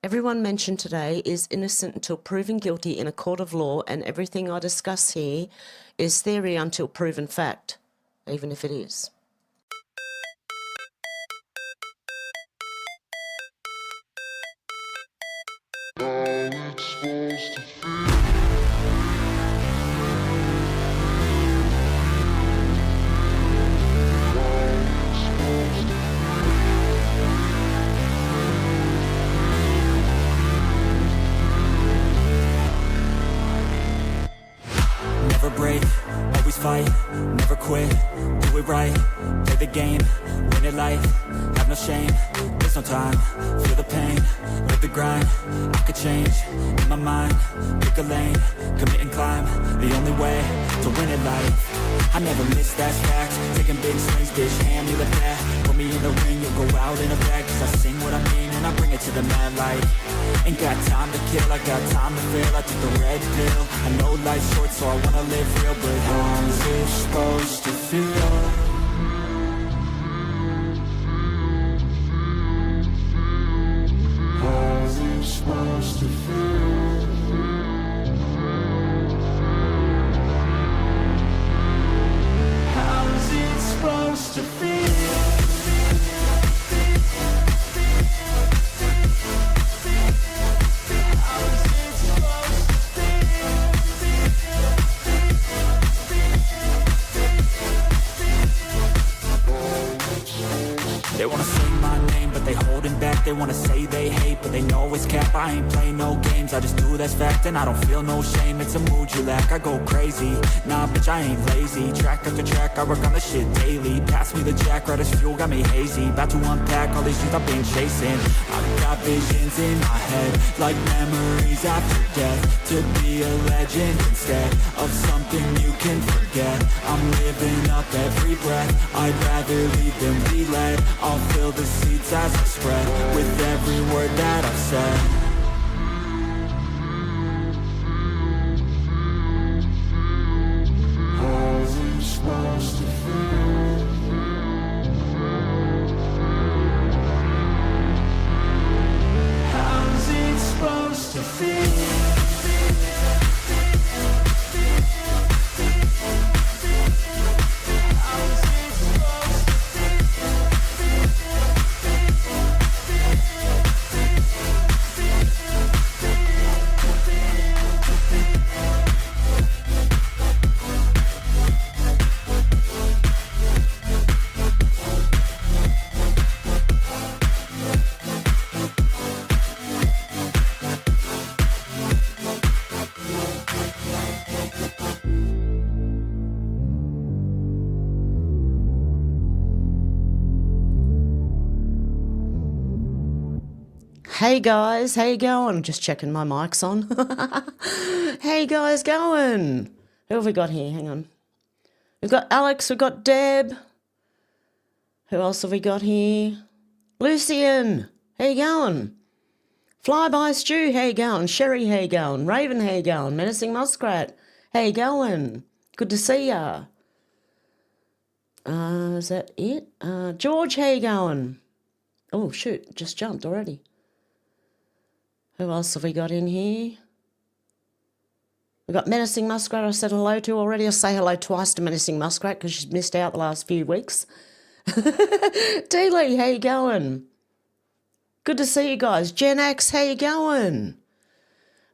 Everyone mentioned today is innocent until proven guilty in a court of law, and everything I discuss here is theory until proven fact, even if it is. Never break, always fight, never quit, do it right, play the game, win it life, have no shame, there's no time, feel the pain, live the grind, I could change, in my mind, pick a lane, commit and climb, the only way to win it life, I never miss, that's fact, taking big swings, bitch, hand me the bat, put me in the ring, you'll go out in a bag, cause I sing what I mean and I bring it to the mad light. Ain't got time to kill, I got time to feel. I took the red pill, I know life's short so I wanna live real. But how's it supposed to feel? How's it supposed to feel? How's it supposed to feel? They wanna say my name, but they holding back. They wanna say they hate, but they know it's cap. I ain't play no games, I just do that's fact. And I don't feel no shame, it's a mood you lack. I go crazy, nah bitch I ain't lazy. Track after track, I work on this shit daily. Pass me the jack, right as fuel, got me hazy. About to unpack all these things I've been chasing. I've got visions in my head, like memories after death. To be a legend instead of something you can forget. I'm living up every breath, I'd rather lead than be led. I'll fill the seats as I spread with every word that I've said. How's it supposed to feel? How's it supposed to feel? Hey guys, how you going? Just checking my mic's on. Hey guys, going? Who have we got here? Hang on. We've got Alex, we've got Deb. Who else have we got here? Lucian, how you going? Flyby Stew, how you going? Sherry, how you going? Raven, how you going? Menacing Muskrat, how you going? Good to see ya. Is that it? George, how you going? Oh shoot, just jumped already. Who else have we got in here? We've got Menacing Muskrat I said hello to already. I'll say hello twice to Menacing Muskrat because she's missed out the last few weeks. D-Lee, how you going? Good to see you guys. Gen X, how you going?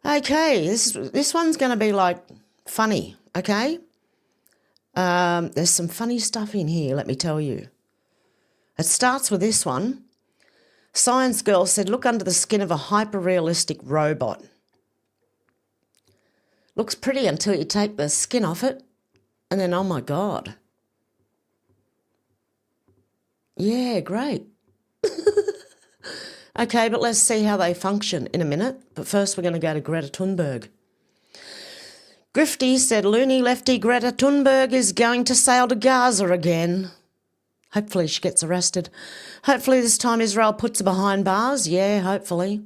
Okay, this one's going to be like funny, okay? There's some funny stuff in here, let me tell you. It starts with this one. Science girl said, look under the skin of a hyper-realistic robot. Looks pretty until you take the skin off it, and then, oh my God. Yeah, great. Okay, but let's see how they function in a minute. But first we're going to go to Greta Thunberg. Grifty said, loony lefty Greta Thunberg is going to sail to Gaza again. Hopefully she gets arrested. Hopefully this time Israel puts her behind bars. Yeah, hopefully.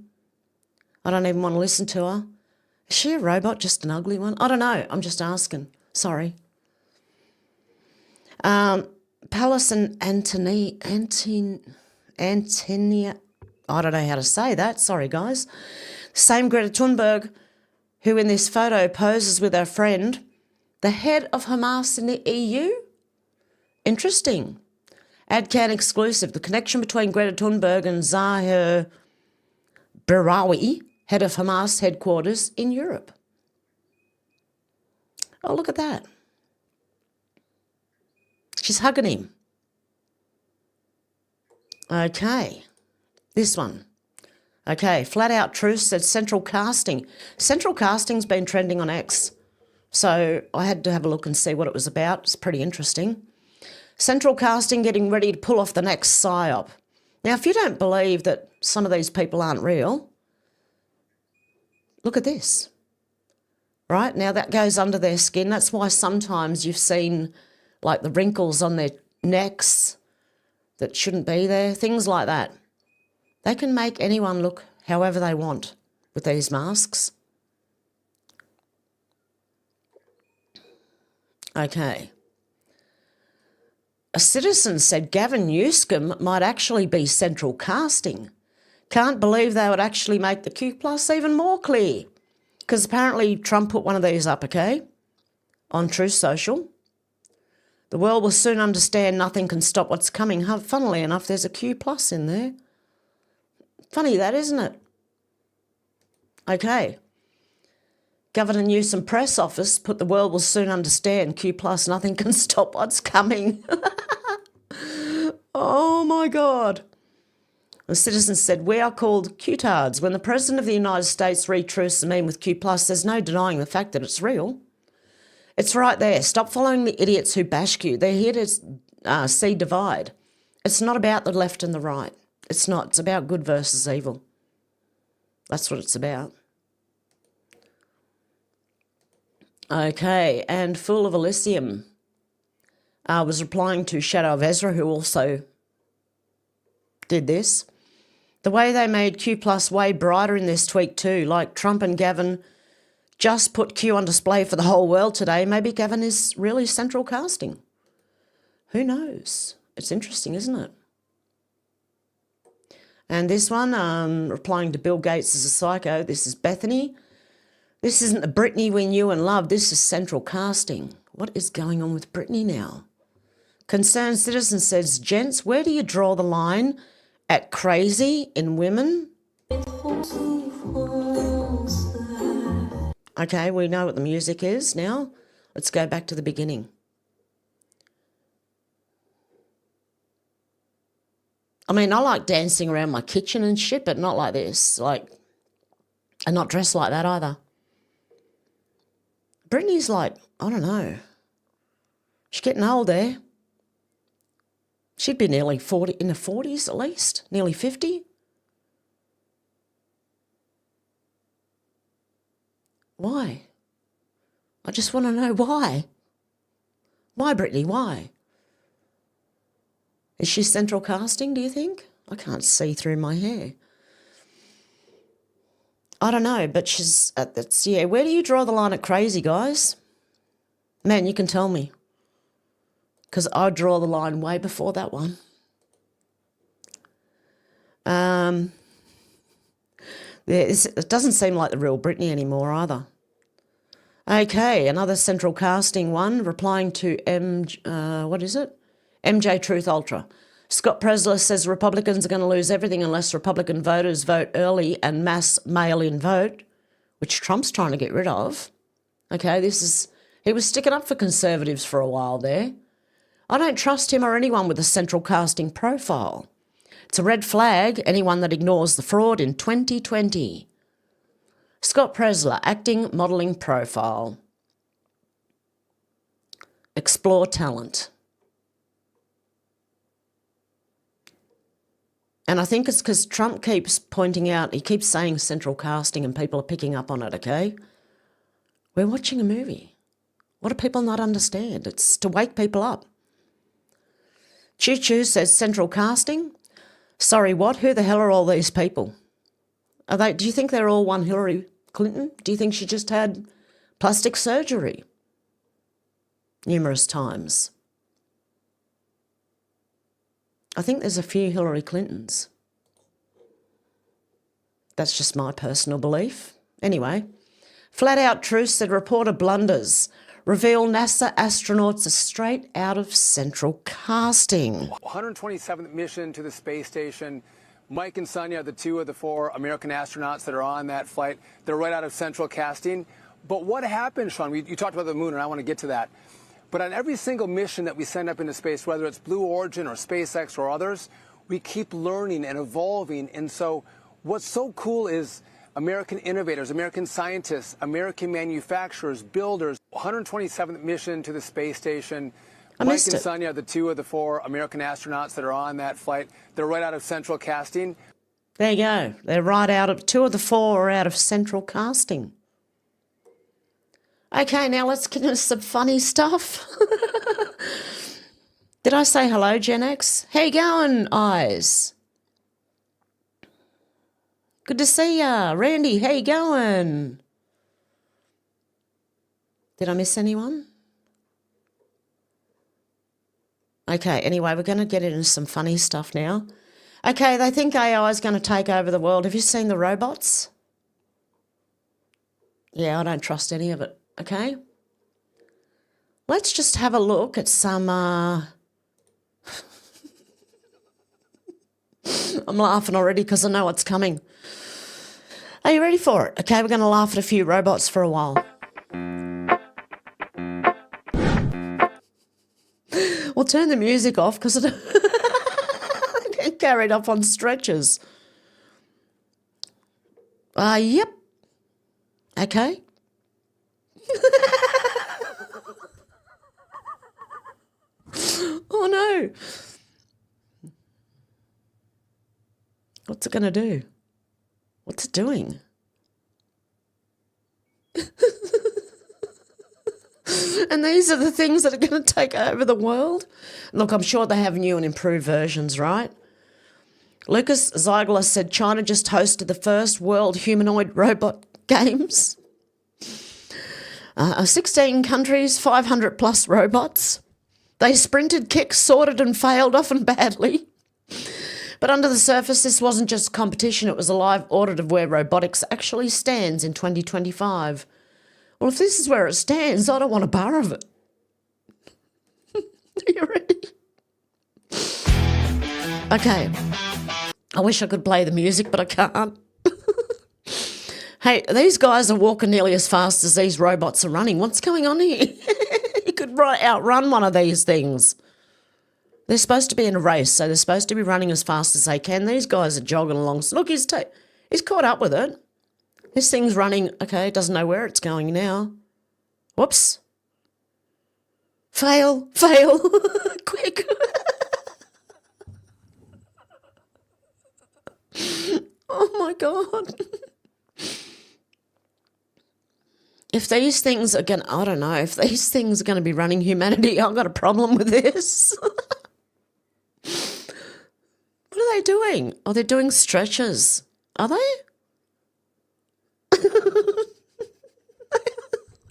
I don't even want to listen to her. Is she a robot, just an ugly one? I don't know. I'm just asking. Sorry. Palace and Antonia I don't know how to say that. Sorry, guys. Same Greta Thunberg, who in this photo poses with her friend, the head of Hamas in the EU. Interesting. AdCan exclusive. The connection between Greta Thunberg and Zahir LBRY, head of Hamas headquarters in Europe. Oh, look at that. She's hugging him. Okay. This one. Okay. Flat Out Truth said central casting. Central casting's been trending on X. So I had to have a look and see what it was about. It's pretty interesting. Central casting getting ready to pull off the next PSYOP. Now, if you don't believe that some of these people aren't real, look at this. Right? Now, that goes under their skin. That's why sometimes you've seen, like, the wrinkles on their necks that shouldn't be there, things like that. They can make anyone look however they want with these masks. Okay. A citizen said Gavin Newsom might actually be central casting. Can't believe they would actually make the Q plus even more clear. Because apparently Trump put one of these up, okay, on Truth Social. The world will soon understand nothing can stop what's coming. Funnily enough, there's a Q plus in there. Funny that, isn't it? Okay. Governor Newsom press office put the world will soon understand Q plus nothing can stop what's coming. Oh my God. The citizen said, we are called Q-tards. When the President of the United States retruths the meme with Q plus, there's no denying the fact that it's real. It's right there. Stop following the idiots who bash Q. They're here to see divide. It's not about the left and the right. It's not. It's about good versus evil. That's what it's about. Okay, and Fool of Elysium was replying to Shadow of Ezra, who also did this. The way they made Q plus way brighter in this tweet too, like Trump and Gavin just put Q on display for the whole world today. Maybe Gavin is really central casting. Who knows? It's interesting, isn't it? And this one, replying to Bill Gates as a psycho, this is Bethany. This isn't the Britney we knew and loved. This is central casting. What is going on with Britney now? Concerned citizen says, gents, where do you draw the line at crazy in women? Okay, we know what the music is now. Let's go back to the beginning. I mean, I like dancing around my kitchen and shit, but not like this. Like, and not dressed like that either. Britney's like, I don't know. She's getting old there. She'd be nearly 40, in the 40s at least, nearly 50. Why? I just want to know why. Why, Britney, why? Is she central casting, do you think? I can't see through my hair. I don't know, but she's, that's, yeah, where do you draw the line at crazy, guys? Man, you can tell me. Because I draw the line way before that one. It doesn't seem like the real Britney anymore either. Okay, another central casting one, replying to MJ Truth Ultra. Scott Presler says Republicans are going to lose everything unless Republican voters vote early and mass mail-in vote, which Trump's trying to get rid of. Okay, he was sticking up for conservatives for a while there. I don't trust him or anyone with a central casting profile. It's a red flag, anyone that ignores the fraud in 2020. Scott Presler, acting modelling profile. Explore talent. And I think it's because Trump keeps pointing out, he keeps saying central casting and people are picking up on it, okay? We're watching a movie. What do people not understand? It's to wake people up. Choo Choo says central casting. Sorry, what? Who the hell are all these people? Do you think they're all one Hillary Clinton? Do you think she just had plastic surgery numerous times? I think there's a few Hillary Clintons. That's just my personal belief. Anyway, Flat Out Truth said reporter blunders reveal NASA astronauts are straight out of central casting. 127th mission to the space station. Mike and Sonia are the two of the four American astronauts that are on that flight. They're right out of central casting. But what happened, Sean? You talked about the moon, and I want to get to that. But on every single mission that we send up into space, whether it's Blue Origin or SpaceX or others, we keep learning and evolving. And so what's so cool is American innovators, American scientists, American manufacturers, builders. 127th mission to the space station. Mike and Sonia are the two of the four American astronauts that are on that flight. They're right out of central casting. There you go. They're right out of, two of the four are out of central casting. Okay, now let's get into some funny stuff. Did I say hello, Gen X? How you going, Eyes? Good to see ya. Randy, how you going? Did I miss anyone? Okay, anyway, we're going to get into some funny stuff now. Okay, they think AI is going to take over the world. Have you seen the robots? Yeah, I don't trust any of it. Okay, let's just have a look at some, I'm laughing already because I know what's coming. Are you ready for it? Okay, we're going to laugh at a few robots for a while. We'll turn the music off because I get carried up on stretches. Yep. Okay. Oh no. What's it going to do? What's it doing? And these are the things that are going to take over the world? Look, I'm sure they have new and improved versions, right? Lucas Ziegler said China just hosted the first World Humanoid Robot Games. 16 countries, 500 plus robots. They sprinted, kicked, sorted and failed, often badly. But under the surface, this wasn't just competition. It was a live audit of where robotics actually stands in 2025. Well, if this is where it stands, I don't want a bar of it. Are you ready? Okay. I wish I could play the music, but I can't. Hey, these guys are walking nearly as fast as these robots are running. What's going on here? You could outrun one of these things. They're supposed to be in a race, so they're supposed to be running as fast as they can. These guys are jogging along. Look, he's caught up with it. This thing's running. Okay, it doesn't know where it's going now. Whoops. Fail. Quick. Oh, my God. If these things are going to, I don't know, if these things are going to be running humanity, I've got a problem with this. What are they doing? Oh, they're doing stretches. Are they?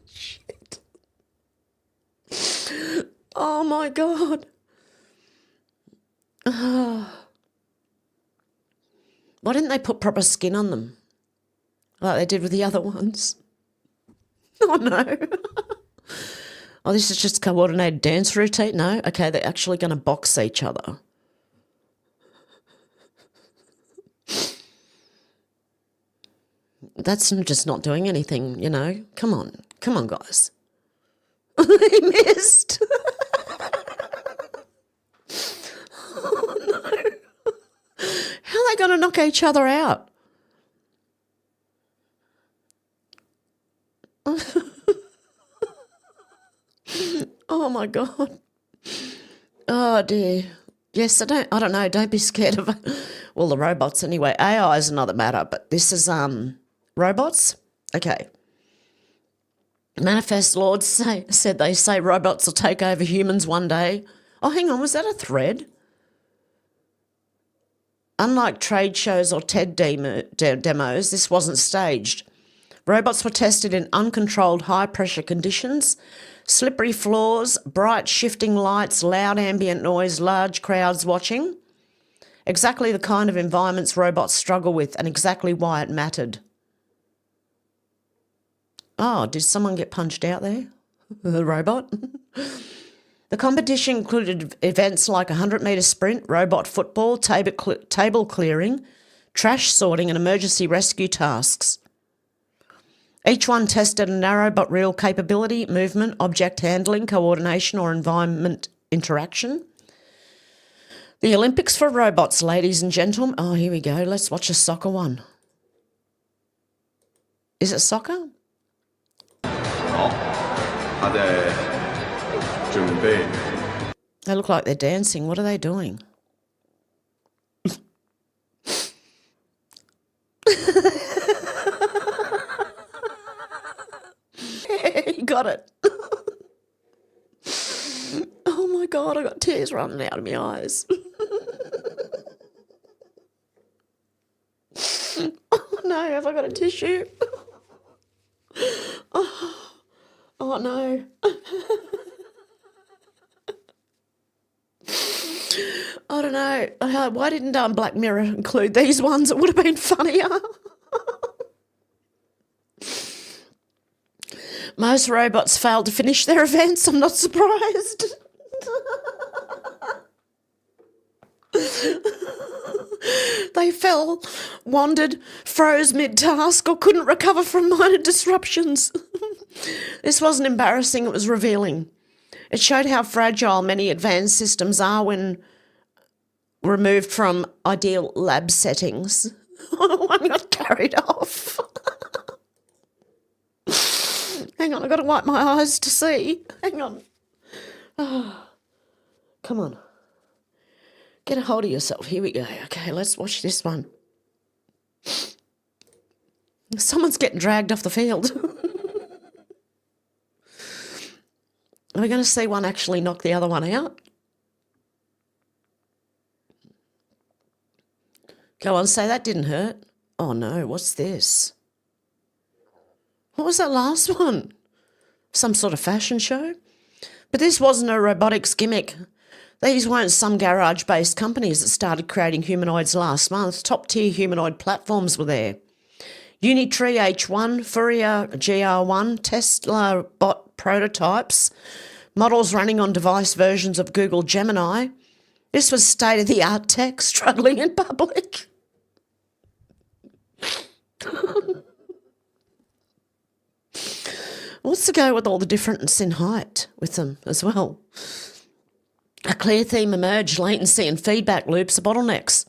Shit. Oh, my God. Why didn't they put proper skin on them like they did with the other ones? Oh, no. Oh, this is just a coordinated dance routine? No? Okay, they're actually going to box each other. That's just not doing anything, you know. Come on, guys. He missed. Oh, no. How are they going to knock each other out? Oh, my God. Oh, dear. Yes, I don't know. Don't be scared of it. Well, the robots anyway. AI is another matter, but this is robots. Okay. Manifest Lords said they say robots will take over humans one day. Oh, hang on. Was that a thread? Unlike trade shows or TED demos, this wasn't staged. Robots were tested in uncontrolled high-pressure conditions, slippery floors, bright shifting lights, loud ambient noise, large crowds watching. Exactly the kind of environments robots struggle with and exactly why it mattered. Oh, did someone get punched out there? The robot? The competition included events like a 100-metre sprint, robot football, table clearing, trash sorting and emergency rescue tasks. Each one tested a narrow but real capability, movement, object handling, coordination or environment interaction. The Olympics for robots, ladies and gentlemen. Oh, here we go. Let's watch a soccer one. Is it soccer? 他在准备 They look like they're dancing. What are they doing? You got it. Oh my God, I got tears running out of my eyes. Oh no, have I got a tissue? Oh no. I don't know. Why didn't Black Mirror include these ones? It would have been funnier. Most robots failed to finish their events. I'm not surprised. They fell, wandered, froze mid-task or couldn't recover from minor disruptions. This wasn't embarrassing, it was revealing. It showed how fragile many advanced systems are when removed from ideal lab settings. One got carried off. Hang on, I've got to wipe my eyes to see. Hang on. Oh, come on. Get a hold of yourself. Here we go. Okay, let's watch this one. Someone's getting dragged off the field. Are we going to see one actually knock the other one out? Go on, say that didn't hurt. Oh no, what's this? What was that last one? Some sort of fashion show? But this wasn't a robotics gimmick. These weren't some garage-based companies that started creating humanoids last month. Top-tier humanoid platforms were there. Unitree H1, Fourier GR1, Tesla bot prototypes, models running on device versions of Google Gemini. This was state-of-the-art tech struggling in public. What's to go with all the difference in height with them as well? A clear theme emerged: latency and feedback loops are bottlenecks.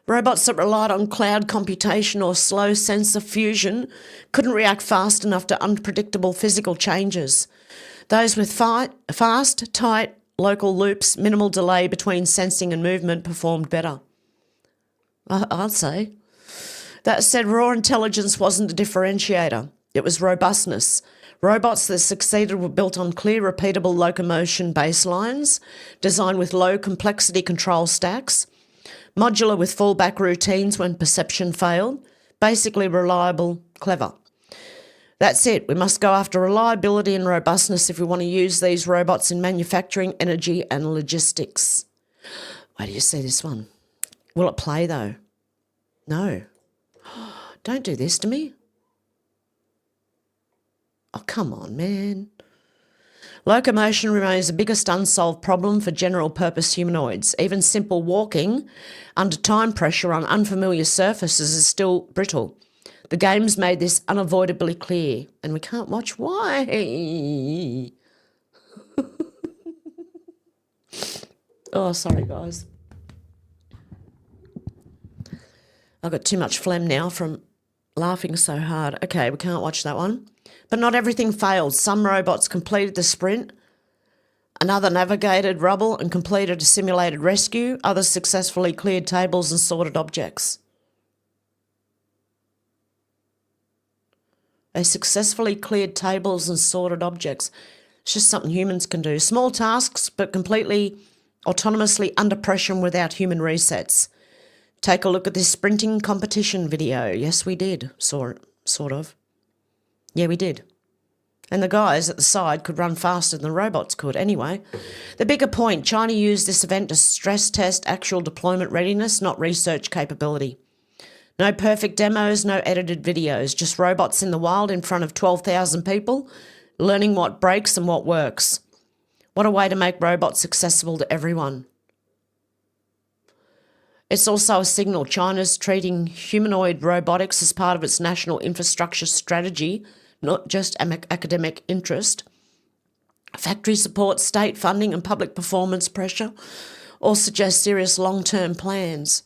Robots that relied on cloud computation or slow sensor fusion couldn't react fast enough to unpredictable physical changes. Those with fast, tight, local loops, minimal delay between sensing and movement performed better. I'd say. That said, raw intelligence wasn't a differentiator. It was robustness. Robots that succeeded were built on clear, repeatable locomotion baselines, designed with low complexity control stacks, modular with fallback routines when perception failed, basically reliable, clever. That's it. We must go after reliability and robustness if we want to use these robots in manufacturing, energy and logistics. Wait do you see this one? Will it play though? No. Don't do this to me. Oh, come on, man. Locomotion remains the biggest unsolved problem for general-purpose humanoids. Even simple walking under time pressure on unfamiliar surfaces is still brittle. The game's made this unavoidably clear, and we can't watch. Why? Oh, sorry, guys. I've got too much phlegm now from laughing so hard. Okay, we can't watch that one. But not everything failed. Some robots completed the sprint. Another navigated rubble and completed a simulated rescue. Others successfully cleared tables and sorted objects. They successfully cleared tables and sorted objects. It's just something humans can do. Small tasks, but completely autonomously under pressure and without human resets. Take a look at this sprinting competition video. Yes, we did. Sort of. Yeah, we did. And the guys at the side could run faster than the robots could. Anyway, the bigger point, China used this event to stress test actual deployment readiness, not research capability. No perfect demos, no edited videos, just robots in the wild in front of 12,000 people, learning what breaks and what works. What a way to make robots accessible to everyone. It's also a signal China's treating humanoid robotics as part of its national infrastructure strategy, not just academic interest. Factory support, state funding and public performance pressure all suggest serious long-term plans.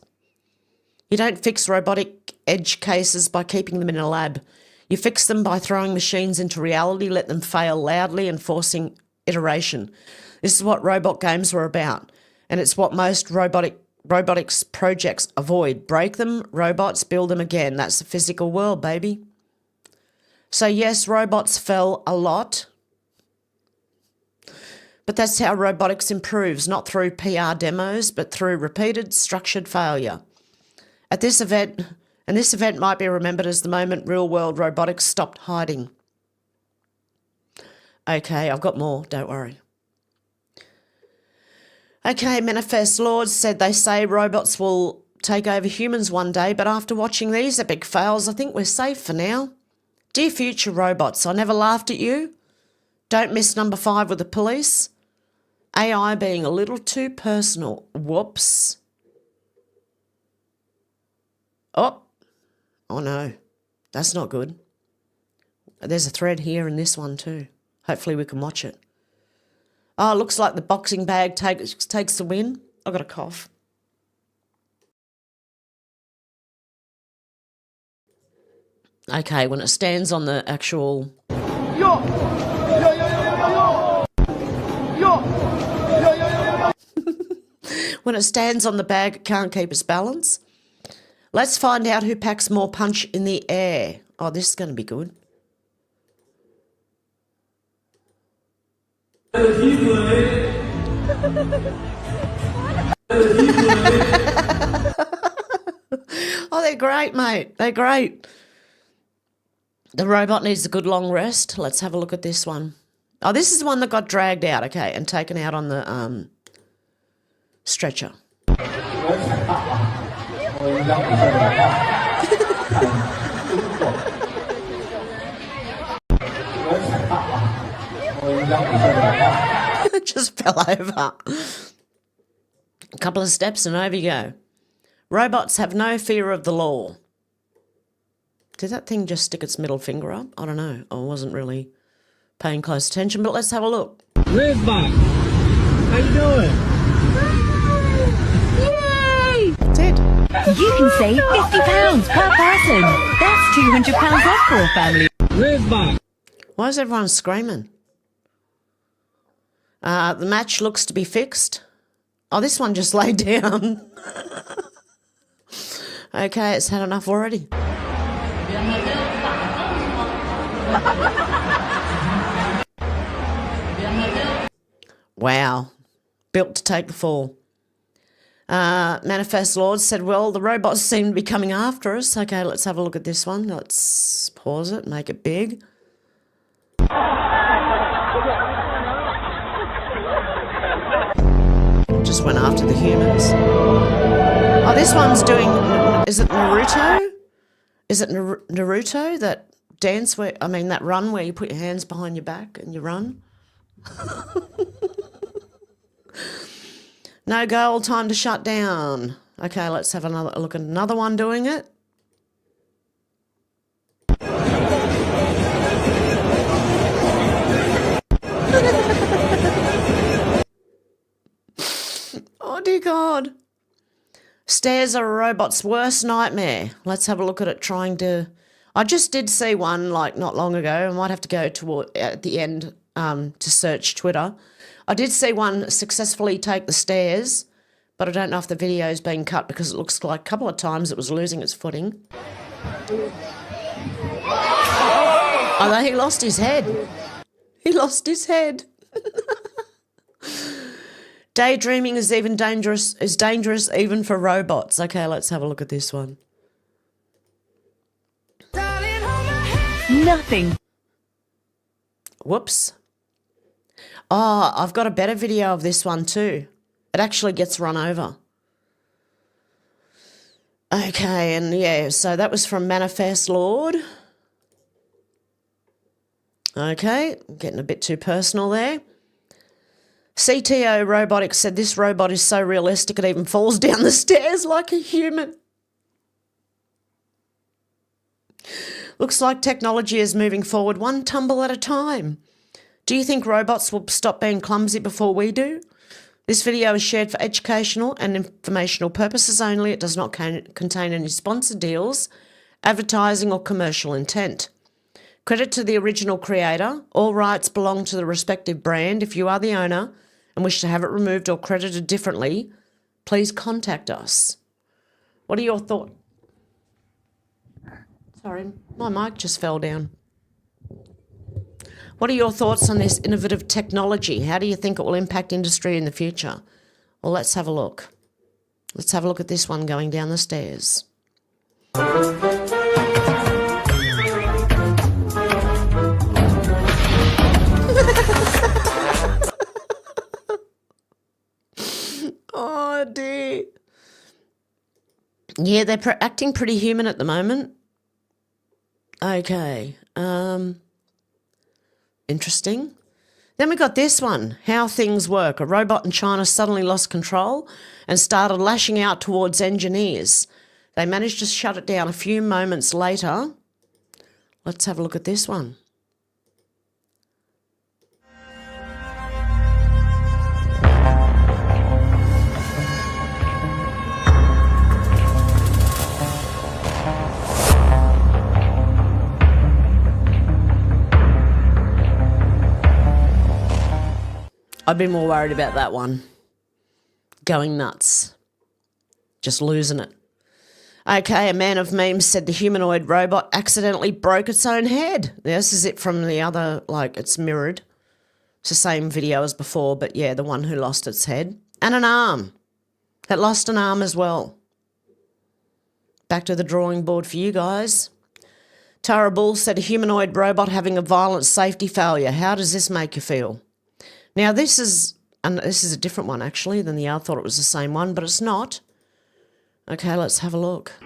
You don't fix robotic edge cases by keeping them in a lab. You fix them by throwing machines into reality, let them fail loudly and forcing iteration. This is what robot games were about, and it's what most robotics projects avoid. Break them, robots, build them again. That's the physical world, baby. So yes, robots fell a lot, but that's how robotics improves, not through PR demos, but through repeated structured failure. At this event, and this event might be remembered as the moment real-world robotics stopped hiding. Okay, I've got more, don't worry. Okay, Manifest Lords said they say robots will take over humans one day, but after watching these epic fails, I think we're safe for now. Dear future robots, I never laughed at you. Don't miss number 5 with the police. AI being a little too personal. Whoops. Oh no, that's not good. There's a thread here in this one too. Hopefully we can watch it. Oh, looks like the boxing bag takes the win. I've got a cough. Okay, when it stands on the actual... When it stands on the bag, it can't keep its balance. Let's find out who packs more punch in the air. Oh, this is going to be good. Oh, they're great, mate. They're great. The robot needs a good long rest. Let's have a look at this one. Oh, this is the one that got dragged out, okay, and taken out on the stretcher. Just fell over. A couple of steps and over you go. Robots have no fear of the law. Did that thing just stick its middle finger up? I don't know. I wasn't really paying close attention, but let's have a look. Lizbot, how you doing? Yay! Did. You can save £50 per person. That's £200 off for a family. Lizbot. Why is everyone screaming? The match looks to be fixed. Oh, this one just laid down. Okay, it's had enough already. Wow. Built to take the fall. Manifest Lord said, well, the robots seem to be coming after us. Okay, let's have a look at this one. Let's pause it, make it big. Just went after the humans. Oh, this one's doing, is it Naruto? Is it Naruto, that dance where, I mean, that run where you put your hands behind your back and you run? No goal, time to shut down. Okay, let's have another look at another one doing it. Oh dear God. Stairs are a robot's worst nightmare. Let's have a look at it trying to... I just did see one like not long ago. I might have to go toward at the end to search Twitter. I did see one successfully take the stairs, but I don't know if the video's been cut because it looks like a couple of times it was losing its footing. Oh, he lost his head. He lost his head. Daydreaming is dangerous even for robots. Okay, let's have a look at this one. Nothing. Whoops. Oh, I've got a better video of this one too. It actually gets run over. Okay, and yeah, so that was from Manifest Lord. Okay, getting a bit too personal there. CTO Robotics said this robot is so realistic it even falls down the stairs like a human. Looks like technology is moving forward one tumble at a time. Do you think robots will stop being clumsy before we do? This video is shared for educational and informational purposes only. It does not contain any sponsored deals, advertising or commercial intent. Credit to the original creator. All rights belong to the respective brand. If you are the owner and wish to have it removed or credited differently, please contact us. What are your thoughts? Sorry, my mic just fell down. What are your thoughts on this innovative technology? How do you think it will impact industry in the future? Well, let's have a look. Let's have a look at this one going down the stairs. Oh, dear. Yeah, they're acting pretty human at the moment. Okay. Interesting. Then we got this one, how things work. A robot in China suddenly lost control and started lashing out towards engineers. They managed to shut it down a few moments later. Let's have a look at this one. I'd be more worried about that one. Going nuts. Just losing it. Okay, a man of memes said the humanoid robot accidentally broke its own head. This is it from the other, like it's mirrored. It's the same video as before, but yeah, the one who lost its head. And an arm. It lost an arm as well. Back to the drawing board for you guys. Tara Bull said a humanoid robot having a violent safety failure. How does this make you feel? Now, this is a different one, actually, than the other. I thought it was the same one, but it's not. Okay, let's have a look. Oh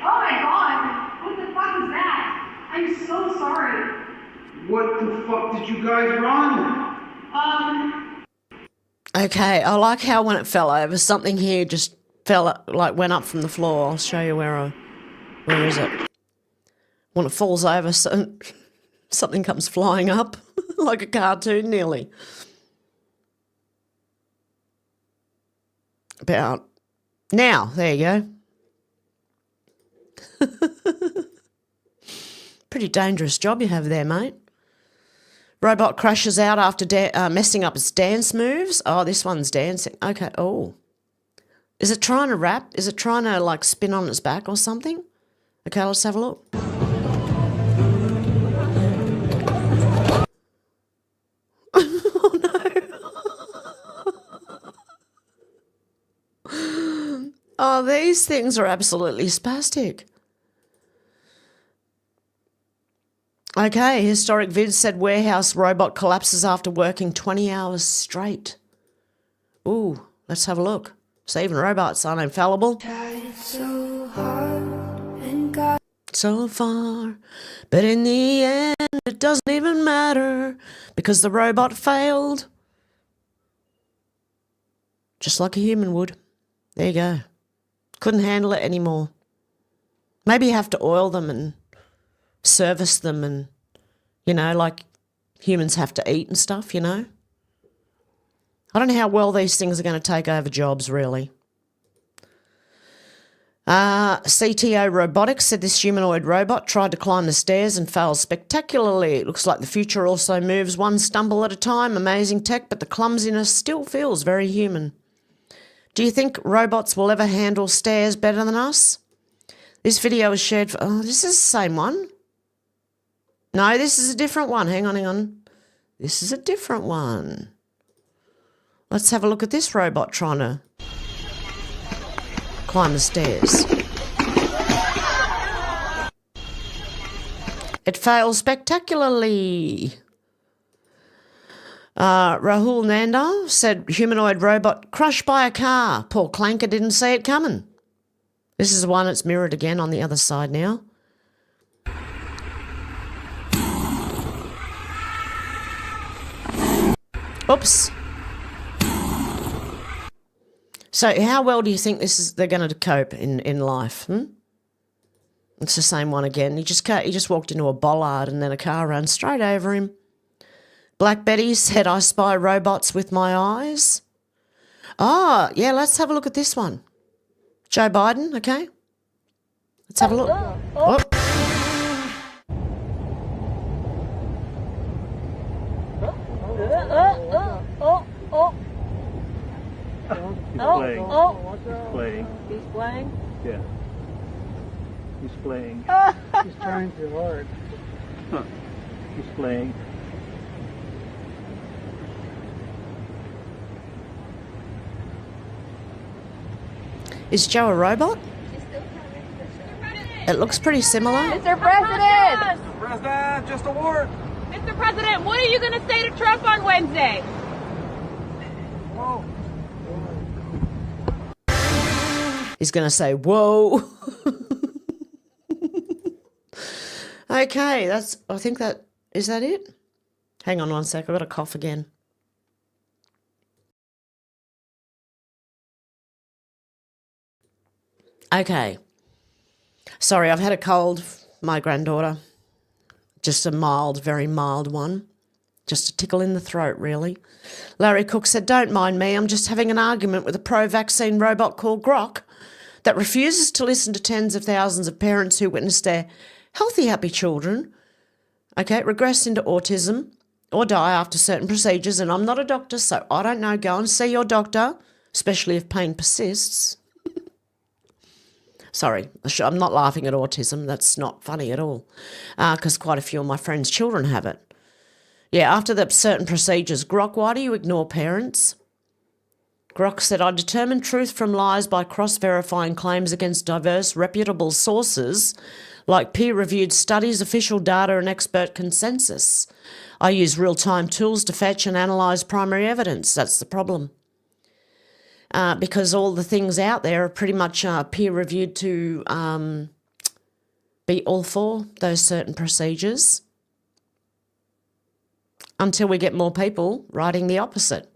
my god! What the fuck is that? I'm so sorry. What the fuck did you guys run? Okay, I like how when it fell over, something here just fell, like went up from the floor. I'll show you where is it? When it falls over, so something comes flying up, like a cartoon nearly. About now, there you go. Pretty dangerous job you have there, mate. Robot crashes out after messing up its dance moves. Oh, this one's dancing. Okay, oh. Is it trying to rap? Is it trying to, like, spin on its back or something? Okay, let's have a look. Oh, no. Oh, these things are absolutely spastic. Okay, Historic Vid said warehouse robot collapses after working 20 hours straight. Ooh, let's have a look. So even robots aren't infallible. So far, but in the end it doesn't even matter because the robot failed. Just like a human would. There you go. Couldn't handle it anymore. Maybe you have to oil them and service them and, you know, like humans have to eat and stuff, you know. I don't know how well these things are going to take over jobs, really. CTO Robotics said this humanoid robot tried to climb the stairs and failed spectacularly. It looks like the future also moves one stumble at a time. Amazing tech, but the clumsiness still feels very human. Do you think robots will ever handle stairs better than us? This video is shared for... Oh, this is the same one. No, this is a different one. Hang on. This is a different one. Let's have a look at this robot trying to climb the stairs. It fails spectacularly. Rahul Nanda said humanoid robot crushed by a car. Poor clanker didn't see it coming. This is the one that's mirrored again on the other side now. Oops. So how well do you think they're going to cope in life? It's the same one again. He just walked into a bollard and then a car ran straight over him. Black Betty said, I spy robots with my eyes. Oh, yeah, let's have a look at this one. Joe Biden, okay? Let's have a look. Oh. He's playing. He's playing? Yeah. He's playing. He's trying too hard. Huh. He's playing. Is Joe a robot? It looks pretty similar. Mr. President! Mr. President, just a word. Mr. President, what are you going to say to Trump on Wednesday? Whoa. He's going to say, whoa. Okay, is that it? Hang on one sec, I've got a cough again. Okay. Sorry, I've had a cold, my granddaughter. Just a mild, very mild one. Just a tickle in the throat, really. Larry Cook said, don't mind me, I'm just having an argument with a pro-vaccine robot called Grok that refuses to listen to tens of thousands of parents who witness their healthy, happy children, okay, regress into autism or die after certain procedures. And I'm not a doctor, so I don't know. Go and see your doctor, especially if pain persists. Sorry, I'm not laughing at autism. That's not funny at all, because quite a few of my friends' children have it. Yeah, after the certain procedures. Grok, why do you ignore parents? Grok said, I determine truth from lies by cross-verifying claims against diverse, reputable sources like peer-reviewed studies, official data and expert consensus. I use real-time tools to fetch and analyse primary evidence. That's the problem. Because all the things out there are pretty much peer-reviewed to be all for those certain procedures until we get more people writing the opposite.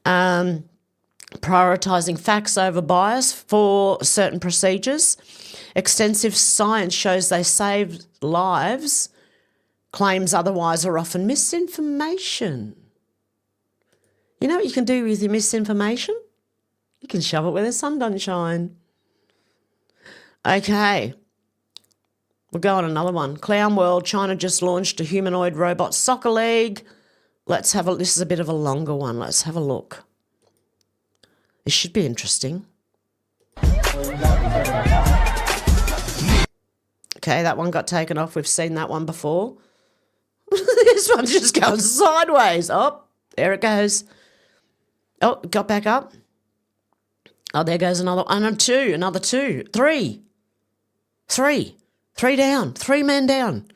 Prioritising facts over bias for certain procedures. Extensive science shows they save lives. Claims otherwise are often misinformation. You know what you can do with your misinformation? You can shove it where the sun doesn't shine. Okay. We'll go on another one. Clown World, China just launched a humanoid robot soccer league. This is a bit of a longer one. Let's have a look. This should be interesting. Okay, that one got taken off. We've seen that one before. This one's just going sideways. Oh, there it goes. Oh, got back up. Oh, there goes another two, three down, 3 men down.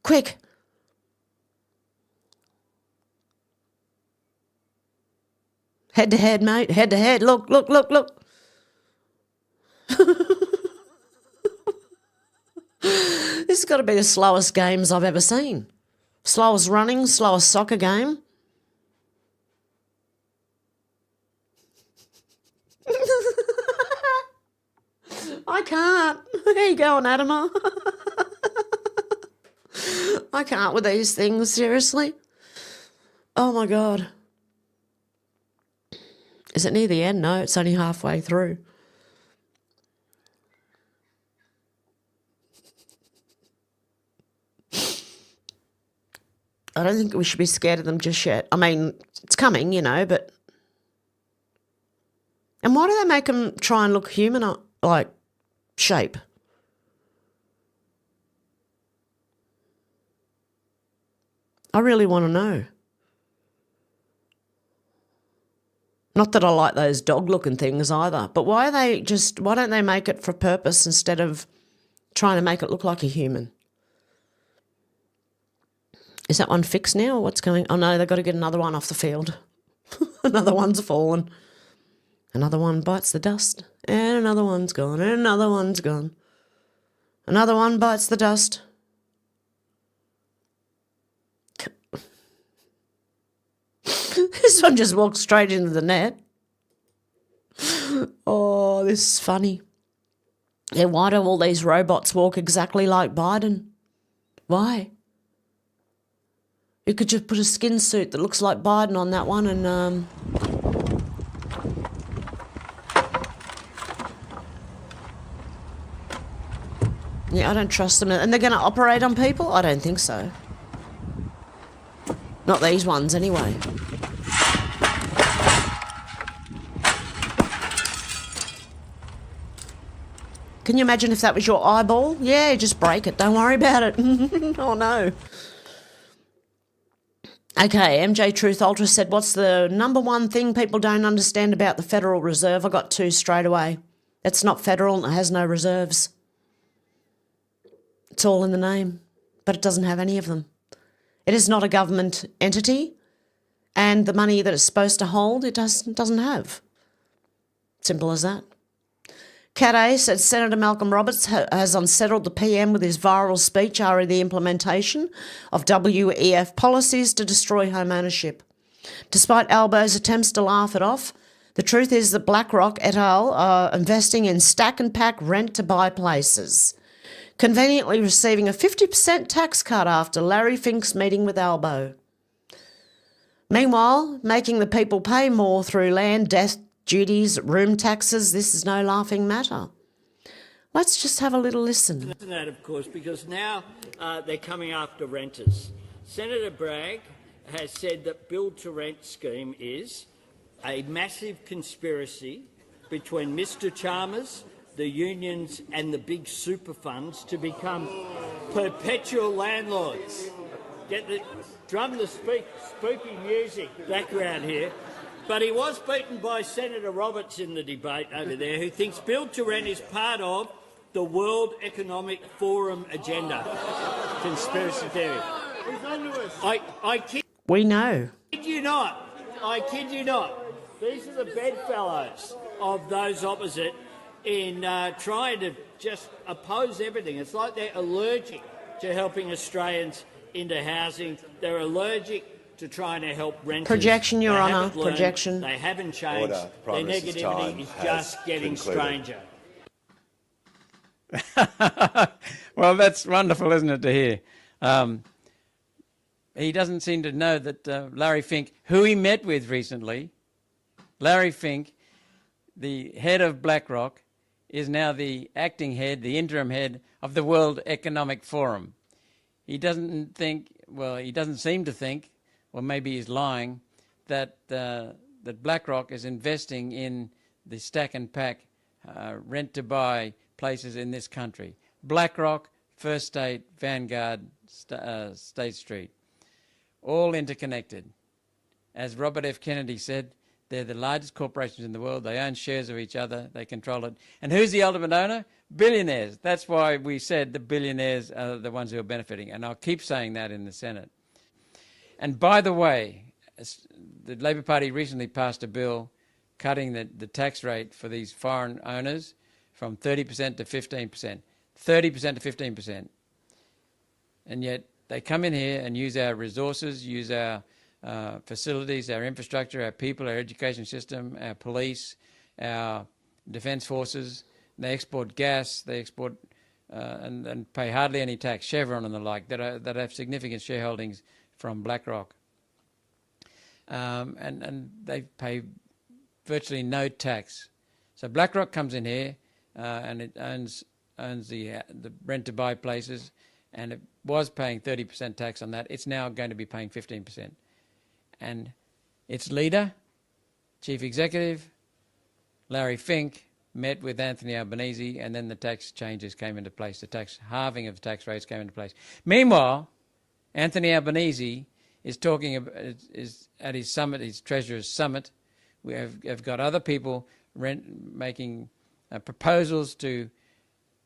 Quick. Head to head, mate, head to head. Look. This has got to be the slowest games I've ever seen. Slowest running, slowest soccer game. I can't. How you going, Adama? I can't with these things, seriously. Oh, my God. Is it near the end? No, it's only halfway through. I don't think we should be scared of them just yet. I mean, it's coming, but... And why do they make them try and look human, like shape? I really want to know. Not that I like those dog-looking things either, but why don't they make it for purpose instead of trying to make it look like a human? Is that one fixed now or what's going on? Oh no, they've got to get another one off the field. Another one's fallen. Another one bites the dust. And another one's gone. And another one's gone. Another one bites the dust. This one just walked straight into the net. Oh, this is funny. Yeah, why do all these robots walk exactly like Biden? Why? You could just put a skin suit that looks like Biden on that one and yeah, I don't trust them. And they're going to operate on people? I don't think so. Not these ones, anyway. Can you imagine if that was your eyeball? Yeah, just break it. Don't worry about it. Oh, no. Okay, MJ Truth Ultra said, what's the number one thing people don't understand about the Federal Reserve? I got two straight away. It's not federal and it has no reserves. It's all in the name, but it doesn't have any of them. It is not a government entity, and the money that it's supposed to hold, it doesn't have. Simple as that. Cat A said Senator Malcolm Roberts has unsettled the PM with his viral speech regarding the implementation of WEF policies to destroy home ownership. Despite Albo's attempts to laugh it off, the truth is that BlackRock et al. Are investing in stack and pack rent-to-buy places, conveniently receiving a 50% tax cut after Larry Fink's meeting with Albo. Meanwhile, making the people pay more through land, death, duties, room taxes, this is no laughing matter. Let's just have a little listen. That, of course, because now they're coming after renters. Senator Bragg has said that build-to-rent scheme is a massive conspiracy between Mr Chalmers, the unions and the big super funds to become perpetual landlords. Get the spooky music background here. But he was beaten by Senator Roberts in the debate over there, who thinks build-to-rent is part of the World Economic Forum agenda. Conspiracy theory. We know. I kid you not. I kid you not. These are the bedfellows of those opposite in trying to just oppose everything. It's like they're allergic to helping Australians into housing. They're allergic to trying to help renters. Projection, Your They Honour. haven't learned, Projection. They haven't changed. Order. Their negativity is just getting stranger. Well, that's wonderful, isn't it, to hear? He doesn't seem to know that Larry Fink, who he met with recently, Larry Fink, the head of BlackRock, is now the acting head, the interim head of the World Economic Forum. He doesn't think, well, he doesn't seem to think, or maybe he's lying, that that BlackRock is investing in the stack and pack rent-to-buy places in this country. BlackRock, First State, Vanguard, State Street, all interconnected. As Robert F. Kennedy said, they're the largest corporations in the world. They own shares of each other. They control it. And who's the ultimate owner? Billionaires. That's why we said the billionaires are the ones who are benefiting. And I'll keep saying that in the Senate. And by the way, the Labor Party recently passed a bill cutting the tax rate for these foreign owners from 30% to 15%. 30% to 15%. And yet they come in here and use our resources, use our facilities, our infrastructure, our people, our education system, our police, our defence forces. They export gas, they export and pay hardly any tax, Chevron and the like, that have significant shareholdings from BlackRock. And they pay virtually no tax. So BlackRock comes in here and it owns the rent-to-buy places, and it was paying 30% tax on that. It's now going to be paying 15%. And its leader, chief executive, Larry Fink, met with Anthony Albanese, and then the tax changes came into place. The tax halving of the tax rates came into place. Meanwhile, Anthony Albanese is talking about, is at his summit, his Treasurers' Summit. We have got other people making proposals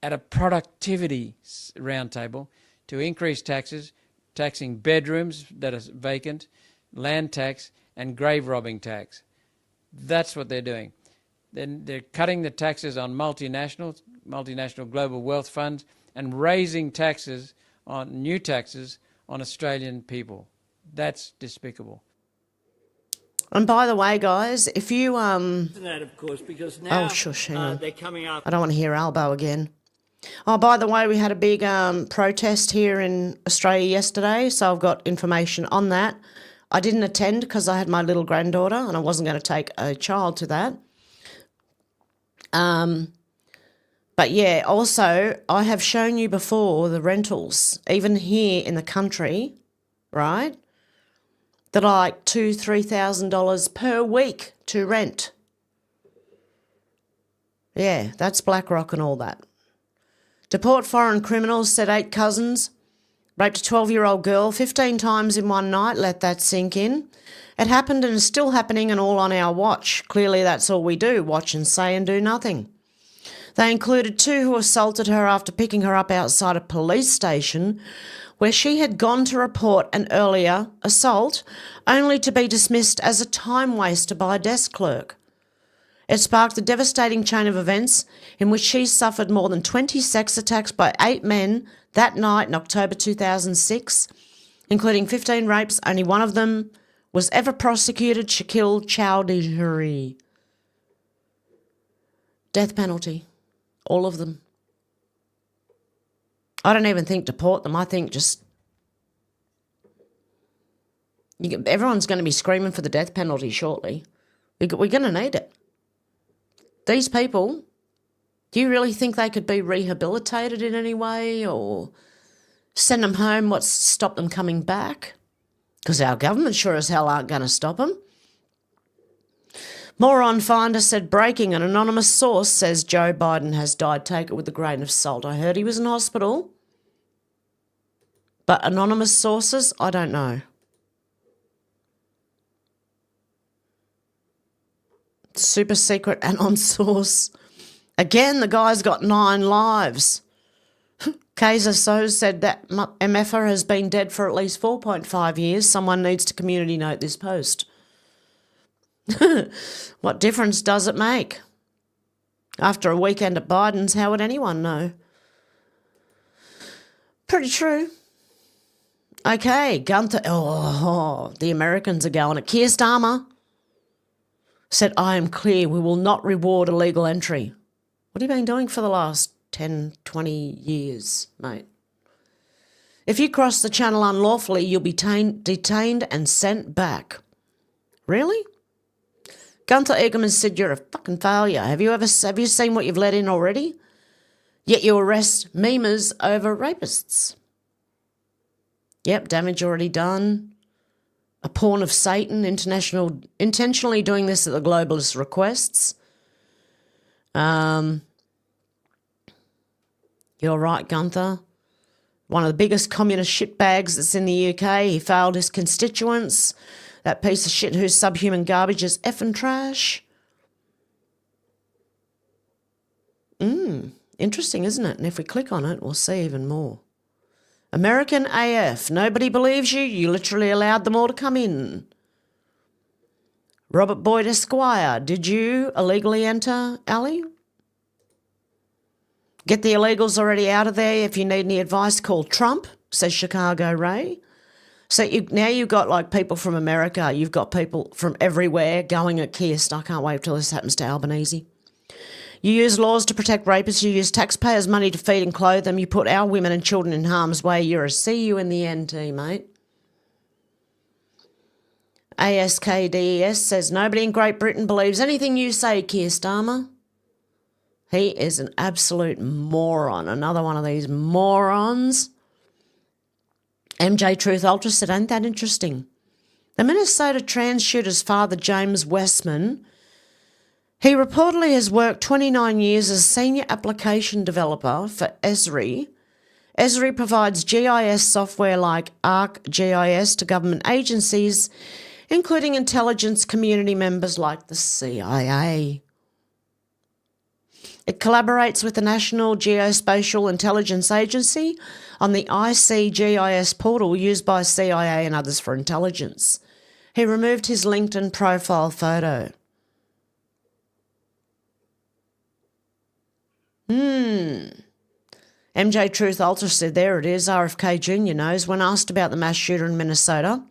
at a productivity roundtable to increase taxes, taxing bedrooms that are vacant, land tax, and grave robbing tax. That's what they're doing. Then they're cutting the taxes on multinational global wealth funds, and raising new taxes on Australian people. That's despicable. And by the way, guys, if you That, of course, because now they're coming up. I don't want to hear Albo again. Oh, by the way, we had a big protest here in Australia yesterday, so I've got information on that. I didn't attend because I had my little granddaughter and I wasn't going to take a child to that. But yeah, also, I have shown you before the rentals, even here in the country, right, that are like $2,000-$3,000 per week to rent. Yeah, that's BlackRock and all that. Deport foreign criminals, said 8 cousins. Raped a 12-year-old girl 15 times in one night. Let that sink in. It happened and is still happening, and all on our watch. Clearly that's all we do, watch and say and do nothing. They included 2 who assaulted her after picking her up outside a police station where she had gone to report an earlier assault, only to be dismissed as a time waster by a desk clerk. It sparked a devastating chain of events in which she suffered more than 20 sex attacks by 8 men that night in October 2006, including 15 rapes. Only one of them was ever prosecuted, Shakil Chowdhury. Death penalty. All of them. I don't even think deport them. I think just... everyone's going to be screaming for the death penalty shortly. We're going to need it. These people, do you really think they could be rehabilitated in any way or send them home? What's stopped them coming back? Because our government sure as hell aren't going to stop them. Moron Finder said, breaking, an anonymous source says Joe Biden has died. Take it with a grain of salt. I heard he was in hospital. But anonymous sources, I don't know. Super secret anon source. Again, the guy's got 9 lives. Kaiser So said that MFer has been dead for at least 4.5 years. Someone needs to community note this post. What difference does it make? After a weekend at Biden's, how would anyone know? Pretty true. Okay, Gunther. Oh, the Americans are going. Keir Starmer said, I am clear, we will not reward illegal entry. What have you been doing for the last 10, 20 years, mate? If you cross the channel unlawfully, you'll be detained and sent back. Really? Gunther Egerman said, you're a fucking failure. Have you seen what you've let in already? Yet you arrest memers over rapists. Yep, damage already done. A pawn of Satan, intentionally doing this at the globalist requests. You're right, Gunther. One of the biggest communist shitbags that's in the UK. He failed his constituents. That piece of shit whose subhuman garbage is effing trash. Interesting, isn't it? And if we click on it, we'll see even more. American AF. Nobody believes you. You literally allowed them all to come in. Robert Boyd Esquire. Did you illegally enter, Ali? Get the illegals already out of there. If you need any advice, call Trump, says Chicago Ray. So now you've got like people from America. You've got people from everywhere going at Keir. I can't wait till this happens to Albanese. You use laws to protect rapists. You use taxpayers' money to feed and clothe them. You put our women and children in harm's way. You're a see you in the NT, mate. ASKDES says, nobody in Great Britain believes anything you say, Keir Starmer. He is an absolute moron. Another one of these morons. MJ Truth Ultra said, ain't that interesting? The Minnesota trans shooter's father, James Westman, he reportedly has worked 29 years as senior application developer for LBRY, LBRY provides GIS software like ArcGIS to government agencies, including intelligence community members like the CIA. It collaborates with the National Geospatial Intelligence Agency on the ICGIS portal used by CIA and others for intelligence. He removed his LinkedIn profile photo. MJ Truth Ultra said, there it is, RFK Jr. knows, when asked about the mass shooter in Minnesota.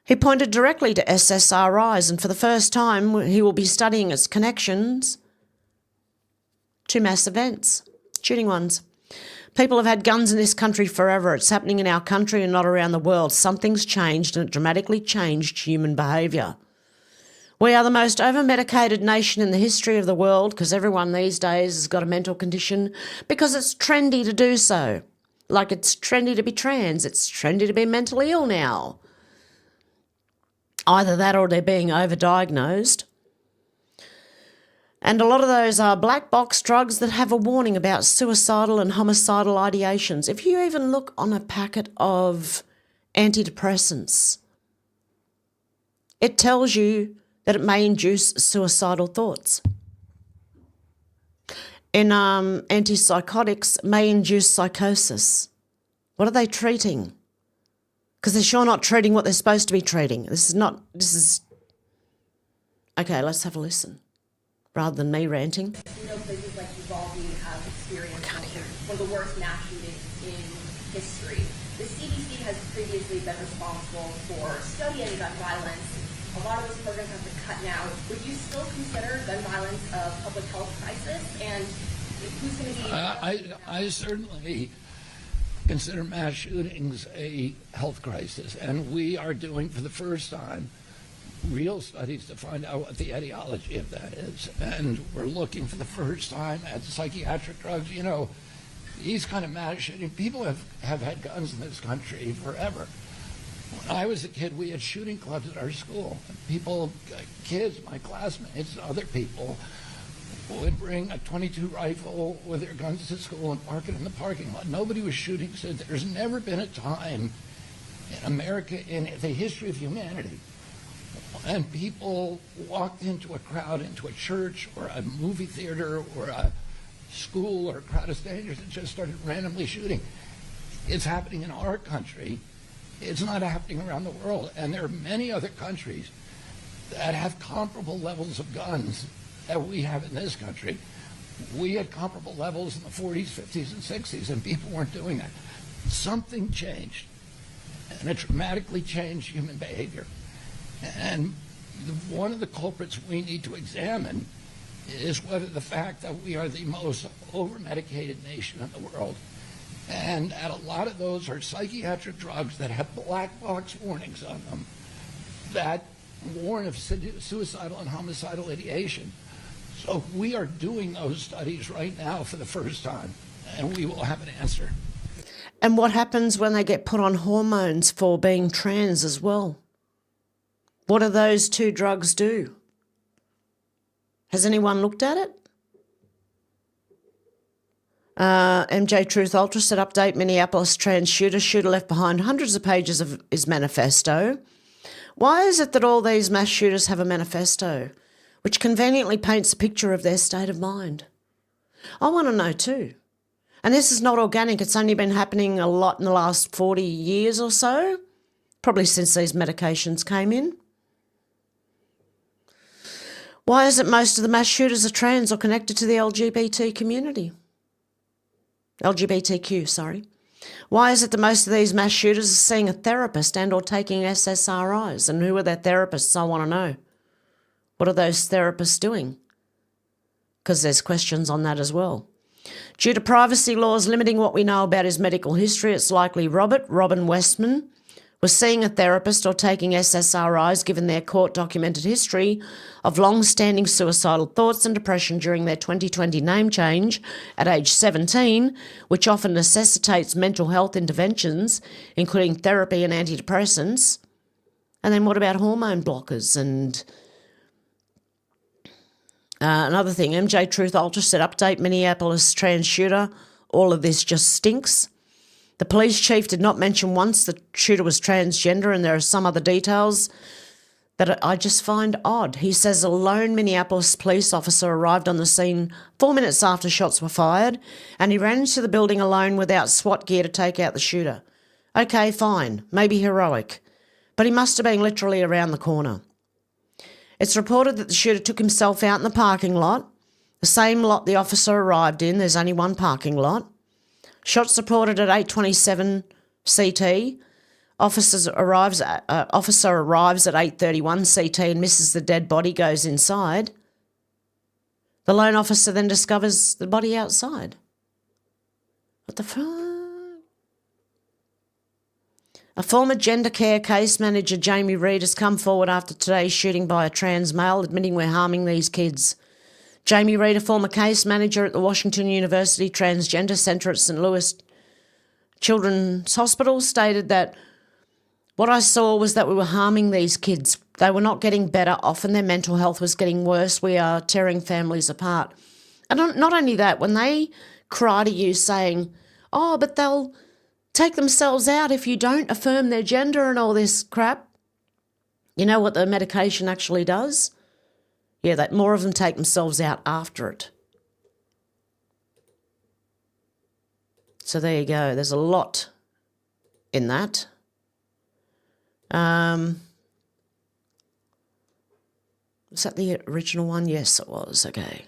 He pointed directly to SSRIs, and for the first time he will be studying its connections to mass events, shooting ones. People have had guns in this country forever. It's happening in our country and not around the world. Something's changed, and it dramatically changed human behaviour. We are the most over-medicated nation in the history of the world because everyone these days has got a mental condition because it's trendy to do so. Like it's trendy to be trans. It's trendy to be mentally ill now. Either that or they're being overdiagnosed. And a lot of those are black box drugs that have a warning about suicidal and homicidal ideations. If you even look on a packet of antidepressants, it tells you that it may induce suicidal thoughts. In antipsychotics, may induce psychosis. What are they treating? Because they're sure not treating what they're supposed to be treating. Okay, let's have a listen. Rather than me ranting. You know, places like Uvalde have experienced one of the worst mass shootings in history. The CDC has previously been responsible for studying gun violence. A lot of those programs have been cut now. Would you still consider gun violence a public health crisis? And who's going to be... I certainly consider mass shootings a health crisis, and we are doing for the first time real studies to find out what the etiology of that is. And we're looking for the first time at psychiatric drugs. You know, these kind of mass shooting, people have had guns in this country forever. When I was a kid, we had shooting clubs at our school. People, kids, my classmates, other people, would bring a .22 rifle with their guns to school and park it in the parking lot. Nobody was shooting. So there's never been a time in America, in the history of humanity, and people walked into a crowd, into a church or a movie theater or a school or a crowd of strangers and just started randomly shooting. It's happening in our country. It's not happening around the world. And there are many other countries that have comparable levels of guns that we have in this country. We had comparable levels in the 40s, 50s, and 60s, and people weren't doing that. Something changed, and it dramatically changed human behavior. And one of the culprits we need to examine is whether the fact that we are the most over-medicated nation in the world, and that a lot of those are psychiatric drugs that have black box warnings on them that warn of suicidal and homicidal ideation. So we are doing those studies right now for the first time, and we will have an answer. And what happens when they get put on hormones for being trans as well? What do those two drugs do? Has anyone looked at it? MJ Truth Ultra said, update Minneapolis trans shooter left behind hundreds of pages of his manifesto. Why is it that all these mass shooters have a manifesto, which conveniently paints a picture of their state of mind? I want to know too. And this is not organic. It's only been happening a lot in the last 40 years or so, probably since these medications came in. Why is it most of the mass shooters are trans or connected to the LGBT community? LGBTQ, sorry. Why is it that most of these mass shooters are seeing a therapist and or taking SSRIs? And who are their therapists? I want to know. What are those therapists doing? Because there's questions on that as well. Due to privacy laws limiting what we know about his medical history, it's likely Robin Westman, was seeing a therapist or taking SSRIs given their court-documented history of long-standing suicidal thoughts and depression during their 2020 name change at age 17, which often necessitates mental health interventions, including therapy and antidepressants. And then what about hormone blockers? And another thing, MJ Truth Ultra said, update Minneapolis trans shooter. All of this just stinks. The police chief did not mention once the shooter was transgender, and there are some other details that I just find odd. He says a lone Minneapolis police officer arrived on the scene 4 minutes after shots were fired, and he ran into the building alone without SWAT gear to take out the shooter. Okay, fine, maybe heroic, but he must have been literally around the corner. It's reported that the shooter took himself out in the parking lot, the same lot the officer arrived in. There's only one parking lot. Shots reported at 8:27 CT. Officer arrives at 8:31 CT and misses the dead body, goes inside. The lone officer then discovers the body outside. What the fuck? A former gender care case manager, Jamie Reed, has come forward after today's shooting by a trans male, admitting we're harming these kids. Jamie Reed, a former case manager at the Washington University Transgender Center at St. Louis Children's Hospital, stated that what I saw was that we were harming these kids. They were not getting better. Often their mental health was getting worse. We are tearing families apart. And not only that, when they cry to you saying, oh, but they'll take themselves out if you don't affirm their gender and all this crap, you know what the medication actually does? Yeah, that more of them take themselves out after it. So there you go. There's a lot in that. Was that the original one? Yes, it was. Okay.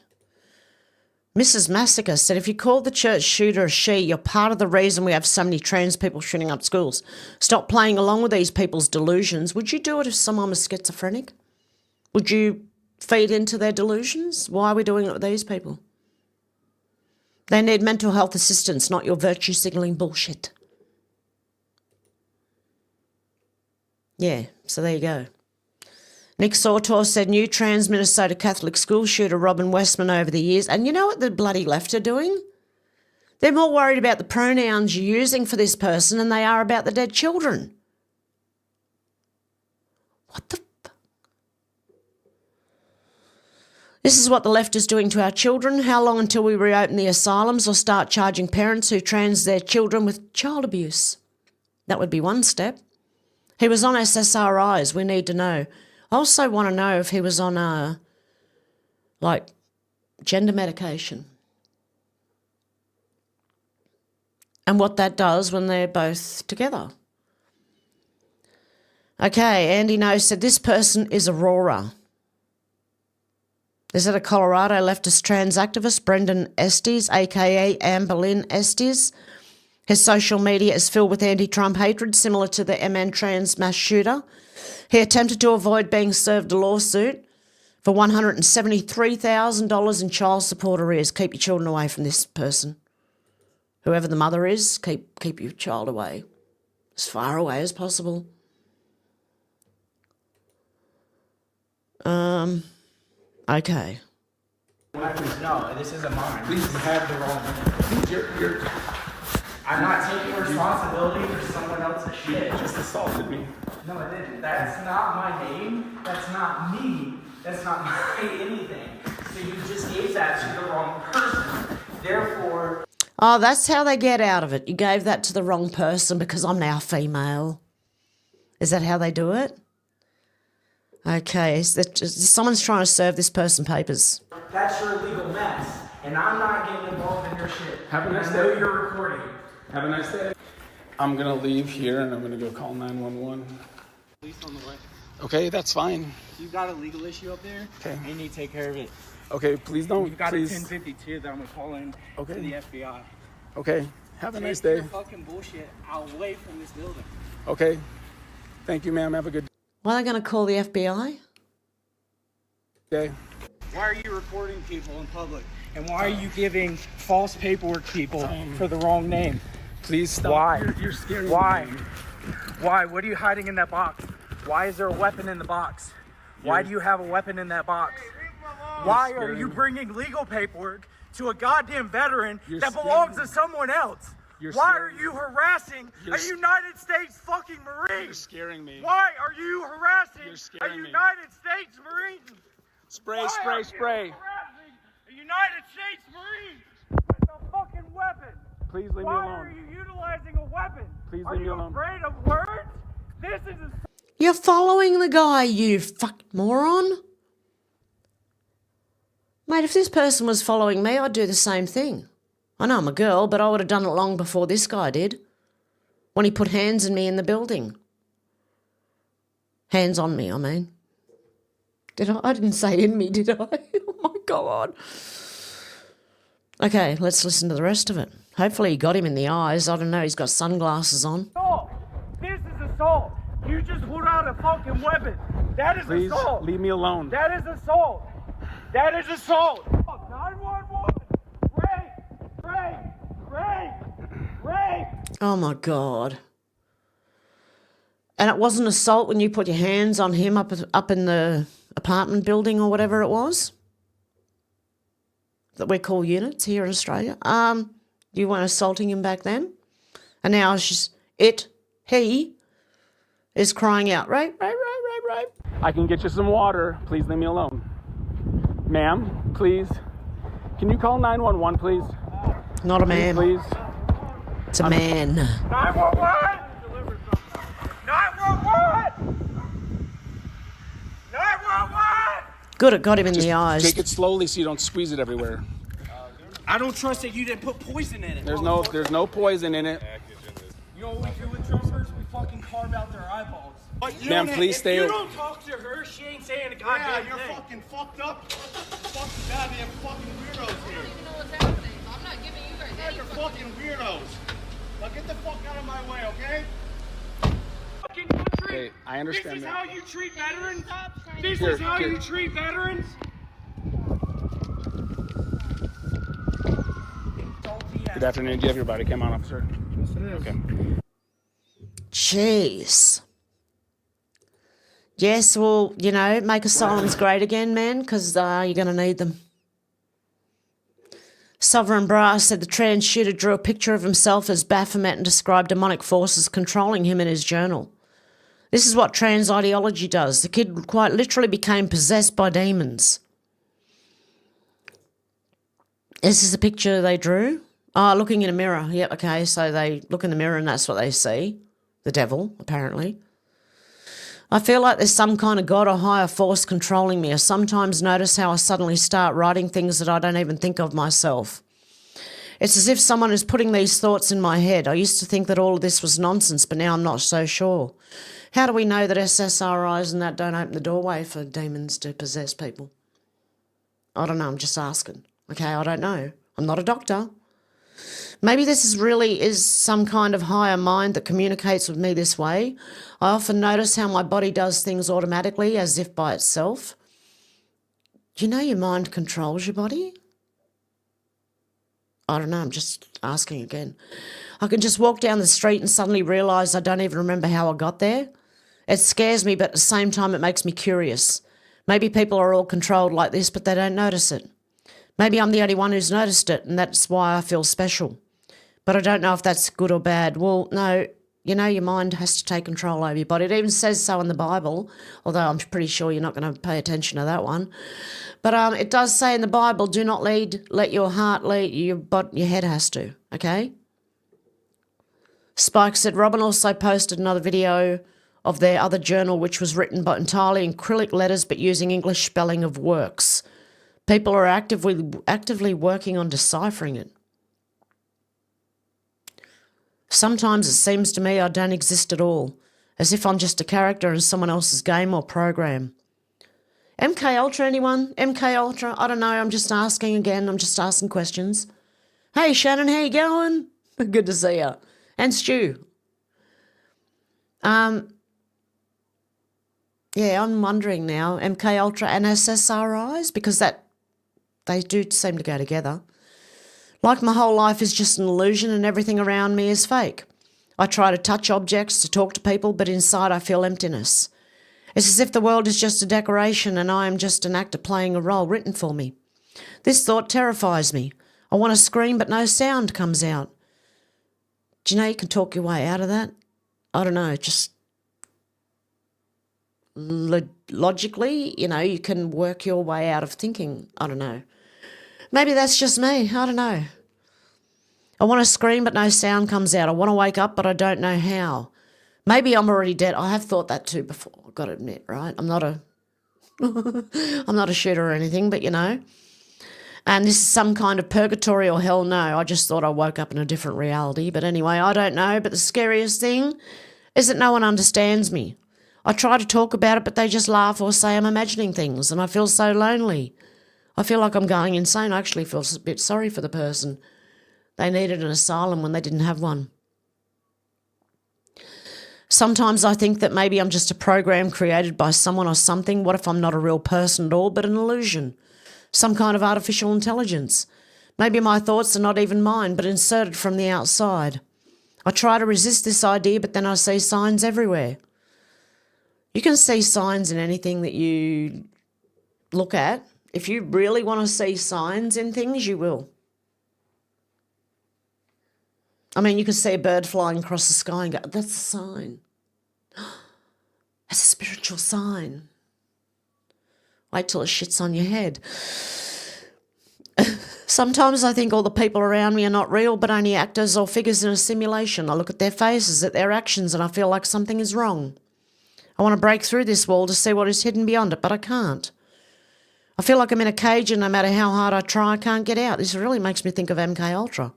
Mrs. Massacre said, if you call the church shooter a she, you're part of the reason we have so many trans people shooting up schools. Stop playing along with these people's delusions. Would you do it if someone was schizophrenic? Would you feed into their delusions? Why are we doing it with these people? They need mental health assistance, not your virtue signalling bullshit. Yeah, so there you go. Nick Sautor said, new trans Minnesota Catholic school shooter Robin Westman over the years. And you know what the bloody left are doing? They're more worried about the pronouns you're using for this person than they are about the dead children. What the fuck? This is what the left is doing to our children. How long until we reopen the asylums or start charging parents who trans their children with child abuse? That would be one step. He was on SSRIs, we need to know. I also want to know if he was on, gender medication. And what that does when they're both together. Okay, Andy No said, this person is Aurora. Is it a Colorado leftist trans activist, Brendan Estes, a.k.a. Amberlynn Estes? His social media is filled with anti-Trump hatred, similar to the MN trans mass shooter. He attempted to avoid being served a lawsuit for $173,000 in child support arrears. Keep your children away from this person. Whoever the mother is, keep your child away, as far away as possible. Okay. No, this isn't mine. Please have the wrong. I'm not taking responsibility for someone else's shit. You just assaulted me. No, I didn't. That's not my name. That's not me. That's not my anything. So you just gave that to the wrong person. Therefore... Oh, that's how they get out of it. You gave that to the wrong person because I'm now female. Is that how they do it? Okay, someone's trying to serve this person papers. That's your legal mess. And I'm not getting involved in your shit. Have a nice day. I know you're recording. Have a nice day. I'm going to leave here and I'm going to go call 911. Police on the way. Okay, that's fine. You've got a legal issue up there. Okay. You need to take care of it. Okay, please don't. You've got please. a 1052 that I'm going to call in to the FBI. Okay, have a nice Take day. your fucking bullshit away from this building. Okay, thank you, ma'am. Have a good day. Why are they going to call the FBI? Okay. Why are you recording people in public? And why are you giving false paperwork people for the wrong name? Please stop. Why? You're scaring me. Why? Why? What are you hiding in that box? Why is there a weapon in the box? Why do you have a weapon in that box? Why are you bringing legal paperwork to a goddamn veteran that belongs to someone else? Why are you harassing a United States fucking Marine? You're scaring me. Why are you harassing a United States Marine? Spray, spray, spray. A United States Marine with a fucking weapon. Please leave me alone. Why are you utilizing a weapon. Please Are leave me you alone. afraid of words? This is a... You're following the guy, you fuck moron. Mate, if this person was following me, I'd do the same thing. I know I'm a girl, but I would have done it long before this guy did. When he put hands on me in the building. Hands on me, I mean. Did I? I didn't say in me, did I? Oh my God. Okay, let's listen to the rest of it. Hopefully he got him in the eyes. I don't know, he's got sunglasses on. Assault. This is assault. You just pulled out a fucking weapon. That is Please assault. leave me alone. That is assault. That is assault. 911. Rape. Oh my God. And it wasn't assault when you put your hands on him up in the apartment building or whatever it was? That we call units here in Australia. You weren't assaulting him back then? And now he is crying out, rape. I can get you some water. Please leave me alone. Ma'am, please. Can you call 911, please? Not a man. Please. It's a man. 911! 911! 911! Good, it got him in the eyes. Take it slowly so you don't squeeze it everywhere. I don't trust that you didn't put poison in it. There's no poison in it. You know what we do with trumpers? We fucking carve out their eyeballs. Ma'am, please stay. If you don't talk to her, she ain't saying a goddamn thing. Yeah, you're fucking fucked up. Fucking goddamn fucking weirdos here. I don't even know what's happening. I'm not giving you guys any You're fucking weirdos. Now get the fuck out of my way, okay? Fucking country. Hey, I understand This is that. how you treat veterans? This is how you treat veterans? Good afternoon. Do you have your body cam on, officer? Yes, it is. Okay. Jeez. Yes, well, make asylums great again, man, because you're going to need them. Sovereign Brass said the trans shooter drew a picture of himself as Baphomet and described demonic forces controlling him in his journal. This is what trans ideology does. The kid quite literally became possessed by demons. This is the picture they drew. Oh, looking in a mirror. Yep, okay, so they look in the mirror and that's what they see. The devil, apparently. I feel like there's some kind of God or higher force controlling me. I sometimes notice how I suddenly start writing things that I don't even think of myself. It's as if someone is putting these thoughts in my head. I used to think that all of this was nonsense, but now I'm not so sure. How do we know that SSRIs and that don't open the doorway for demons to possess people? I don't know, I'm just asking. Okay, I don't know. I'm not a doctor. Maybe this is some kind of higher mind that communicates with me this way. I often notice how my body does things automatically as if by itself. Do you know your mind controls your body? I don't know, I'm just asking again. I can just walk down the street and suddenly realise I don't even remember how I got there. It scares me, but at the same time it makes me curious. Maybe people are all controlled like this, but they don't notice it. Maybe I'm the only one who's noticed it, and that's why I feel special. But I don't know if that's good or bad. Well, no, your mind has to take control over your body. It even says so in the Bible, although I'm pretty sure you're not going to pay attention to that one. But it does say in the Bible, do not let your heart lead, your head has to, okay? Spike said, Robin also posted another video of their other journal, which was written but entirely in Cyrillic letters but using English spelling of works. People are actively working on deciphering it. Sometimes it seems to me I don't exist at all, as if I'm just a character in someone else's game or program. MK Ultra, anyone? MK Ultra? I don't know, I'm just asking again, I'm just asking questions. Hey Shannon, how you going? Good to see you. And Stu. Yeah, I'm wondering now, MK Ultra and SSRIs, because they do seem to go together. Like my whole life is just an illusion and everything around me is fake. I try to touch objects, to talk to people, but inside I feel emptiness. It's as if the world is just a decoration and I am just an actor playing a role written for me. This thought terrifies me. I want to scream, but no sound comes out. Do you know you can talk your way out of that? I don't know, just logically, you can work your way out of thinking. I don't know. Maybe that's just me. I don't know. I want to scream, but no sound comes out. I want to wake up, but I don't know how. Maybe I'm already dead. I have thought that too before, I've got to admit, right? I'm not a I'm not a shooter or anything, but you know. And this is some kind of purgatory or hell no. I just thought I woke up in a different reality. But anyway, I don't know. But the scariest thing is that no one understands me. I try to talk about it, but they just laugh or say I'm imagining things, and I feel so lonely. I feel like I'm going insane. I actually feel a bit sorry for the person. They needed an asylum when they didn't have one. Sometimes I think that maybe I'm just a program created by someone or something. What if I'm not a real person at all, but an illusion? Some kind of artificial intelligence. Maybe my thoughts are not even mine, but inserted from the outside. I try to resist this idea, but then I see signs everywhere. You can see signs in anything that you look at. If you really want to see signs in things, you will. I mean, you can see a bird flying across the sky and go, that's a sign. That's a spiritual sign. Wait till it shits on your head. Sometimes I think all the people around me are not real, but only actors or figures in a simulation. I look at their faces, at their actions, and I feel like something is wrong. I want to break through this wall to see what is hidden beyond it, but I can't. I feel like I'm in a cage, and no matter how hard I try, I can't get out. This really makes me think of MKUltra.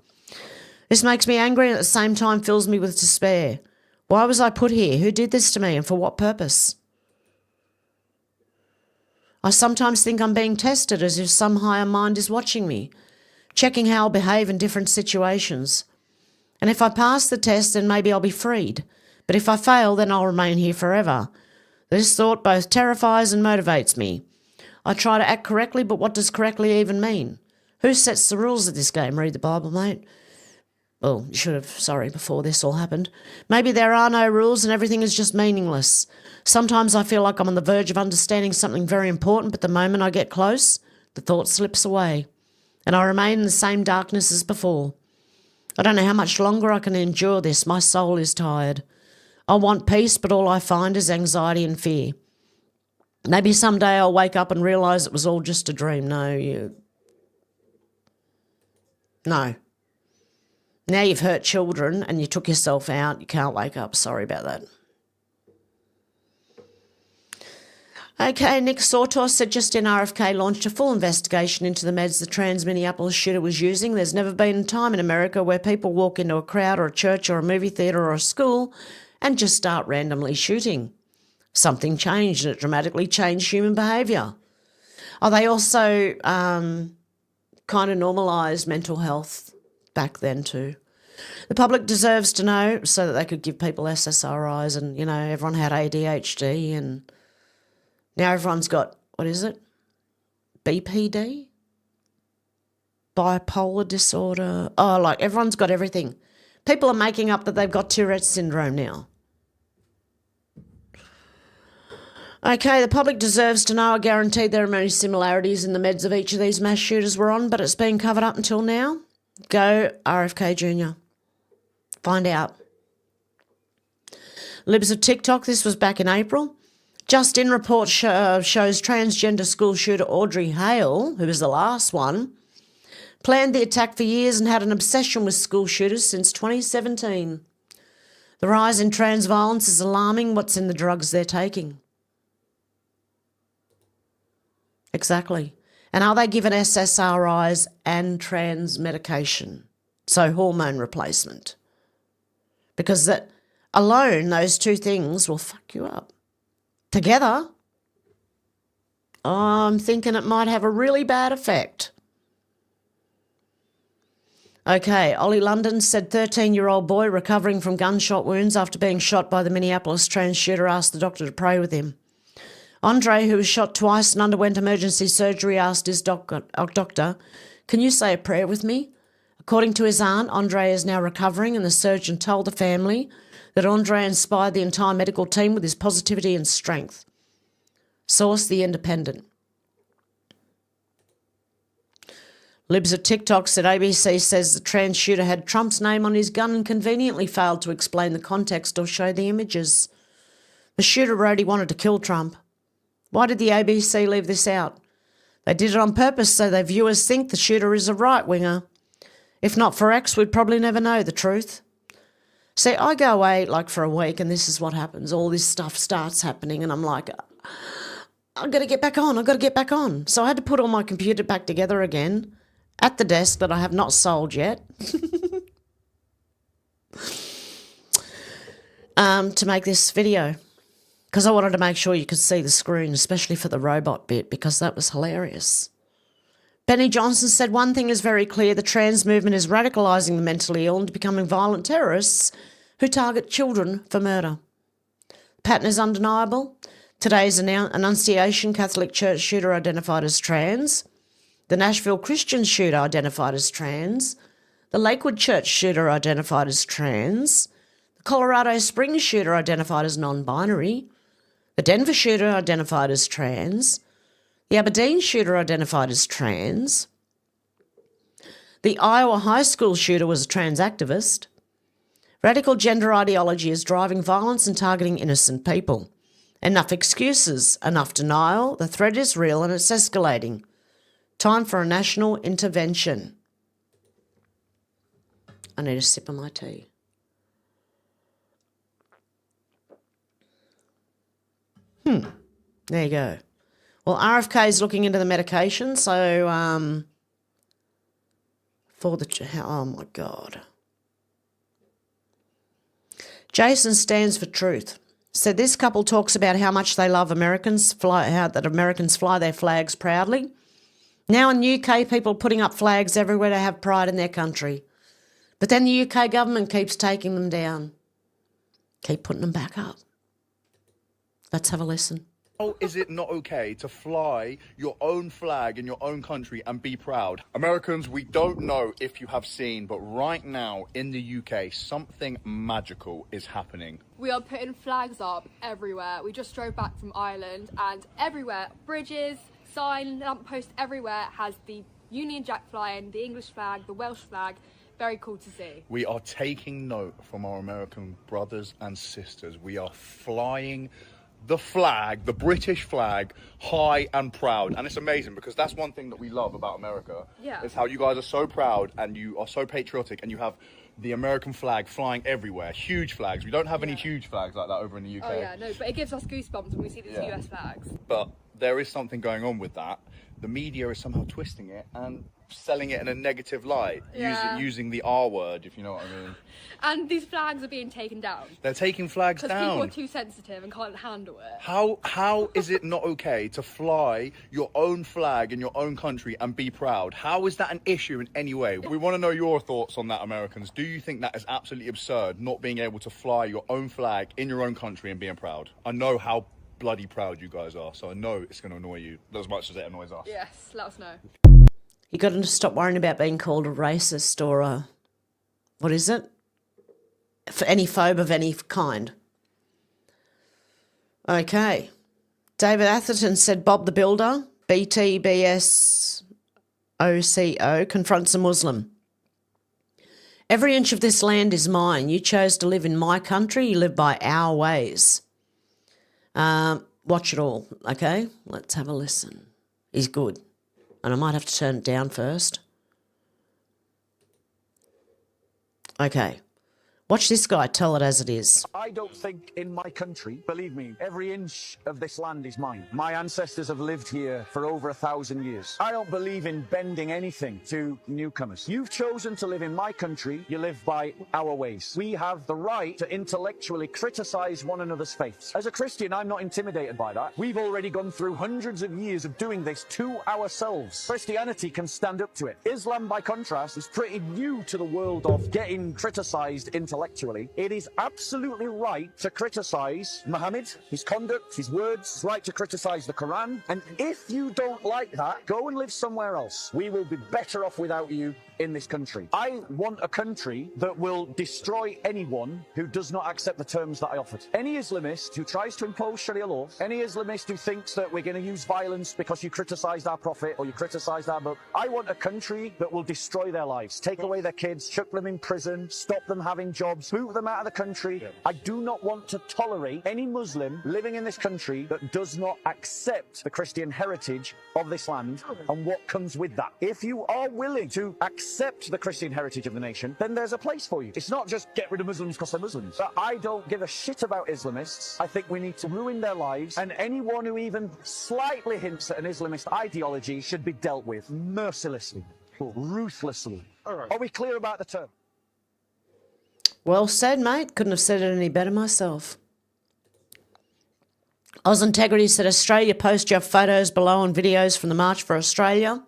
This makes me angry and at the same time fills me with despair. Why was I put here? Who did this to me and for what purpose? I sometimes think I'm being tested as if some higher mind is watching me, checking how I'll behave in different situations. And if I pass the test, then maybe I'll be freed. But if I fail, then I'll remain here forever. This thought both terrifies and motivates me. I try to act correctly, but what does correctly even mean? Who sets the rules of this game? Read the Bible, mate. Well, you should have, before this all happened. Maybe there are no rules and everything is just meaningless. Sometimes I feel like I'm on the verge of understanding something very important, but the moment I get close, the thought slips away, and I remain in the same darkness as before. I don't know how much longer I can endure this. My soul is tired. I want peace, but all I find is anxiety and fear. Maybe someday I'll wake up and realise it was all just a dream. No. Now you've hurt children and you took yourself out. You can't wake up. Sorry about that. Okay, Nick Sortos said just in RFK launched a full investigation into the meds the trans Minneapolis shooter was using. There's never been a time in America where people walk into a crowd or a church or a movie theatre or a school and just start randomly shooting. Something changed and it dramatically changed human behaviour. They also kind of normalised mental health back then too. The public deserves to know so that they could give people SSRIs and, you know, everyone had ADHD and now everyone's got, what is it? BPD? Bipolar disorder. Oh, like everyone's got everything. People are making up that they've got Tourette's syndrome now. Okay, the public deserves to know. I guarantee there are many similarities in the meds of each of these mass shooters were on, but it's been covered up until now. Go RFK Jr. Find out. Libs of TikTok, this was back in April. Just in report shows transgender school shooter Audrey Hale, who was the last one, planned the attack for years and had an obsession with school shooters since 2017. The rise in trans violence is alarming. What's in the drugs they're taking? Exactly. And are they given SSRIs and trans medication? So hormone replacement. Because that alone, those two things will fuck you up. Together, I'm thinking it might have a really bad effect. Okay, Ollie London said 13-year-old boy recovering from gunshot wounds after being shot by the Minneapolis trans shooter asked the doctor to pray with him. Andre, who was shot twice and underwent emergency surgery, asked his doctor, "Can you say a prayer with me?" According to his aunt, Andre is now recovering, and the surgeon told the family that Andre inspired the entire medical team with his positivity and strength. Source, The Independent. Libs of TikTok said ABC says the trans shooter had Trump's name on his gun and conveniently failed to explain the context or show the images. The shooter wrote he wanted to kill Trump. Why did the ABC leave this out? They did it on purpose so their viewers think the shooter is a right-winger. If not for X, we'd probably never know the truth. See, I go away like for a week and this is what happens. All this stuff starts happening and I'm like, I've got to get back on. I've got to get back on. So I had to put all my computer back together again at the desk that I have not sold yet to make this video. Because I wanted to make sure you could see the screen, especially for the robot bit, because that was hilarious. Benny Johnson said, one thing is very clear, the trans movement is radicalising the mentally ill into becoming violent terrorists who target children for murder. The pattern is undeniable. Today's Annunciation Catholic Church shooter identified as trans, the Nashville Christian shooter identified as trans, the Lakewood Church shooter identified as trans, the Colorado Springs shooter identified as non-binary, the Denver shooter identified as trans, the Aberdeen shooter identified as trans, the Iowa high school shooter was a trans activist. Radical gender ideology is driving violence and targeting innocent people. Enough excuses, enough denial, the threat is real and it's escalating. Time for a national intervention. I need a sip of my tea. There you go. Well, RFK is looking into the medication, so for the... Oh, my God. Jason stands for truth. Said this couple talks about how much they love Americans, that Americans fly their flags proudly. Now in the UK, people putting up flags everywhere to have pride in their country. But then the UK government keeps taking them down. Keep putting them back up. Let's have a listen. How is it not okay to fly your own flag in your own country and be proud? Americans, we don't know if you have seen, but right now in the UK, something magical is happening. We are putting flags up everywhere. We just drove back from Ireland and everywhere, bridges, sign, lamppost, everywhere has the Union Jack flying, the English flag, the Welsh flag. Very cool to see. We are taking note from our American brothers and sisters. We are flying the flag, the British flag, high and proud. And it's amazing because that's one thing that we love about America. Yeah. Is how you guys are so proud and you are so patriotic and you have the American flag flying everywhere. Huge flags. We don't have any huge flags like that over in the UK. Oh yeah, no, but it gives us goosebumps when we see these US flags. But there is something going on with that. The media is somehow twisting it and selling it in a negative light, using the R word, if you know what I mean. And these flags are being taken down. They're taking flags down. Because people are too sensitive and can't handle it. How is it not okay to fly your own flag in your own country and be proud? How is that an issue in any way? We want to know your thoughts on that, Americans. Do you think that is absolutely absurd, not being able to fly your own flag in your own country and being proud? I know how bloody proud you guys are, so I know it's going to annoy you as much as it annoys us. Yes, let us know. You got to stop worrying about being called a racist or a, what is it? For any phobe of any kind. Okay. David Atherton said Bob the Builder, BTBSOCO, confronts a Muslim. Every inch of this land is mine. You chose to live in my country. You live by our ways. Watch it all, okay? Let's have a listen. He's good. And I might have to turn it down first. Okay. Watch this guy tell it as it is. I don't think in my country, believe me, every inch of this land is mine. My ancestors have lived here for over 1,000 years. I don't believe in bending anything to newcomers. You've chosen to live in my country. You live by our ways. We have the right to intellectually criticize one another's faiths. As a Christian, I'm not intimidated by that. We've already gone through hundreds of years of doing this to ourselves. Christianity can stand up to it. Islam, by contrast, is pretty new to the world of getting criticized intellectually. It is absolutely right to criticize Muhammad, his conduct, his words. It's right to criticize the Quran. And if you don't like that, go and live somewhere else. We will be better off without you in this country. I want a country that will destroy anyone who does not accept the terms that I offered. Any Islamist who tries to impose Sharia law, any Islamist who thinks that we're going to use violence because you criticized our prophet or you criticized our book, I want a country that will destroy their lives, take away their kids, chuck them in prison, stop them having jobs, jobs, boot them out of the country. I do not want to tolerate any Muslim living in this country that does not accept the Christian heritage of this land and what comes with that. If you are willing to accept the Christian heritage of the nation, then there's a place for you. It's not just get rid of Muslims because they're Muslims. But I don't give a shit about Islamists. I think we need to ruin their lives, and anyone who even slightly hints at an Islamist ideology should be dealt with mercilessly, ruthlessly. Are we clear about the term? Well said, mate. Couldn't have said it any better myself. Oz Integrity said, Australia, post your photos below and videos from the March for Australia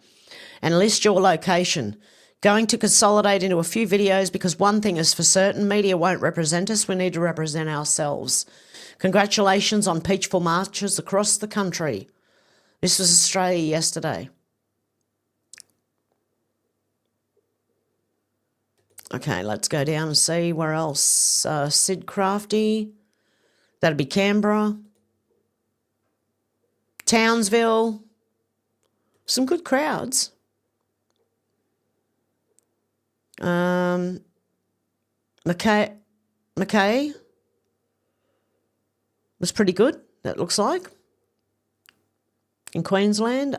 and list your location. Going to consolidate into a few videos because one thing is for certain, media won't represent us. We need to represent ourselves. Congratulations on peaceful marches across the country. This was Australia yesterday. Okay, let's go down and see where else. Sid Crafty. That'd be Canberra. Townsville. Some good crowds. Mackay was pretty good, that looks like. In Queensland.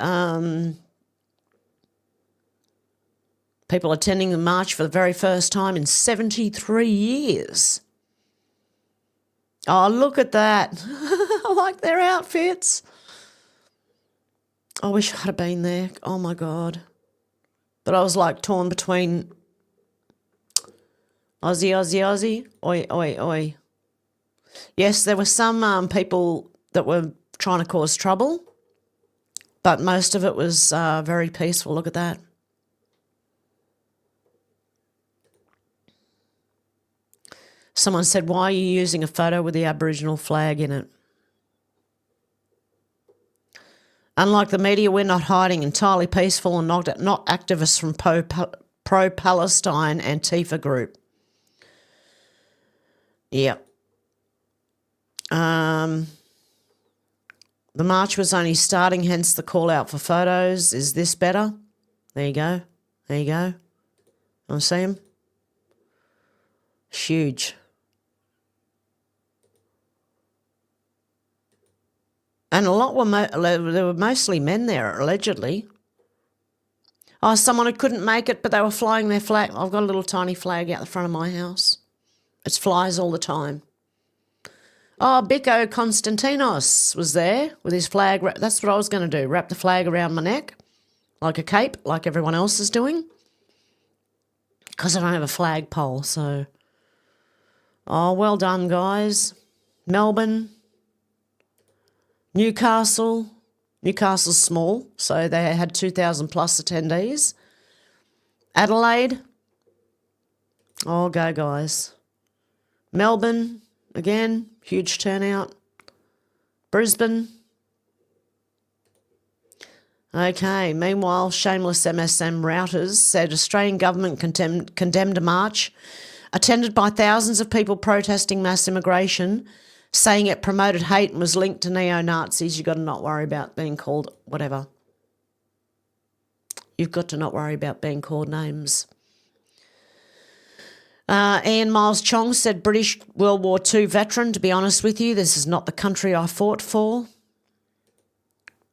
People attending the march for the very first time in 73 years. Oh, look at that. I like their outfits. I wish I'd have been there. Oh, my God. But I was like torn between Aussie. Oi. Yes, there were some people that were trying to cause trouble, but most of it was very peaceful. Look at that. Someone said, why are you using a photo with the Aboriginal flag in it? Unlike the media, we're not hiding, entirely peaceful and not activists from pro-Palestine Antifa group. Yep. The march was only starting, hence the call out for photos. Is this better? There you go. Want to see him? Huge. And a lot there were mostly men there, allegedly. Oh, someone who couldn't make it, but they were flying their flag. I've got a little tiny flag out the front of my house. It flies all the time. Oh, Biko Konstantinos was there with his flag. That's what I was going to do, wrap the flag around my neck like a cape, like everyone else is doing. Because I don't have a flagpole, so... Oh, well done, guys. Melbourne... Newcastle's small, so they had 2,000 plus attendees. Adelaide, oh, go guys. Melbourne, again, huge turnout. Brisbane. Okay, meanwhile, shameless MSM routers said Australian government condemned a march attended by thousands of people protesting mass immigration, saying it promoted hate and was linked to neo-Nazis. You've got to not worry about being called whatever. You've got to not worry about being called names. Ian Miles Chong said, British World War II veteran, to be honest with you, this is not the country I fought for.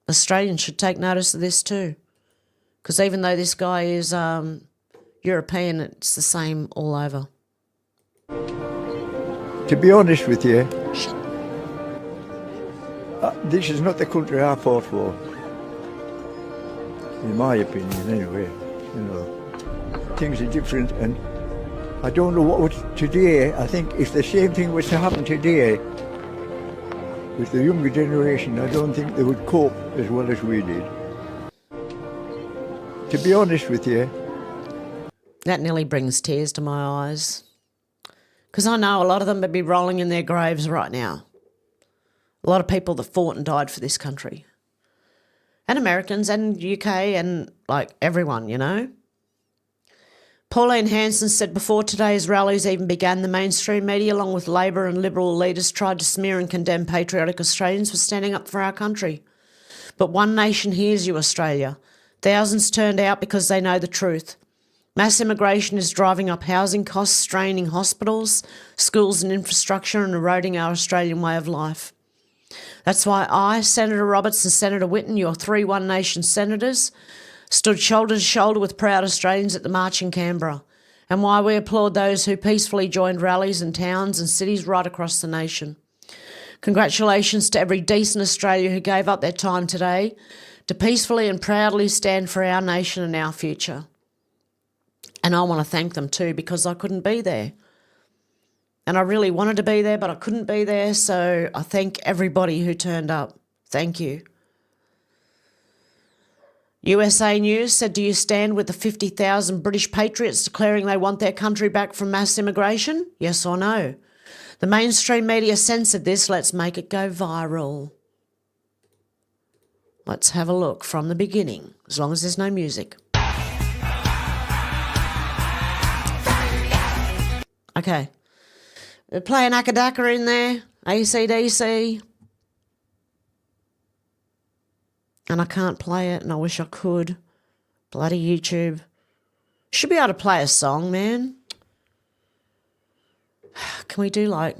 Australians should take notice of this too. Because even though this guy is European, it's the same all over. To be honest with you, this is not the country I fought for. In my opinion, anyway. You know, things are different, and I don't know what would today. I think if the same thing was to happen today with the younger generation, I don't think they would cope as well as we did. To be honest with you. That nearly brings tears to my eyes. Because I know a lot of them would be rolling in their graves right now. A lot of people that fought and died for this country. And Americans and UK and, like, everyone, you know. Pauline Hanson said before today's rallies even began, the mainstream media, along with Labor and Liberal leaders, tried to smear and condemn patriotic Australians for standing up for our country. But one nation hears you, Australia. Thousands turned out because they know the truth. Mass immigration is driving up housing costs, straining hospitals, schools and infrastructure, and eroding our Australian way of life. That's why I, Senator Roberts and Senator Whitten, your 3 One Nation senators, stood shoulder to shoulder with proud Australians at the march in Canberra, and why we applaud those who peacefully joined rallies in towns and cities right across the nation. Congratulations to every decent Australian who gave up their time today to peacefully and proudly stand for our nation and our future. And I want to thank them too, because I couldn't be there. And I really wanted to be there, but I couldn't be there, so I thank everybody who turned up. Thank you. USA News said, do you stand with the 50,000 British patriots declaring they want their country back from mass immigration? Yes or no? The mainstream media censored this. Let's make it go viral. Let's have a look from the beginning, as long as there's no music. Okay. They're playing Akadaka in there, AC/DC. And I can't play it, and I wish I could. Bloody YouTube. Should be able to play a song, man. Can we do like...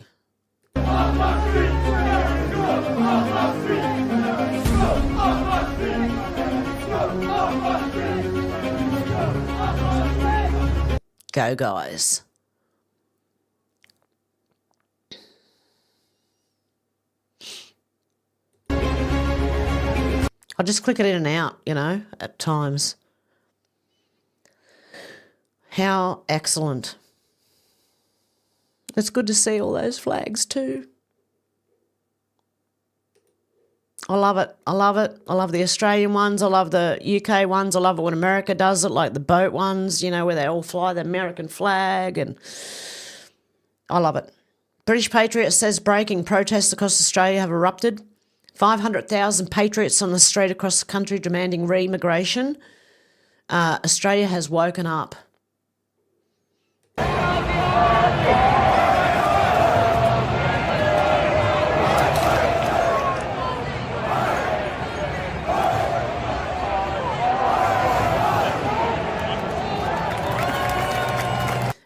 Go, guys. I'll just click it in and out, you know, at times. How excellent. It's good to see all those flags too. I love it. I love it. I love the Australian ones. I love the UK ones. I love it when America does it, like the boat ones, you know, where they all fly the American flag, and I love it. British Patriot says breaking protests across Australia have erupted. 500,000 patriots on the street across the country demanding re-immigration. Australia has woken up.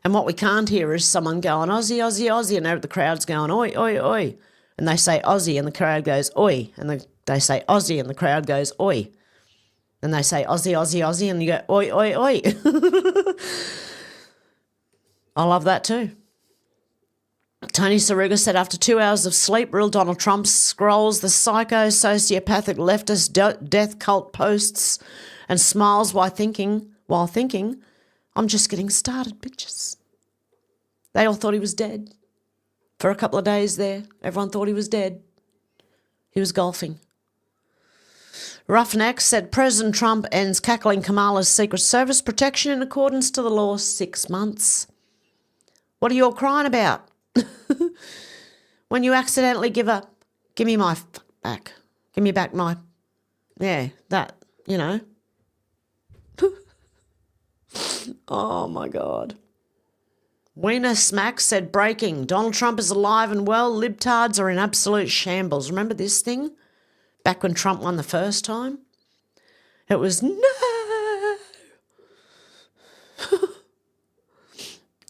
And what we can't hear is someone going, Aussie, Aussie, Aussie, and the crowd's going, oi, oi, oi. And they say Aussie, and the crowd goes, oi. And they say Aussie, and the crowd goes, oi. And they say Aussie, Aussie, Aussie, and you go, oi, oi, oi. I love that too. Tony Saruga said, after 2 hours of sleep, real Donald Trump scrolls the psycho, sociopathic, leftist death cult posts and smiles while thinking, I'm just getting started, bitches. They all thought he was dead. For a couple of days there, everyone thought he was dead. He was golfing. Roughneck said President Trump ends cackling Kamala's Secret Service protection in accordance to the law 6 months. What are you all crying about? When you accidentally give me my back. Give me back my, yeah, that, you know. Oh, my God. Wiener Smack said, breaking. Donald Trump is alive and well. Libtards are in absolute shambles. Remember this thing? Back when Trump won the first time? It was, no.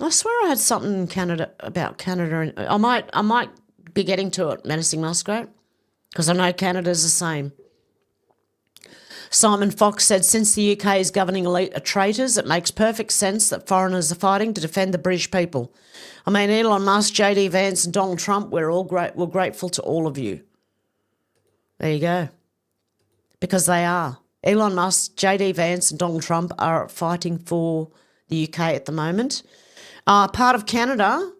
I swear I had something in Canada about Canada. I might be getting to it, Menacing Muskrat, because I know Canada's the same. Simon Fox said, since the UK's governing elite are traitors, it makes perfect sense that foreigners are fighting to defend the British people. I mean, Elon Musk, JD Vance and Donald Trump, we're grateful to all of you. There you go. Because they are. Elon Musk, JD Vance and Donald Trump are fighting for the UK at the moment. Part of Canada,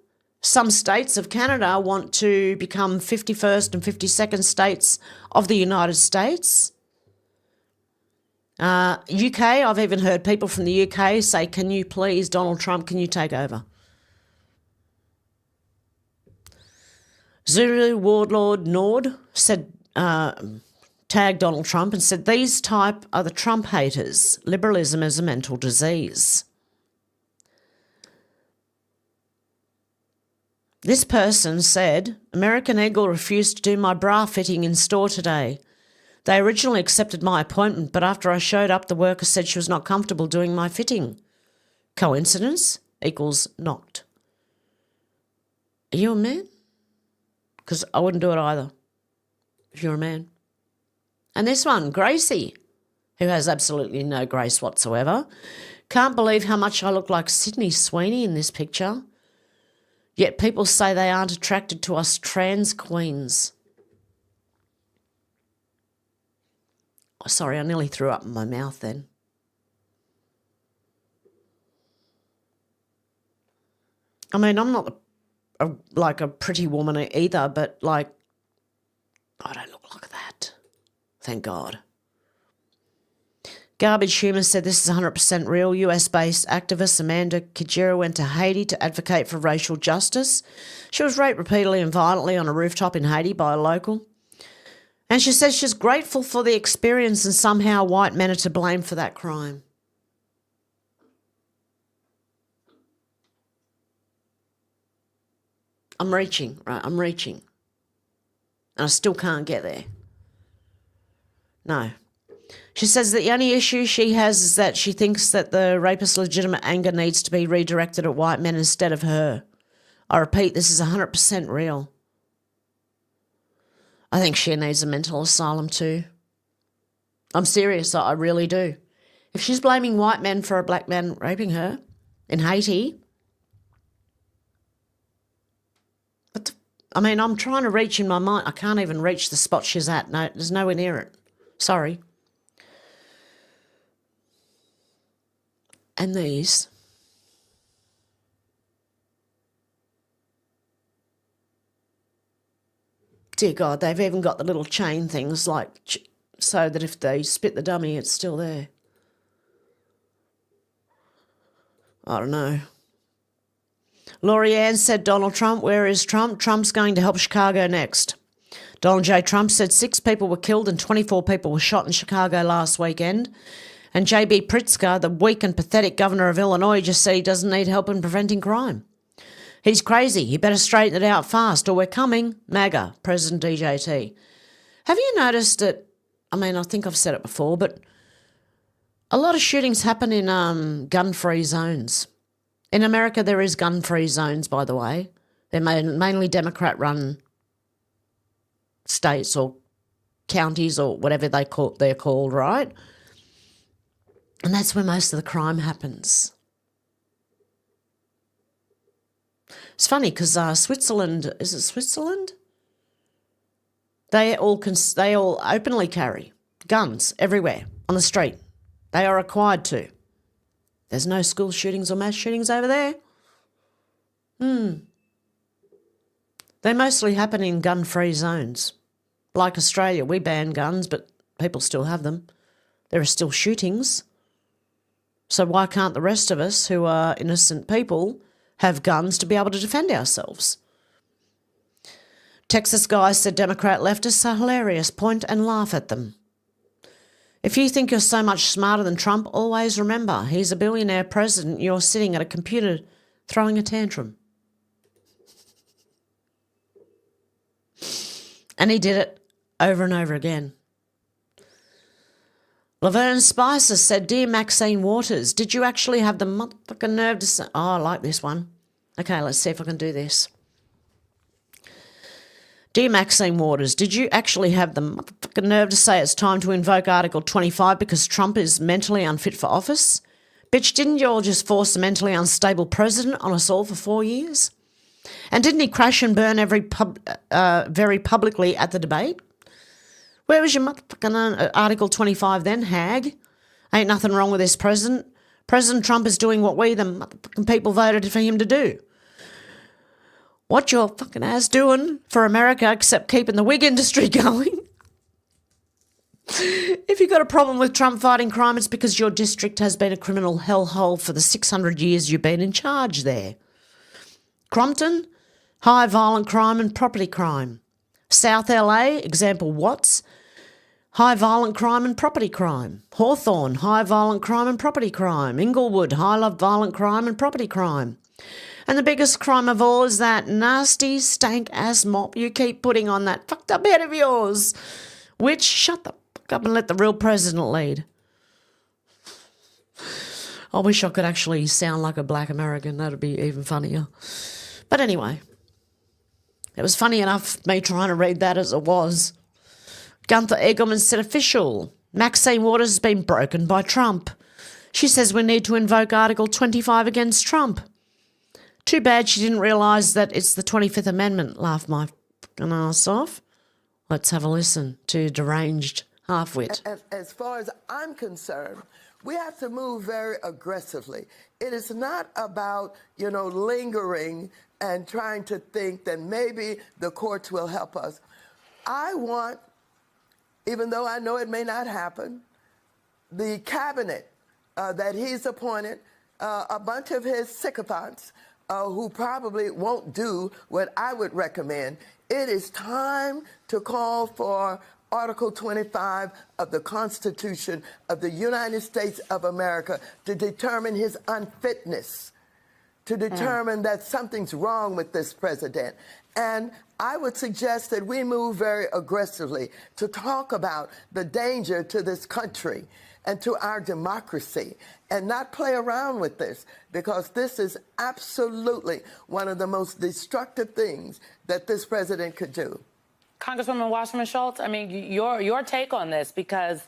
some states of Canada want to become 51st and 52nd states of the United States. UK, I've even heard people from the UK say, can you please, Donald Trump, can you take over? Zulu Warlord Nord said, tagged Donald Trump and said, these type are the Trump haters. Liberalism is a mental disease. This person said, American Eagle refused to do my bra fitting in store today. They originally accepted my appointment, but after I showed up, the worker said she was not comfortable doing my fitting. Coincidence equals knocked. Are you a man? Because I wouldn't do it either if you're a man. And this one, Gracie, who has absolutely no grace whatsoever. Can't believe how much I look like Sydney Sweeney in this picture. Yet people say they aren't attracted to us trans queens. Oh, sorry, I nearly threw up in my mouth then. I mean, I'm not like a pretty woman either, but like, I don't look like that. Thank God. Garbage Humour said this is 100% real. US-based activist Amanda Kijera went to Haiti to advocate for racial justice. She was raped repeatedly and violently on a rooftop in Haiti by a local. And she says she's grateful for the experience and somehow white men are to blame for that crime. I'm reaching, right? I'm reaching. And I still can't get there. No. She says that the only issue she has is that she thinks that the rapist's legitimate anger needs to be redirected at white men instead of her. I repeat, this is 100% real. I think she needs a mental asylum too. I'm serious, I really do. If she's blaming white men for a black man raping her in Haiti, I'm trying to reach in my mind. I can't even reach the spot she's at. No, there's nowhere near it. Sorry. And these. Dear God, they've even got the little chain things like so that if they spit the dummy, it's still there. I don't know. Laurie Ann said, Donald Trump, where is Trump? Trump's going to help Chicago next. Donald J. Trump said 6 people were killed and 24 people were shot in Chicago last weekend. And J.B. Pritzker, the weak and pathetic governor of Illinois, just said he doesn't need help in preventing crime. He's crazy. He better straighten it out fast or we're coming. MAGA, President DJT. Have you noticed that, I think I've said it before, but a lot of shootings happen in gun-free zones. In America, there is gun-free zones, by the way. They're mainly Democrat-run states or counties or whatever they're called, right? And that's where most of the crime happens. It's funny because Switzerland, is it Switzerland? They all openly carry guns everywhere on the street. They are required to. There's no school shootings or mass shootings over there. They mostly happen in gun-free zones. Like Australia, we ban guns, but people still have them. There are still shootings. So why can't the rest of us, who are innocent people, have guns to be able to defend ourselves? Texas guy said Democrat leftists are hilarious. Point and laugh at them. If you think you're so much smarter than Trump, always remember he's a billionaire president. You're sitting at a computer throwing a tantrum. And he did it over and over again. Laverne Spicer said, Dear Maxine Waters, did you actually have the motherfucking nerve to say... Oh, I like this one. Okay, let's see if I can do this. Dear Maxine Waters, did you actually have the motherfucking nerve to say it's time to invoke Article 25 because Trump is mentally unfit for office? Bitch, didn't you all just force a mentally unstable president on us all for 4 years? And didn't he crash and burn very publicly at the debate? Where was your motherfucking Article 25 then, hag? Ain't nothing wrong with this president. President Trump is doing what we, the motherfucking people, voted for him to do. What your fucking ass doing for America except keeping the wig industry going? If you've got a problem with Trump fighting crime, it's because your district has been a criminal hellhole for the 600 years you've been in charge there. Crompton, high violent crime and property crime. South LA, example Watts, high violent crime and property crime. Hawthorne, high violent crime and property crime. Inglewood, high violent crime and property crime. And the biggest crime of all is that nasty, stank-ass mop you keep putting on that fucked up head of yours. Which, shut the fuck up and let the real president lead. I wish I could actually sound like a black American. That'd be even funnier. But anyway, it was funny enough me trying to read that as it was. Gunther Eagleman said official. Maxine Waters has been broken by Trump. She says we need to invoke Article 25 against Trump. Too bad she didn't realise that it's the 25th Amendment, laughed my fucking ass off. Let's have a listen to deranged half-wit. As far as I'm concerned, we have to move very aggressively. It is not about, lingering and trying to think that maybe the courts will help us. I want, even though I know it may not happen, the cabinet that he's appointed, a bunch of his sycophants who probably won't do what I would recommend. It is time to call for Article 25 of the Constitution of the United States of America to determine his unfitness, to determine that something's wrong with this president. And I would suggest that we move very aggressively to talk about the danger to this country and to our democracy and not play around with this, because this is absolutely one of the most destructive things that this president could do. Congresswoman Wasserman-Schultz, I mean, your take on this, because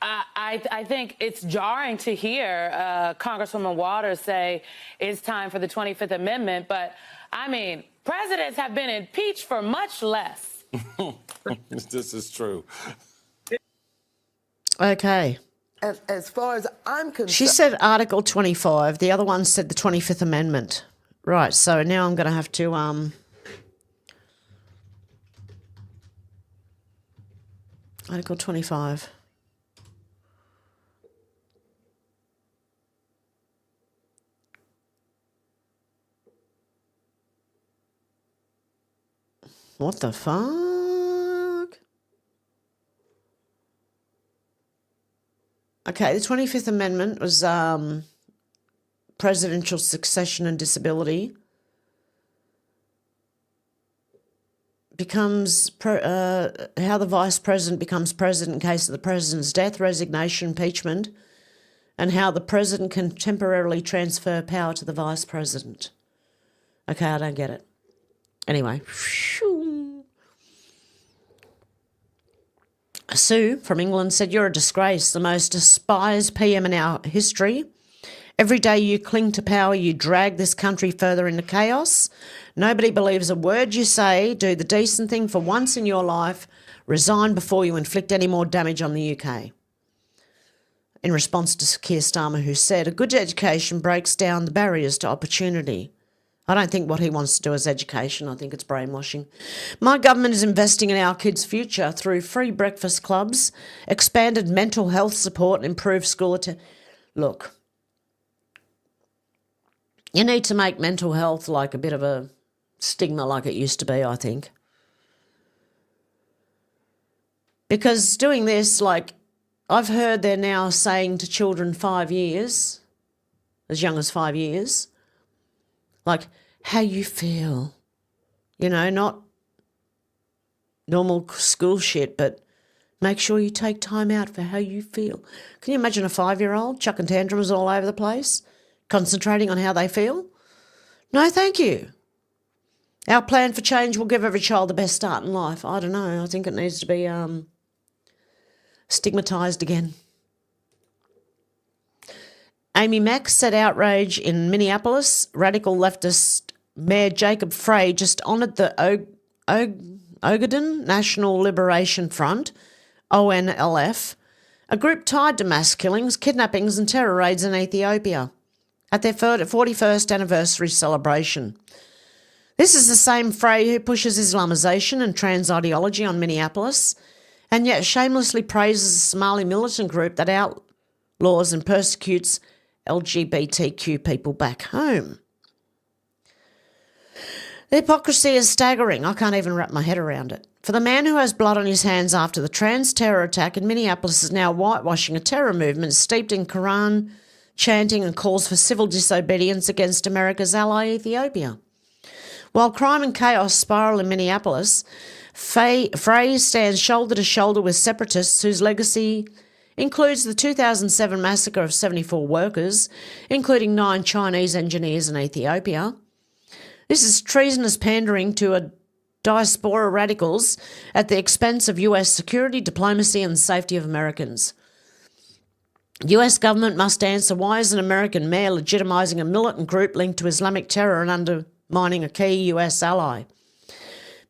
I think it's jarring to hear Congresswoman Waters say it's time for the 25th Amendment, but, I mean, presidents have been impeached for much less. This is true. Okay. As far as I'm concerned... She said Article 25. The other one said the 25th Amendment. Right, so now I'm going to have to... Article 25. What the fuck? Okay, the 25th Amendment was presidential succession and disability. Becomes how the vice president becomes president in case of the president's death, resignation, impeachment, and how the president can temporarily transfer power to the vice president. Okay, I don't get it. Anyway. Sue from England said, "You're a disgrace, the most despised PM in our history. Every day you cling to power, you drag this country further into chaos. Nobody believes a word you say. Do the decent thing for once in your life. Resign before you inflict any more damage on the UK." In response to Keir Starmer, who said, "A good education breaks down the barriers to opportunity." I don't think what he wants to do is education. I think it's brainwashing. "My government is investing in our kids' future through free breakfast clubs, expanded mental health support, and improved school Look, you need to make mental health like a bit of a stigma like it used to be, I think. Because doing this, like, I've heard they're now saying to children 5 years, as young as 5 years, like, how you feel. Not normal school shit, but make sure you take time out for how you feel. Can you imagine a 5-year-old chucking tantrums all over the place, concentrating on how they feel? No, thank you. Our plan for change will give every child the best start in life. I don't know. I think it needs to be stigmatised again. Amy Mack said outrage in Minneapolis. Radical leftist Mayor Jacob Frey just honoured the Ogaden National Liberation Front, ONLF, a group tied to mass killings, kidnappings and terror raids in Ethiopia, at their 41st anniversary celebration. This is the same Frey who pushes Islamisation and trans ideology on Minneapolis, and yet shamelessly praises a Somali militant group that outlaws and persecutes LGBTQ people back home. The hypocrisy is staggering. I can't even wrap my head around it. For the man who has blood on his hands after the trans terror attack in Minneapolis is now whitewashing a terror movement steeped in Quran chanting and calls for civil disobedience against America's ally Ethiopia. While crime and chaos spiral in Minneapolis, Frey stands shoulder to shoulder with separatists whose legacy includes the 2007 massacre of 74 workers, including 9 Chinese engineers in Ethiopia. This is treasonous pandering to a diaspora radicals at the expense of US security, diplomacy and safety of Americans. US government must answer why is an American mayor legitimising a militant group linked to Islamic terror and undermining a key US ally.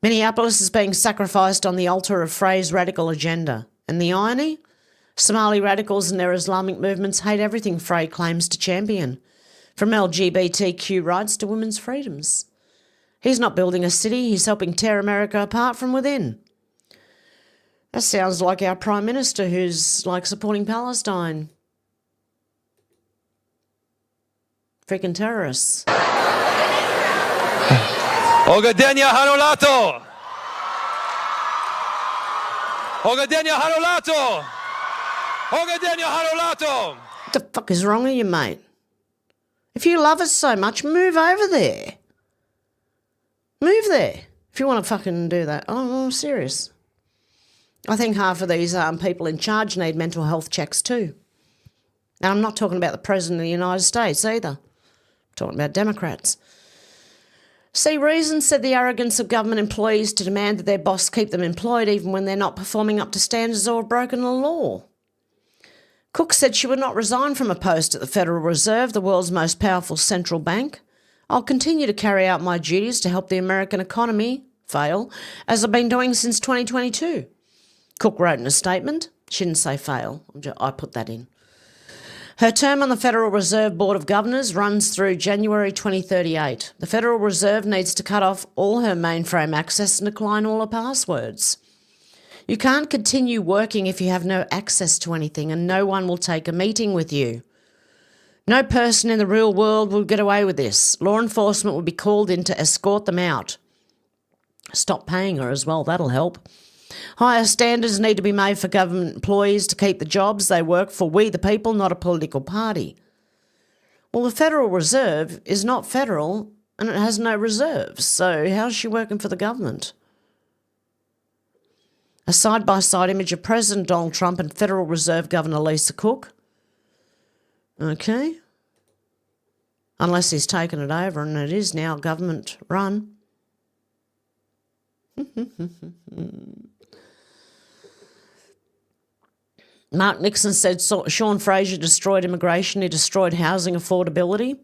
Minneapolis is being sacrificed on the altar of Frey's radical agenda. And the irony? Somali radicals and their Islamic movements hate everything Frey claims to champion, from LGBTQ rights to women's freedoms. He's not building a city, he's helping tear America apart from within. That sounds like our Prime Minister who's like supporting Palestine. Freaking terrorists. Ogadenia Hanolato! Ogadenia Hanolato! Ogadenia Hanolato! What the fuck is wrong with you, mate? If you love us so much, move over there. Move there. If you want to fucking do that. Oh, I'm serious. I think half of these people in charge need mental health checks too. And I'm not talking about the President of the United States either. I'm talking about Democrats. See, Reason said the arrogance of government employees to demand that their boss keep them employed even when they're not performing up to standards or have broken the law. Cook said she would not resign from a post at the Federal Reserve, the world's most powerful central bank. I'll continue to carry out my duties to help the American economy fail, as I've been doing since 2022. Cook wrote in a statement. She didn't say fail. I put that in. Her term on the Federal Reserve Board of Governors runs through January 2038. The Federal Reserve needs to cut off all her mainframe access and decline all her passwords. You can't continue working if you have no access to anything, and no one will take a meeting with you. No person in the real world will get away with this. Law enforcement will be called in to escort them out. Stop paying her as well, that'll help. Higher standards need to be made for government employees to keep the jobs they work for we the people, not a political party. Well, the Federal Reserve is not federal and it has no reserves, so how's she working for the government? A side-by-side image of President Donald Trump and Federal Reserve Governor Lisa Cook. Okay. Unless he's taken it over and it is now government run. Mark Nixon said Sean Fraser destroyed immigration, he destroyed housing affordability,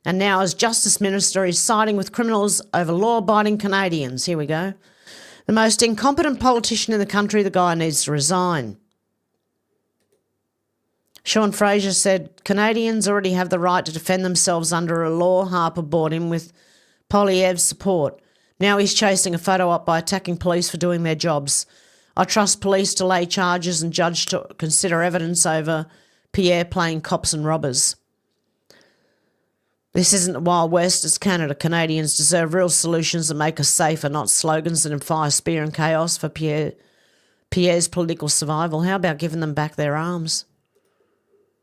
and now as Justice Minister he's siding with criminals over law-abiding Canadians. Here we go. The most incompetent politician in the country, the guy needs to resign. Sean Fraser said Canadians already have the right to defend themselves under a law. Harper bought him with Poilievre's support. Now he's chasing a photo op by attacking police for doing their jobs. I trust police to lay charges and judge to consider evidence over Pierre playing cops and robbers. This isn't the Wild West, it's Canada. Canadians deserve real solutions that make us safer, not slogans that inspire fear and chaos for Pierre's political survival. How about giving them back their arms?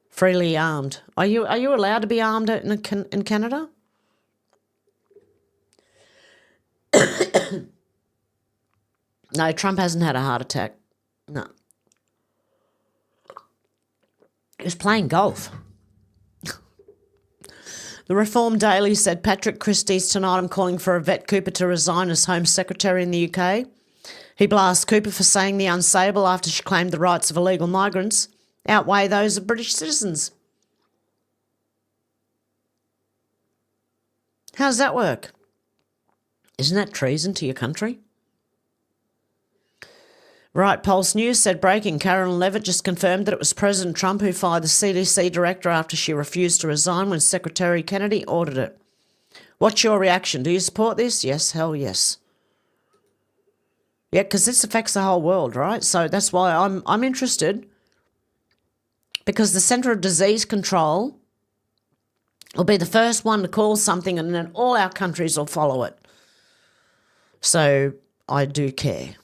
Freely armed. Are you allowed to be armed in Canada? No, Trump hasn't had a heart attack. No. He was playing golf. The Reform Daily said Patrick Christie's tonight I'm calling for Yvette Cooper to resign as Home Secretary in the UK. He blasts Cooper for saying the unsayable after she claimed the rights of illegal migrants outweigh those of British citizens. How does that work? Isn't that treason to your country? Right, Pulse News said breaking, Carolyn Levitt just confirmed that it was President Trump who fired the CDC director after she refused to resign when Secretary Kennedy ordered it. What's your reaction? Do you support this? Yes, hell yes. Yeah, because this affects the whole world, right? So that's why I'm interested, because the Centre of Disease Control will be the first one to call something and then all our countries will follow it. So I do care.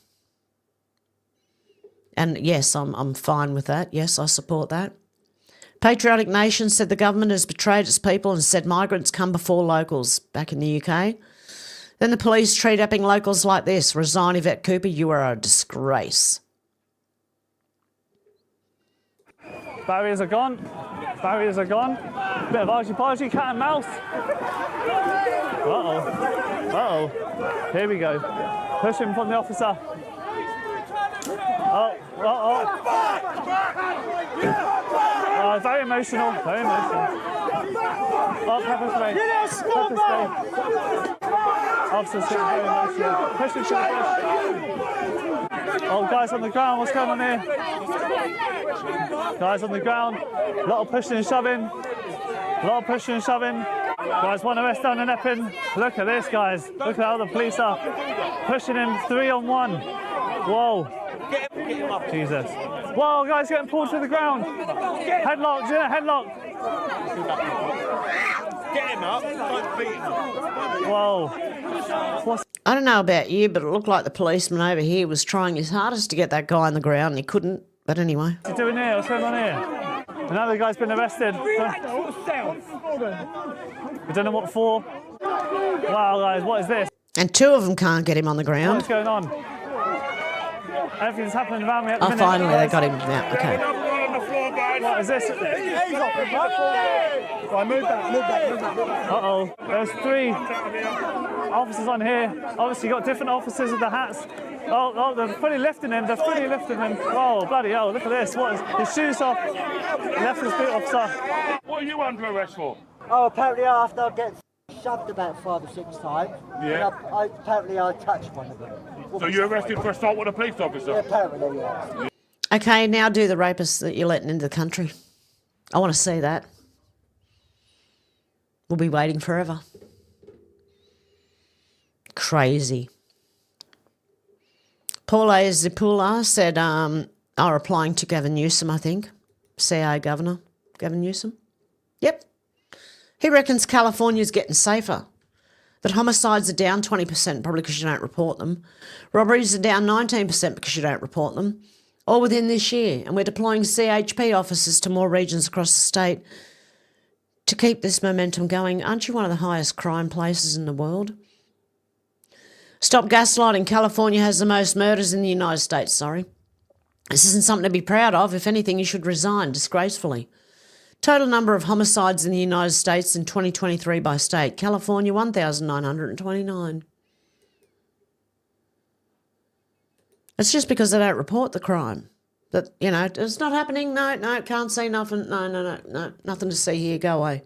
And yes, I'm fine with that. Yes, I support that. Patriotic Nation said the government has betrayed its people and said migrants come before locals back in the UK. Then the police treat-upping locals like this. Resign, Yvette Cooper, you are a disgrace. Barriers are gone. Barriers are gone. Bit of argy-bargy, cat and mouse. Uh-oh. Uh-oh. Here we go. Pushing from the officer. Oh, uh-oh. Very emotional, very emotional. Oh, pepper spray. Pepper spray. Officer's getting very emotional. Pushing to the push. Oh, guys on the ground, what's going on here? Guys on the ground, a lot of pushing and shoving. A lot of pushing and shoving. Guys, one arrest down in Epping. Look at this, guys. Look at how the police are pushing him 3-on-1. Whoa. Jesus. Whoa, guys getting pulled to the ground. Headlock, yeah, headlock. Get him up, don't beat him up. Whoa. I don't know about you, but it looked like the policeman over here was trying his hardest to get that guy on the ground and he couldn't. But anyway. What's he doing here? What's going on here? Another guy's been arrested. We don't know what for. Wow, guys, what is this? And two of them can't get him on the ground. What's going on? Everything's happening around me at the minute. Finally they got him now. Okay. What is this? Right, move back. Uh-oh. There's 3 officers on here. Obviously got different officers with the hats. Oh, they're fully lifting him. Oh, bloody hell, look at this. What is his shoes off? Left his boot officer. What are you under arrest for? Oh, apparently after I get shoved about 5 or 6 times. Yeah. And apparently I touched one of them. So you're arrested for assault with a police officer? Yeah, apparently, yeah. Okay, now do the rapists that you're letting into the country. I want to see that. We'll be waiting forever. Crazy. Paula Zipula said, replying to Gavin Newsom, I think. CA Governor, Gavin Newsom. Yep. He reckons California's getting safer. That homicides are down 20%, probably because you don't report them. Robberies are down 19% because you don't report them. All within this year. And we're deploying CHP officers to more regions across the state to keep this momentum going. Aren't you one of the highest crime places in the world? Stop gaslighting. California has the most murders in the United States, sorry. This isn't something to be proud of. If anything, you should resign disgracefully. Total number of homicides in the United States in 2023 by state. California, 1,929. It's just because they don't report the crime. That, you know, it's not happening. No, can't see nothing. No, nothing to see here. Go away.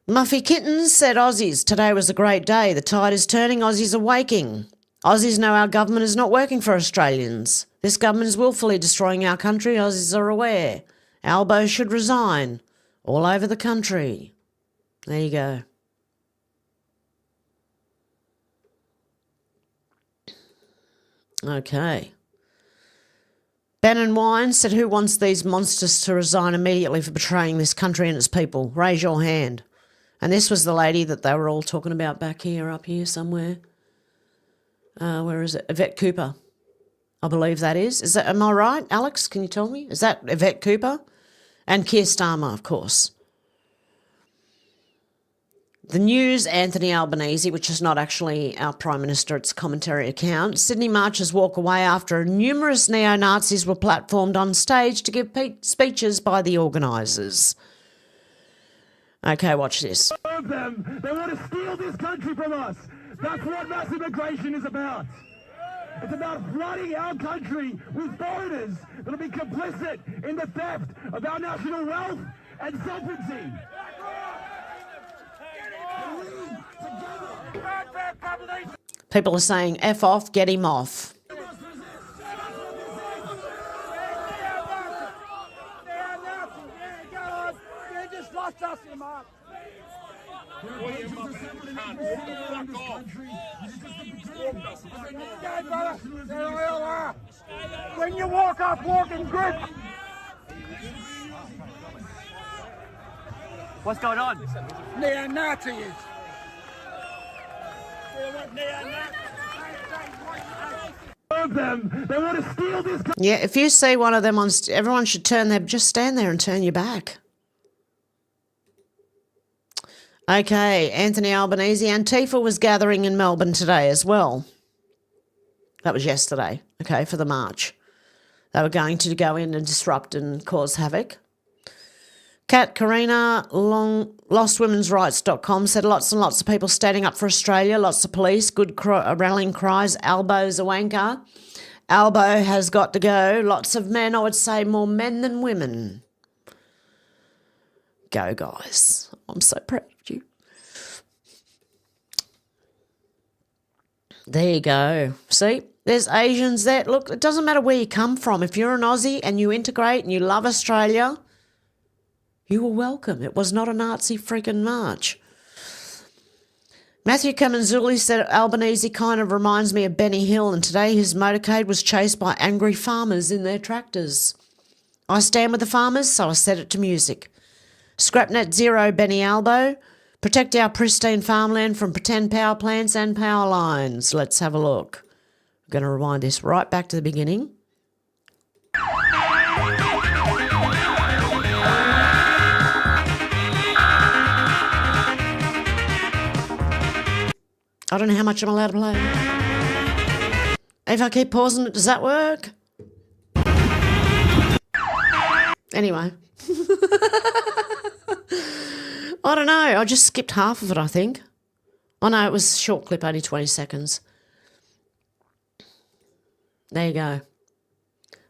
Muffy Kittens said, Aussies, today was a great day. The tide is turning. Aussies are waking. Aussies know our government is not working for Australians. This government is willfully destroying our country. Aussies are aware. Albo should resign. All over the country. There you go. Okay. Ben and Wine said, who wants these monsters to resign immediately for betraying this country and its people? Raise your hand. And this was the lady that they were all talking about back here, up here somewhere. Where is it? Yvette Cooper. I believe that is. Is that, am I right, Alex? Can you tell me? Is that Yvette Cooper? And Keir Starmer, of course. The News, Anthony Albanese, which is not actually our Prime Minister, it's a commentary account. Sydney marchers walk away after numerous neo-Nazis were platformed on stage to give speeches by the organisers. Okay, watch this. Them. They want to steal this country from us. That's what mass immigration is about. It's about flooding our country with foreigners that will be complicit in the theft of our national wealth and sovereignty. People are saying, F off, get him off. When you walk up, walk in groups. What's going on? Neo-Nazis. Them. They want to steal this. Yeah, if you see one of them on, everyone should just stand there and turn your back. Okay, Anthony Albanese. Antifa was gathering in Melbourne today as well. That was yesterday, okay, for the march. They were going to go in and disrupt and cause havoc. Kat Karina, lostwomensrights.com, said lots and lots of people standing up for Australia, lots of police, good rallying cries, Albo's a wanker. Albo has got to go. Lots of men, I would say more men than women. Go, guys. I'm so proud of you. There you go. See, there's Asians there. Look, it doesn't matter where you come from. If you're an Aussie and you integrate and you love Australia, you were welcome. It was not a Nazi freaking march. Matthew Kamanzuli said Albanese kind of reminds me of Benny Hill, and today his motorcade was chased by angry farmers in their tractors. I stand with the farmers, so I set it to music. Scrap net zero, Benny Albo. Protect our pristine farmland from pretend power plants and power lines. Let's have a look. I'm going to rewind this right back to the beginning. I don't know how much I'm allowed to play. If I keep pausing it, does that work? Anyway. I don't know. I just skipped half of it, I think. Oh, no, it was a short clip, only 20 seconds. There you go.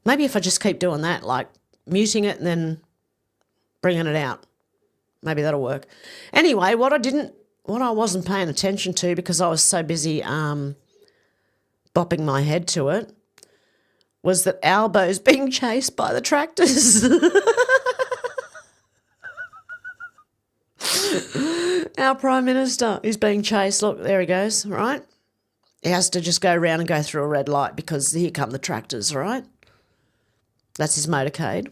Maybe if I just keep doing that, like muting it and then bringing it out. Maybe that'll work. Anyway, what I wasn't paying attention to because I was so busy bopping my head to it was that Albo's being chased by the tractors. Our Prime Minister is being chased. Look, there he goes, right? He has to just go around and go through a red light because here come the tractors, right? That's his motorcade.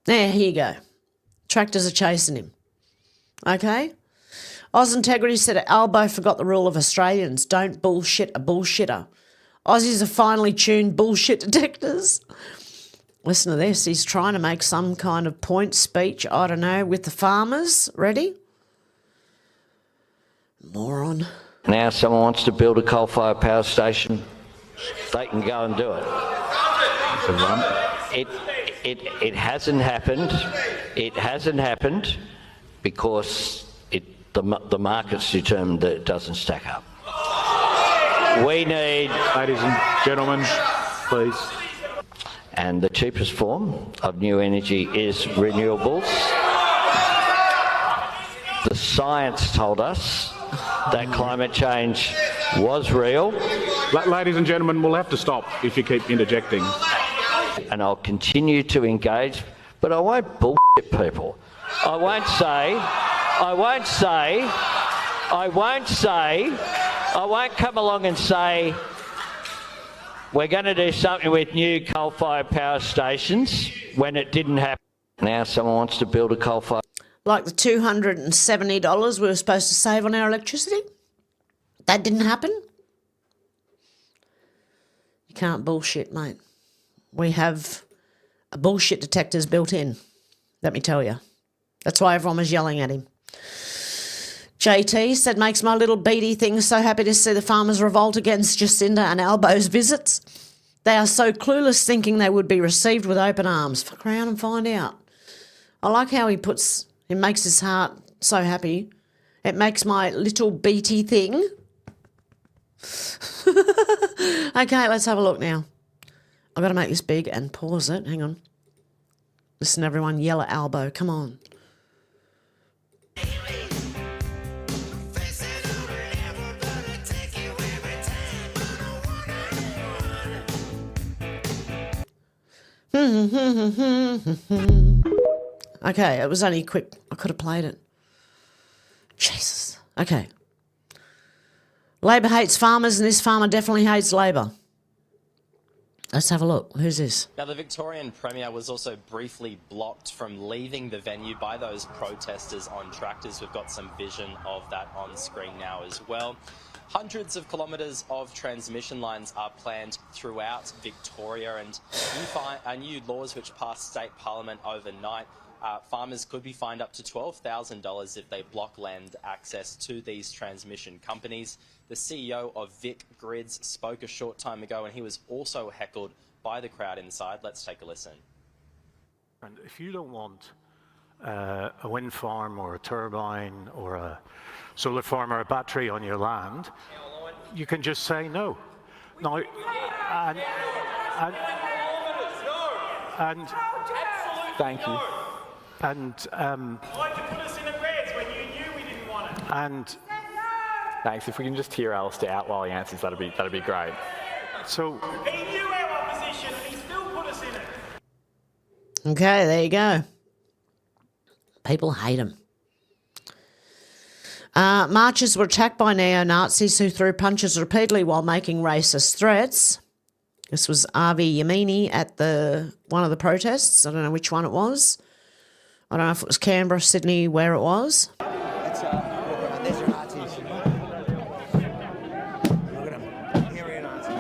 There, here you go. Tractors are chasing him. Okay? Oz Integrity said Albo forgot the rule of Australians. Don't bullshit a bullshitter. Aussies are finely tuned bullshit detectors. Listen to this. He's trying to make some kind of point speech, I don't know, with the farmers. Ready? Moron. Now someone wants to build a coal-fired power station, they can go and do it. It hasn't happened. It hasn't happened because the market's determined that it doesn't stack up. We need... Ladies and gentlemen, please. And the cheapest form of new energy is renewables. The science told us that climate change was real. Ladies and gentlemen, we'll have to stop if you keep interjecting. And I'll continue to engage, but I won't bullshit people. I won't come along and say, we're going to do something with new coal-fired power stations when it didn't happen. Now someone wants to build a coal-fired... Like the $270 we were supposed to save on our electricity? That didn't happen? You can't bullshit, mate. We have a bullshit detectors built in, let me tell you. That's why everyone was yelling at him. JT said, makes my little beady thing so happy to see the farmers revolt against Jacinda and Albo's visits. They are so clueless thinking they would be received with open arms. Fuck around and find out. I like how he makes his heart so happy. It makes my little beady thing. Okay, let's have a look now. I've got to make this big and pause it. Hang on. Listen, everyone, yell at Albo. Come on. Okay, it was only quick. I could have played it. Jesus. Okay. Labor hates farmers, and this farmer definitely hates Labor. Let's have a look. Who's this? Now, the Victorian Premier was also briefly blocked from leaving the venue by those protesters on tractors. We've got some vision of that on screen now as well. Hundreds of kilometres of transmission lines are planned throughout Victoria, and new laws which passed state parliament overnight Farmers could be fined up to $12,000 if they block land access to these transmission companies. The CEO of Vic Grids spoke a short time ago, and he was also heckled by the crowd inside. Let's take a listen. And if you don't want a wind farm or a turbine or a solar farm or a battery on your land, you can just say no. Now, and thank you. And Why'd you put us in the reds when you knew we didn't want it? and Thanks. If we can just hear Alistair out while he answers, that'd be great. so He knew our position and he still put us in it. Okay, there you go. People hate him. Marchers were attacked by neo-Nazis who threw punches repeatedly while making racist threats. This was Avi Yamini at one of the protests. I don't know which one it was. I don't know if it was Canberra, Sydney, where it was. There's your Nazis. Look at them. Here are Nazis.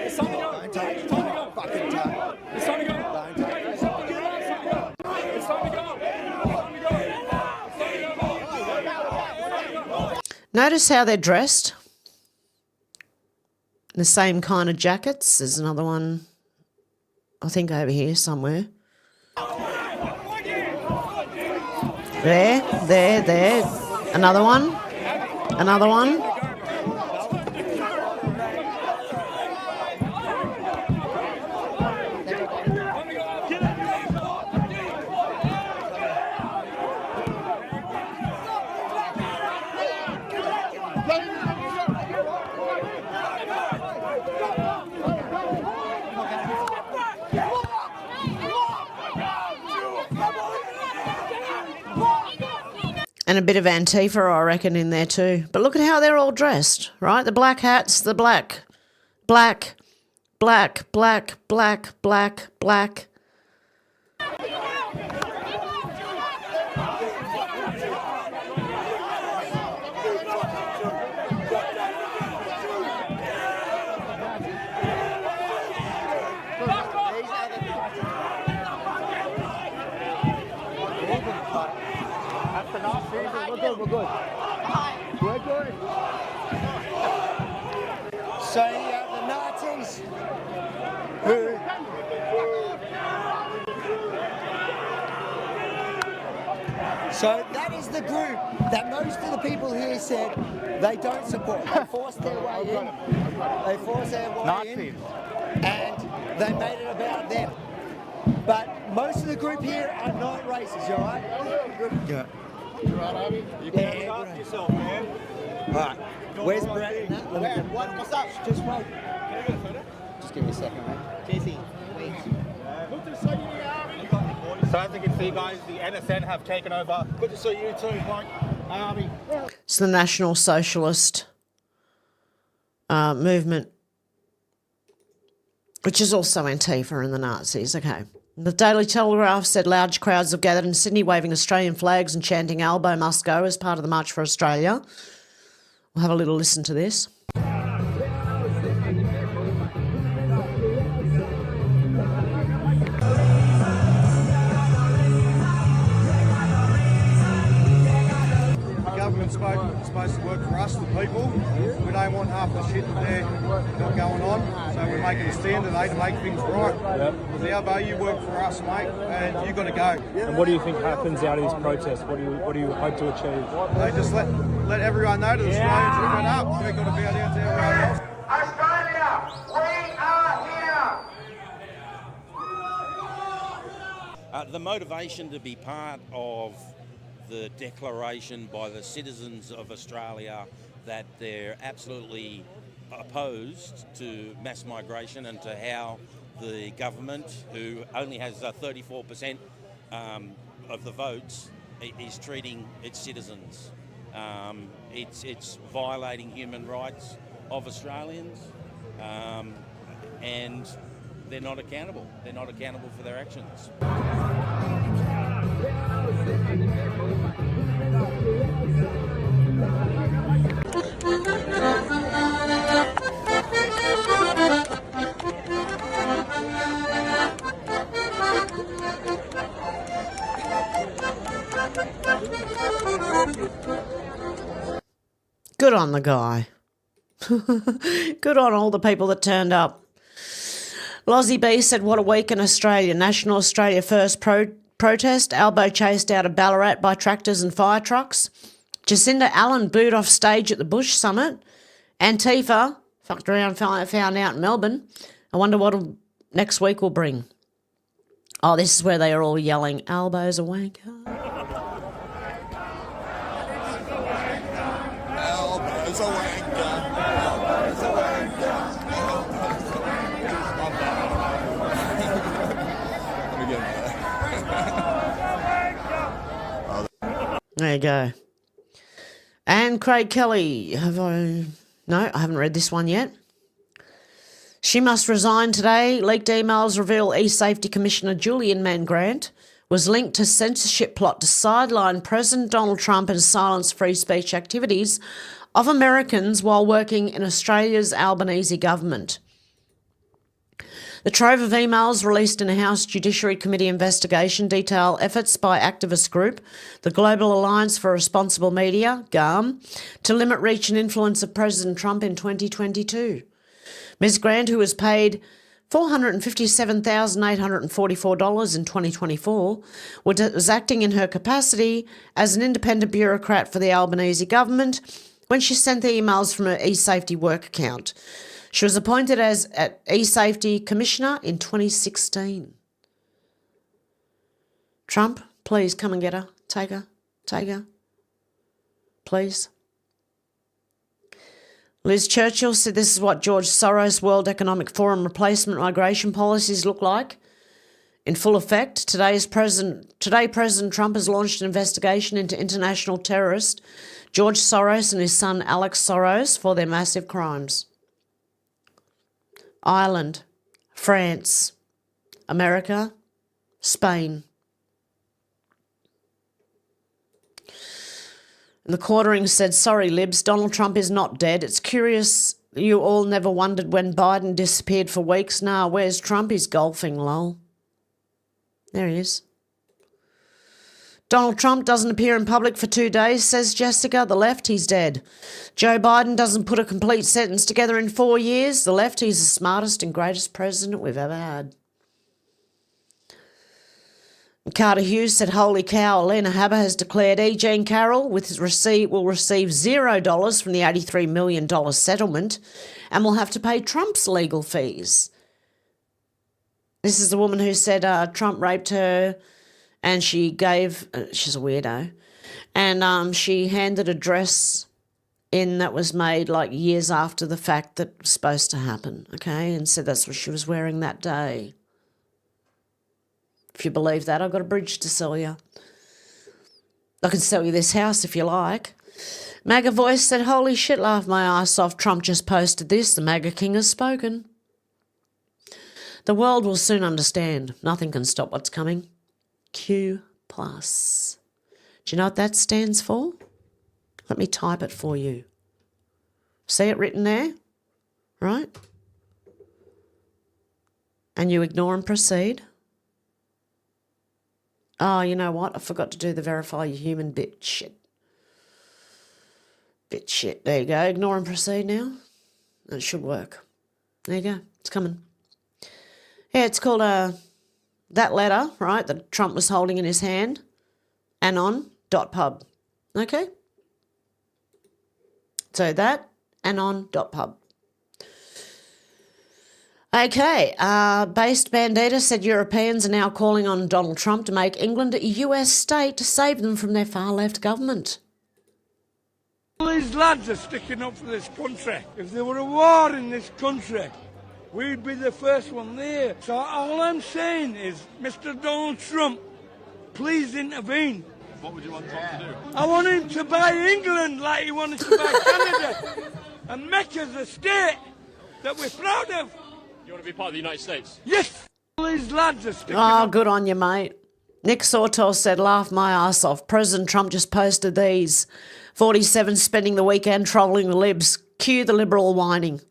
It's time to go. Don't take it. Fucking time. It's time to go. Don't take it. It's time to go. It's time to go. Notice how they're dressed. The same kind of jackets. There's another one, I think, over here somewhere. There. Another one. Another one. And a bit of Antifa, I reckon, in there too. But look at how they're all dressed, right? The black hats, the black. We're good. So you have the Nazis who So that is the group that most of the people here said they don't support. They forced their way in. They forced their way in, and they made it about them. But most of the group here are not racist, you all right? Yeah. You right, Abby? You can look after yourself, man. All right. Where's Brett in that? What's up? Just wait. Just give me a second, mate. Jesse, please. Good to see you, Abby. So as you can see, guys, the NSN have taken over. Good to see you too, Mike. Abby. It's the National Socialist movement, which is also Antifa and the Nazis. Okay. The Daily Telegraph said large crowds have gathered in Sydney waving Australian flags and chanting "Albo must go" as part of the March for Australia. We'll have a little listen to this. Government's supposed to work for us, the people. We don't want half the shit that they're got going on, so we're making a stand today to make things right. Yep. Albo, you work for us, mate, and you've got to go. And what do you think happens out of these protests? What do you hope to achieve? They just let everyone know that Australians are fed up. We've got to bow down to everyone else. Australia, we are here. The motivation to be part of the declaration by the citizens of Australia that they're absolutely opposed to mass migration and to how the government, who only has 34% of the votes, is treating its citizens. It's violating human rights of Australians, and they're not accountable. They're not accountable for their actions. Good on the guy. Good on all the people that turned up. Lozzie B said, what a week in Australia. National Australia First protest. Albo chased out of Ballarat by tractors and fire trucks. Jacinda Allen booed off stage at the Bush Summit. Antifa fucked around, found out in Melbourne. I wonder what next week will bring. Oh, this is where they are all yelling, Albo's a wanker. Albo's a wanker. Albo's a wanker. There you go. And Craig Kelly. No, I haven't read this one yet. She must resign today. Leaked emails reveal E-Safety Commissioner Julian Mangrant was linked to censorship plot to sideline President Donald Trump and silence free speech activities of Americans while working in Australia's Albanese government. The trove of emails released in a House Judiciary Committee investigation detail efforts by activist group, the Global Alliance for Responsible Media, GARM, to limit reach and influence of President Trump in 2022. Ms. Grant, who was paid $457,844 in 2024, was acting in her capacity as an independent bureaucrat for the Albanese government when she sent the emails from her eSafety work account. She was appointed as eSafety Commissioner in 2016. Trump, please come and get her. Take her. Please. Liz Churchill said this is what George Soros' World Economic Forum replacement migration policies look like. In full effect, today President Trump has launched an investigation into international terrorist George Soros and his son Alex Soros for their massive crimes. Ireland, France, America, Spain. And the quartering said, sorry, Libs, Donald Trump is not dead. It's curious you all never wondered when Biden disappeared for weeks. Nah, where's Trump? He's golfing, lol. There he is. Donald Trump doesn't appear in public for 2 days, says Jessica. The left, he's dead. Joe Biden doesn't put a complete sentence together in 4 years. The left, he's the smartest and greatest president we've ever had. Carter Hughes said, holy cow, Alina Habba has declared E. Jean Carroll will receive $0 from the $83 million settlement and will have to pay Trump's legal fees. This is the woman who said Trump raped her and she gave, she's a weirdo, and she handed a dress in that was made like years after the fact that was supposed to happen, okay, and said that's what she was wearing that day. If you believe that, I've got a bridge to sell you. I can sell you this house if you like. MAGA Voice said, holy shit, laugh my ass off. Trump just posted this. The MAGA King has spoken. The world will soon understand. Nothing can stop what's coming. Q+. Do you know what that stands for? Let me type it for you. See it written there? Right? And you ignore and proceed. Oh, you know what? I forgot to do the verify your human bit shit. There you go. Ignore and proceed now. It should work. There you go. It's coming. Yeah, it's called that letter, right, that Trump was holding in his hand, anon.pub. Okay? So that, anon.pub. Okay, Based Bandita said Europeans are now calling on Donald Trump to make England a US state to save them from their far-left government. All these lads are sticking up for this country. If there were a war in this country, we'd be the first one there. So all I'm saying is, Mr. Donald Trump, please intervene. What would you want Trump to do? I want him to buy England like he wanted to buy Canada and make us a state that we're proud of. You want to be part of the United States? Yes! All these lads are sticking Oh, up. good on you, mate. Nick Sortor said, laugh my ass off. President Trump just posted these. 47 spending the weekend trolling the libs. Cue the liberal whining.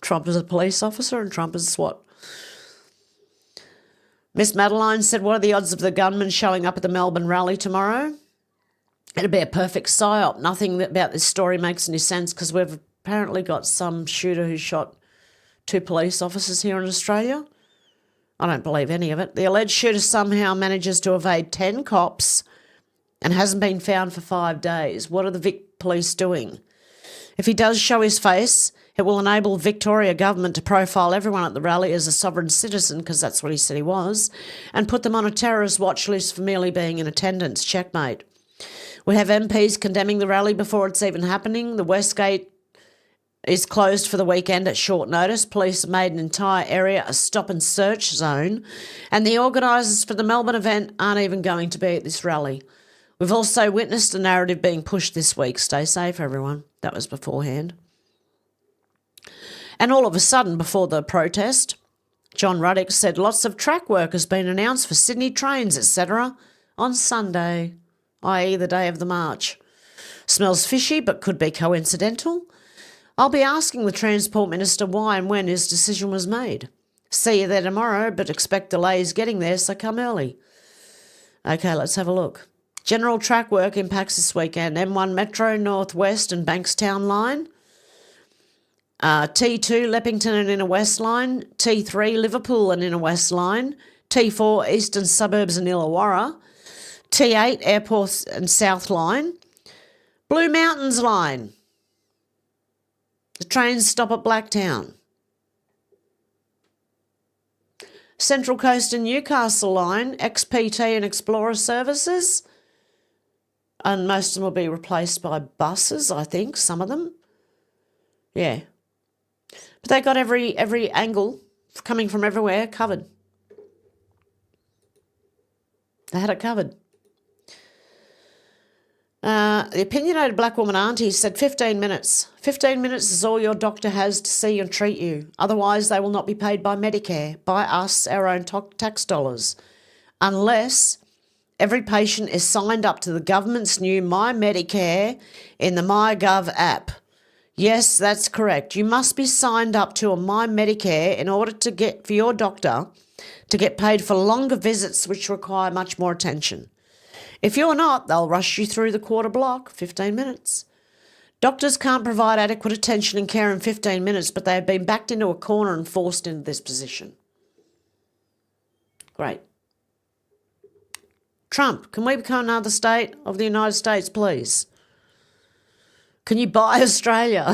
Trump is a police officer and Trump is what? Miss Madeline said, what are the odds of the gunman showing up at the Melbourne rally tomorrow? It'd be a perfect psyop. Nothing about this story makes any sense because we've apparently got some shooter who shot 2 police officers here in Australia. I don't believe any of it. The alleged shooter somehow manages to evade 10 cops and hasn't been found for 5 days. What are the Vic police doing? If he does show his face, it will enable Victoria government to profile everyone at the rally as a sovereign citizen, because that's what he said he was, and put them on a terrorist watch list for merely being in attendance. Checkmate. We have MPs condemning the rally before it's even happening. The Westgate is closed for the weekend at short notice. Police have made an entire area a stop and search zone, and the organisers for the Melbourne event aren't even going to be at this rally. We've also witnessed a narrative being pushed this week. Stay safe, everyone. That was beforehand. And all of a sudden, before the protest, John Ruddock said lots of track work has been announced for Sydney trains, etc. on Sunday, i.e. the day of the march. Smells fishy, but could be coincidental. I'll be asking the Transport Minister why and when his decision was made. See you there tomorrow, but expect delays getting there, so come early. Okay, let's have a look. General track work impacts this weekend. M1 Metro, North West and Bankstown line. T2 Leppington and Inner West line. T3 Liverpool and Inner West line. T4 Eastern Suburbs and Illawarra. T8 Airport and South line. Blue Mountains line. The trains stop at Blacktown. Central Coast and Newcastle line. XPT and Explorer services. And most of them will be replaced by buses, I think, some of them. Yeah. But they got every angle coming from everywhere covered. They had it covered. The opinionated black woman auntie said 15 minutes. 15 minutes is all your doctor has to see and treat you. Otherwise, they will not be paid by Medicare, by us, our own tax dollars. Unless every patient is signed up to the government's new My Medicare in the MyGov app. Yes, that's correct. You must be signed up to a My Medicare in order to get for your doctor to get paid for longer visits which require much more attention. If you're not, they'll rush you through the quarter block, 15 minutes. Doctors can't provide adequate attention and care in 15 minutes, but they have been backed into a corner and forced into this position. Great. Trump, can we become another state of the United States, please? Can you buy Australia?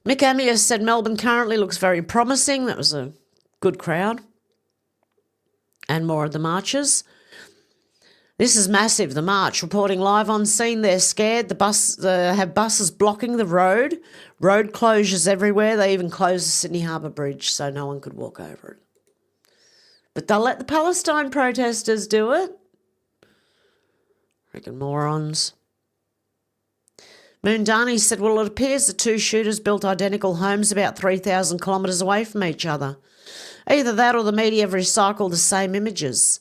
Mick Amias said Melbourne currently looks very promising. That was a good crowd. And more of the marches. This is massive, the march. Reporting live on scene, they're scared. They have buses blocking the road. Road closures everywhere. They even closed the Sydney Harbour Bridge so no one could walk over it. But they'll let the Palestine protesters do it. Freaking morons. Moondani said, well, it appears the 2 shooters built identical homes about 3,000 kilometres away from each other. Either that or the media have recycled the same images.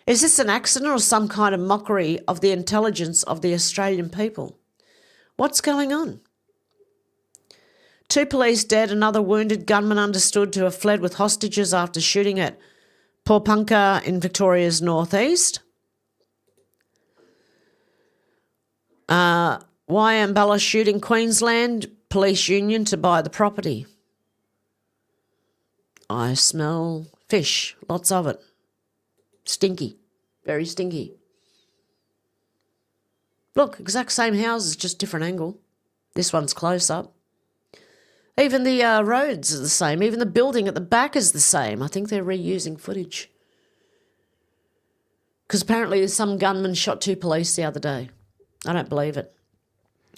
Is this an accident or some kind of mockery of the intelligence of the Australian people? What's going on? 2 police dead, another wounded gunman understood to have fled with hostages after shooting at Porpunka in Victoria's northeast. Wyambella shooting Queensland police union to buy the property. I smell fish, lots of it. Stinky, very stinky. Look, exact same houses, just different angle. This one's close up. Even the roads are the same. Even the building at the back is the same. I think they're reusing footage. Because apparently some gunman shot 2 police the other day. I don't believe it.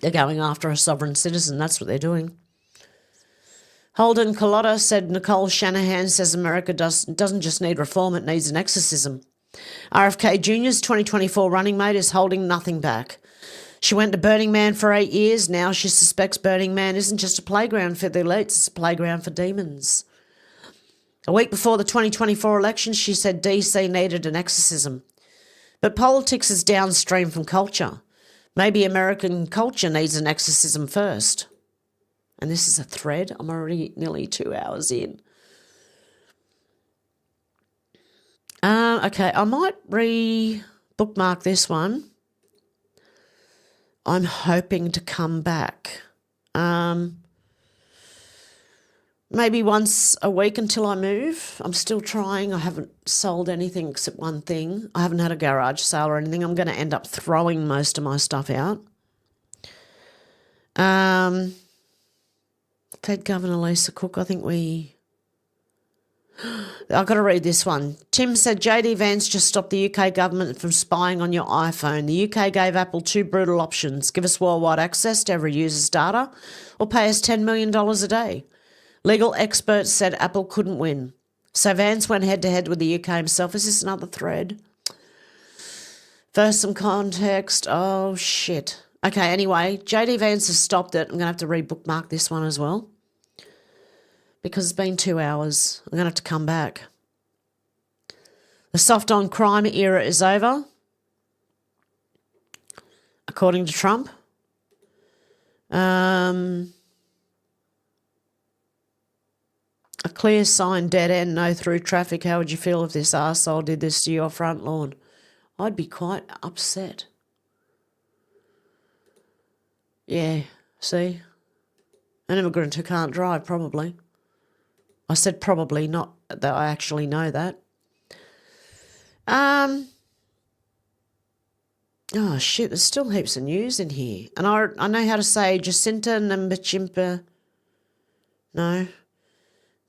They're going after a sovereign citizen. That's what they're doing. Holden Carlotta said Nicole Shanahan says America doesn't just need reform, it needs an exorcism. RFK Jr.'s 2024 running mate is holding nothing back. She went to Burning Man for 8 years. Now she suspects Burning Man isn't just a playground for the elites, it's a playground for demons. A week before the 2024 election, she said DC needed an exorcism. But politics is downstream from culture. Maybe American culture needs an exorcism first. And this is a thread. I'm already nearly 2 hours in. Okay, I might bookmark this one I'm hoping to come back. Maybe once a week until I move. I'm still trying. I haven't sold anything except one thing. I haven't had a garage sale or anything. I'm going to end up throwing most of my stuff out. Fed Governor Lisa Cook, I think I've got to read this one. Tim said JD Vance just stopped the UK government from spying on your iPhone. The UK gave Apple two brutal options. Give us worldwide access to every user's data or pay us $10 million a day. Legal experts said Apple couldn't win. So Vance went head-to-head with the UK himself. Is this another thread? First, some context. Oh, shit. Okay, anyway, JD Vance has stopped it. I'm going to have to rebookmark this one as well because it's been 2 hours. I'm going to have to come back. The soft-on crime era is over, according to Trump. A clear sign, dead end, no through traffic. How would you feel if this arsehole did this to your front lawn? I'd be quite upset. Yeah, see? An immigrant who can't drive, probably. I said probably, not that I actually know that. Oh, shit, there's still heaps of news in here. And I know how to say Jacinta Nambachimpa. No.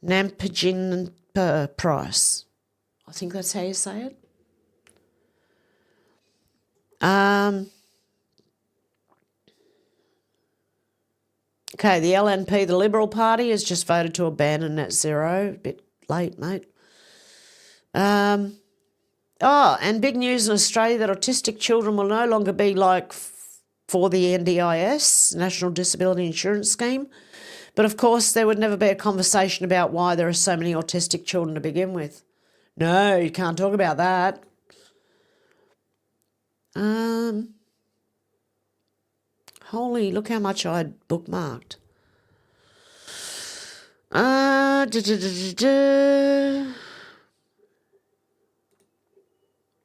Nampijin Price. I think that's how you say it. Okay, the LNP, the Liberal Party, has just voted to abandon net zero. A bit late, mate. And big news in Australia that autistic children will no longer be for the NDIS, National Disability Insurance Scheme. But of course, there would never be a conversation about why there are so many autistic children to begin with. No, you can't talk about that. Holy, look how much I'd bookmarked.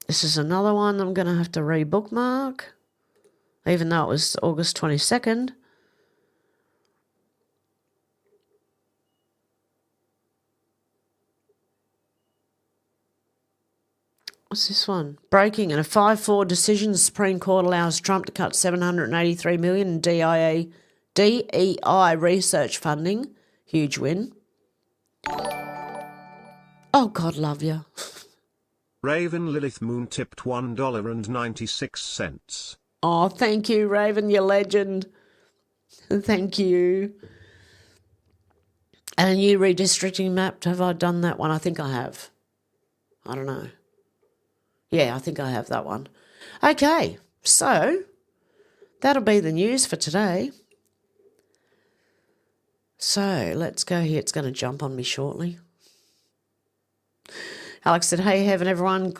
This is another one I'm going to have to rebookmark, even though it was August 22nd. What's this one? Breaking in a 5-4 decision, the Supreme Court allows Trump to cut $783 million in DEI research funding. Huge win. Oh, God love you. Raven Lilith Moon tipped $1.96. Oh, thank you, Raven, you legend. Thank you. And a new redistricting map. Have I done that one? I think I have. I don't know. Yeah, I think I have that one. Okay, so that'll be the news for today. So let's go here. It's going to jump on me shortly. Alex said, hey, Hev and everyone,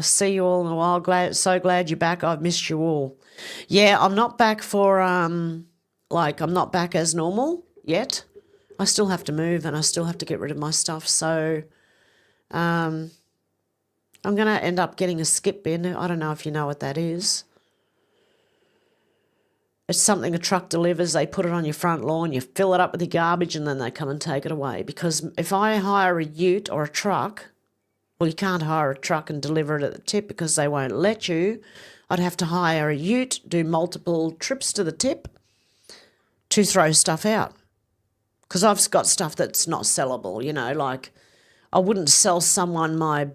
see you all in a while. So glad you're back. I've missed you all. Yeah, I'm not back for, I'm not back as normal yet. I still have to move and I still have to get rid of my stuff. So, I'm going to end up getting a skip bin. I don't know if you know what that is. It's something a truck delivers. They put it on your front lawn, you fill it up with your garbage, and then they come and take it away. Because if I hire a ute or a truck, well, you can't hire a truck and deliver it at the tip because they won't let you. I'd have to hire a ute, do multiple trips to the tip to throw stuff out. Because I've got stuff that's not sellable, you know, like I wouldn't sell someone my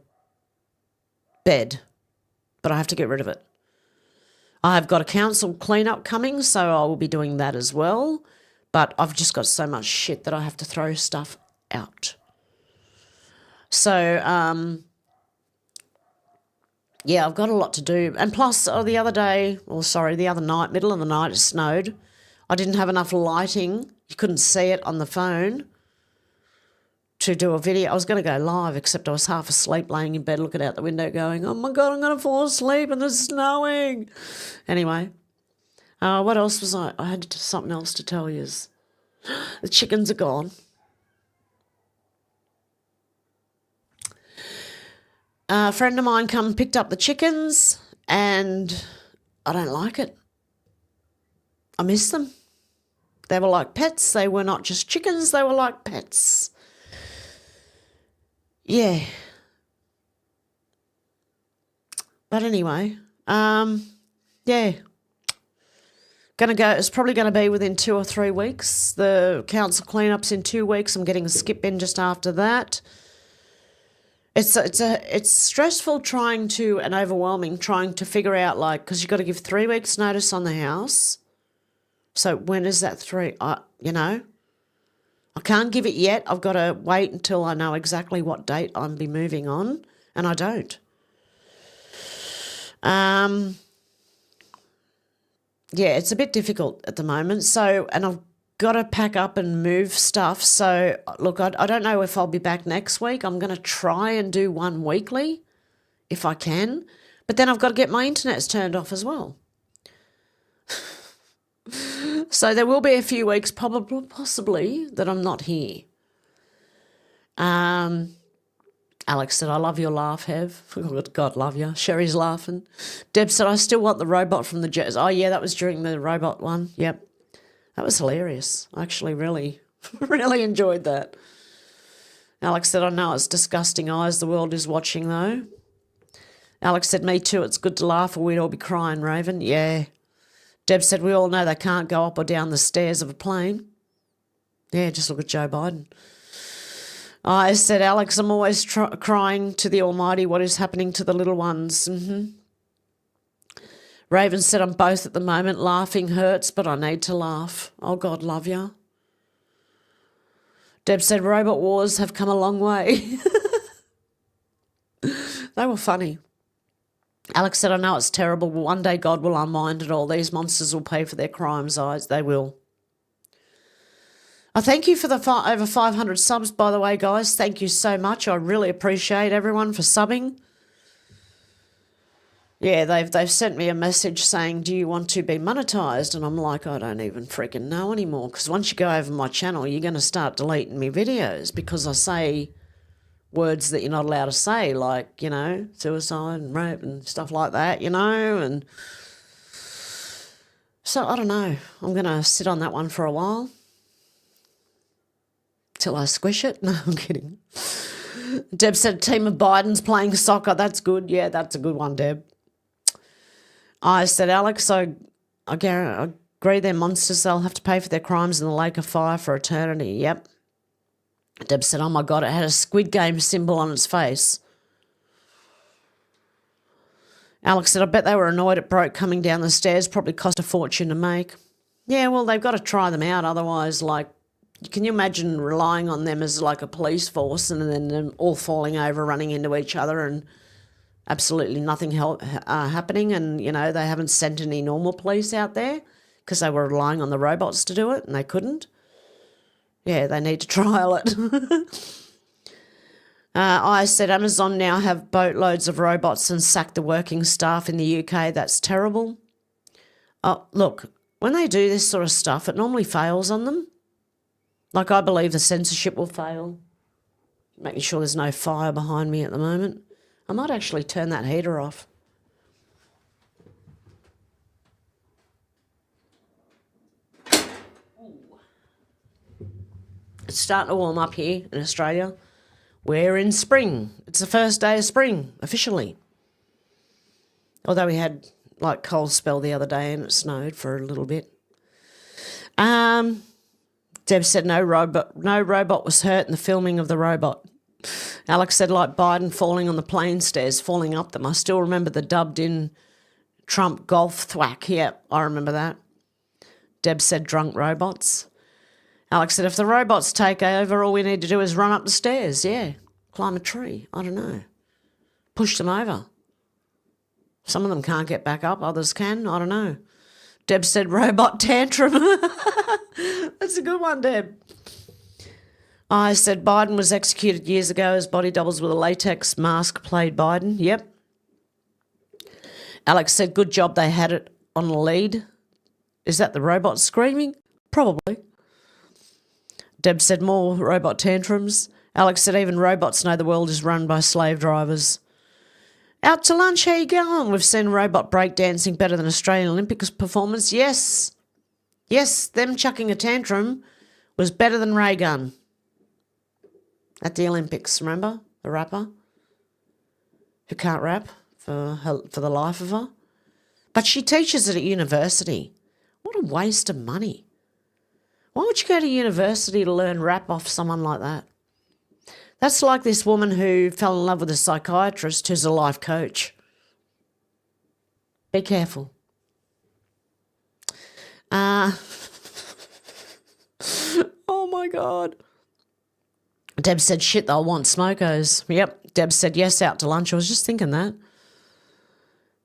bed, but I have to get rid of it. I've got a council cleanup coming, so I will be doing that as well. But I've just got so much shit that I have to throw stuff out. So, yeah, I've got a lot to do. And plus, the other night, middle of the night, it snowed. I didn't have enough lighting. You couldn't see it on the phone to do a video. I was going to go live, except I was half asleep laying in bed looking out the window going, oh my God, I'm going to fall asleep and it's snowing. Anyway, what else was I had something else to tell you. The chickens are gone. A friend of mine come and picked up the chickens and I don't like it. I miss them. They were like pets. They were not just chickens. They were like pets. Yeah. But anyway, yeah. It's probably going to be within 2 or 3 weeks. The council cleanup's in 2 weeks. I'm getting a skip in just after that. It's stressful and overwhelming trying to figure out, like, because you've got to give 3 weeks notice on the house. So when is that 3? You know, I can't give it yet. I've got to wait until I know exactly what date I'm be moving on, and I don't. Yeah, it's a bit difficult at the moment. So, and I've got to pack up and move stuff. So, look, I don't know if I'll be back next week. I'm going to try and do one weekly if I can. But then I've got to get my internets turned off as well. So there will be a few weeks, possibly, that I'm not here. Alex said, I love your laugh, Hev. God love you. Sherry's laughing. Deb said, I still want the robot from the Jets. Oh, yeah, that was during the robot one. Yep. That was hilarious. I actually really, really enjoyed that. Alex said, I know it's disgusting eyes the world is watching, though. Alex said, me too. It's good to laugh or we'd all be crying, Raven. Yeah. Deb said, we all know they can't go up or down the stairs of a plane. Yeah, just look at Joe Biden. I said, Alex, I'm always crying to the Almighty what is happening to the little ones. Raven said, I'm both at the moment. Laughing hurts, but I need to laugh. Oh, God love you. Deb said, robot wars have come a long way. They were funny. Alex said, I know it's terrible, but one day God will unwind it all. These monsters will pay for their crimes. They will. I thank you for the over 500 subs, by the way, guys. Thank you so much. I really appreciate everyone for subbing. Yeah, they've sent me a message saying, do you want to be monetized? And I'm like, I don't even freaking know anymore, because once you go over my channel, you're going to start deleting me videos because I say words that you're not allowed to say, like, you know, suicide and rape and stuff like that, you know, and so I don't know. I'm going to sit on that one for a while till I squish it. No, I'm kidding. Deb said, a team of Bidens playing soccer. That's good. Yeah, that's a good one, Deb. I said, Alex, I agree they're monsters. They'll have to pay for their crimes in the lake of fire for eternity. Yep. Deb said, oh, my God, it had a Squid Game symbol on its face. Alex said, I bet they were annoyed it broke coming down the stairs. Probably cost a fortune to make. Yeah, well, they've got to try them out. Otherwise, like, can you imagine relying on them as like a police force and then them all falling over, running into each other and absolutely nothing happening, and, you know, they haven't sent any normal police out there because they were relying on the robots to do it and they couldn't. Yeah, they need to trial it. I said, Amazon now have boatloads of robots and sack the working staff in the UK. That's terrible. Oh, look, when they do this sort of stuff, it normally fails on them. Like, I believe the censorship will fail. Making sure there's no fire behind me at the moment. I might actually turn that heater off. It's starting to warm up here in Australia. We're in spring. It's the first day of spring, officially. Although we had, like, cold spell the other day and it snowed for a little bit. Deb said no robot was hurt in the filming of the robot. Alex said, like Biden falling on the plane stairs, falling up them. I still remember the dubbed-in Trump golf thwack. Yeah, I remember that. Deb said drunk robots. Alex said, if the robots take over, all we need to do is run up the stairs. Yeah, climb a tree. I don't know. Push them over. Some of them can't get back up. Others can. I don't know. Deb said robot tantrum. That's a good one, Deb. I said Biden was executed years ago as body doubles with a latex mask played Biden. Yep. Alex said, good job they had it on a lead. Is that the robot screaming? Probably. Deb said more robot tantrums. Alex said even robots know the world is run by slave drivers. Out to lunch, how you going? We've seen robot breakdancing better than Australian Olympics performance. Yes. Yes, them chucking a tantrum was better than ray gun at the Olympics, remember? The rapper who can't rap for the life of her. But she teaches it at university. What a waste of money. Why would you go to university to learn rap off someone like that? That's like this woman who fell in love with a psychiatrist who's a life coach. Be careful. Oh my God. Deb said, shit, they'll want smokos. Yep. Deb said, yes, out to lunch. I was just thinking that.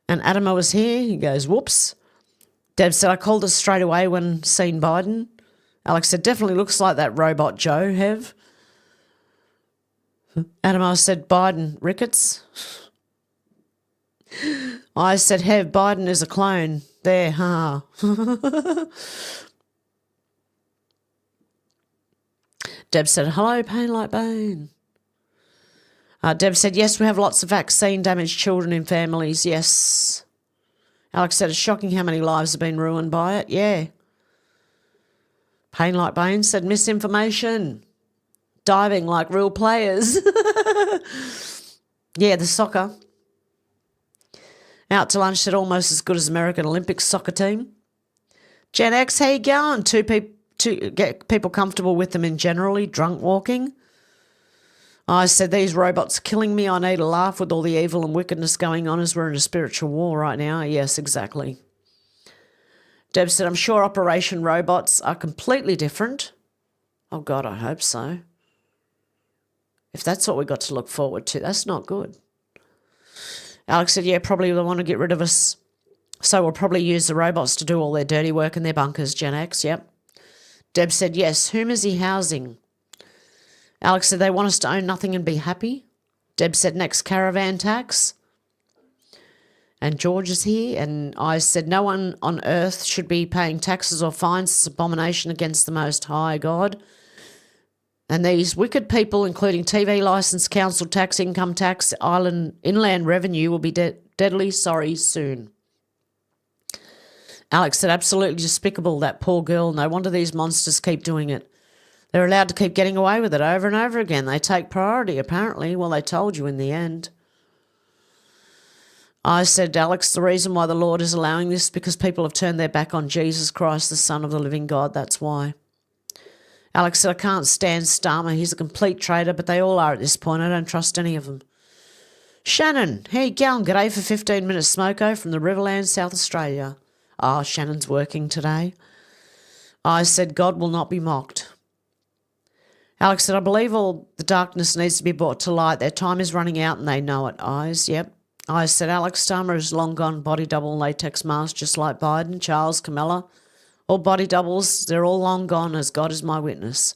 And Adamo was here. He goes, whoops. Deb said, I called us straight away when seen Biden. Alex said, definitely looks like that robot Joe, Hev. Adamo said, Biden, Ricketts. I said, Hev, Biden is a clone. There, ha. Deb said, hello, pain like bone. Deb said, yes, we have lots of vaccine-damaged children in families, yes. Alex said, it's shocking how many lives have been ruined by it, yeah. Pain like bone said, misinformation. Diving like real players. Yeah, the soccer. Out to lunch said, almost as good as American Olympics soccer team. Gen X, how you going? To get people comfortable with them in generally, drunk walking. I said, these robots are killing me. I need a laugh with all the evil and wickedness going on as we're in a spiritual war right now. Yes, exactly. Deb said, I'm sure Operation Robots are completely different. Oh, God, I hope so. If that's what we got to look forward to, that's not good. Alex said, yeah, probably they want to get rid of us. So we'll probably use the robots to do all their dirty work in their bunkers, Gen X, yep. Deb said, yes, whom is he housing? Alex said, they want us to own nothing and be happy. Deb said, next caravan tax. And George is here. And I said, no one on earth should be paying taxes or fines. It's abomination against the Most High God. And these wicked people, including TV licence, council tax, income tax, inland revenue, will be deadly sorry soon. Alex said, absolutely despicable, that poor girl. No wonder these monsters keep doing it. They're allowed to keep getting away with it over and over again. They take priority, apparently. Well, they told you in the end. I said, Alex, the reason why the Lord is allowing this is because people have turned their back on Jesus Christ, the Son of the living God. That's why. Alex said, I can't stand Starmer. He's a complete traitor, but they all are at this point. I don't trust any of them. Shannon, how you going? G'day for 15 minutes smoko from the Riverland, South Australia. Ah, Shannon's working today. I said, God will not be mocked. Alex said, I believe all the darkness needs to be brought to light. Their time is running out and they know it. Eyes, yep. I said, Alex Starmer is long gone, body double, latex mask, just like Biden, Charles, Camilla. All body doubles, they're all long gone, as God is my witness.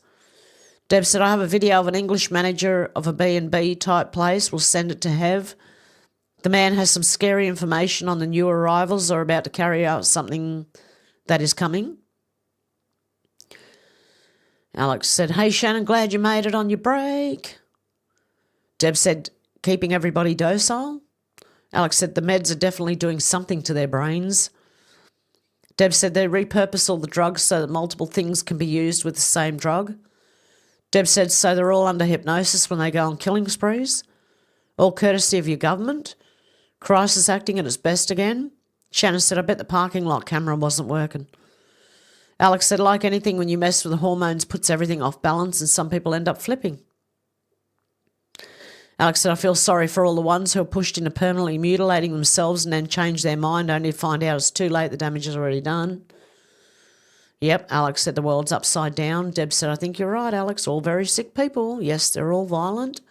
Deb said, I have a video of an English manager of a B&B type place. We'll send it to Hev. The man has some scary information on the new arrivals or about to carry out something that is coming. Alex said, hey, Shannon, glad you made it on your break. Deb said, keeping everybody docile. Alex said, the meds are definitely doing something to their brains. Deb said, they repurpose all the drugs so that multiple things can be used with the same drug. Deb said, so they're all under hypnosis when they go on killing sprees. All courtesy of your government. Crisis acting at its best again. Shannon said, I bet the parking lot camera wasn't working. Alex said, like anything, when you mess with the hormones, puts everything off balance and some people end up flipping. Alex said, I feel sorry for all the ones who are pushed into permanently mutilating themselves and then change their mind only to find out it's too late, the damage is already done. Yep, Alex said, the world's upside down. Deb said, I think you're right, Alex. All very sick people. Yes, they're all violent.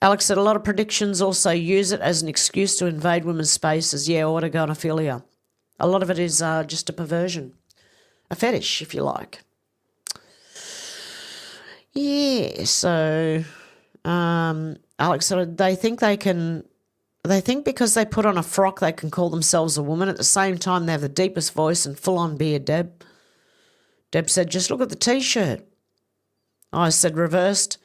Alex said, a lot of predictions also use it as an excuse to invade women's spaces. Yeah, autogynephilia. A lot of it is just a perversion. A fetish, if you like. Yeah, so Alex said they think because they put on a frock they can call themselves a woman. At the same time, they have the deepest voice and full-on beard, Deb. Deb said, just look at the T-shirt. I said, reversed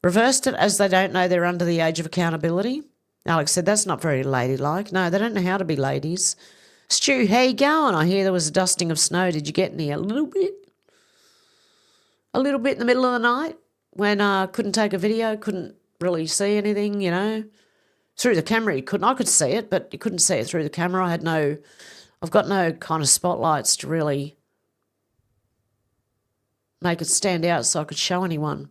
it as they don't know they're under the age of accountability. Alex said, that's not very ladylike. No, they don't know how to be ladies. Stu, how you going? I hear there was a dusting of snow. Did you get any? A little bit? A little bit in the middle of the night when I couldn't take a video, couldn't really see anything, you know. Through the camera you couldn't. I could see it, but you couldn't see it through the camera. I've got no kind of spotlights to really make it stand out so I could show anyone.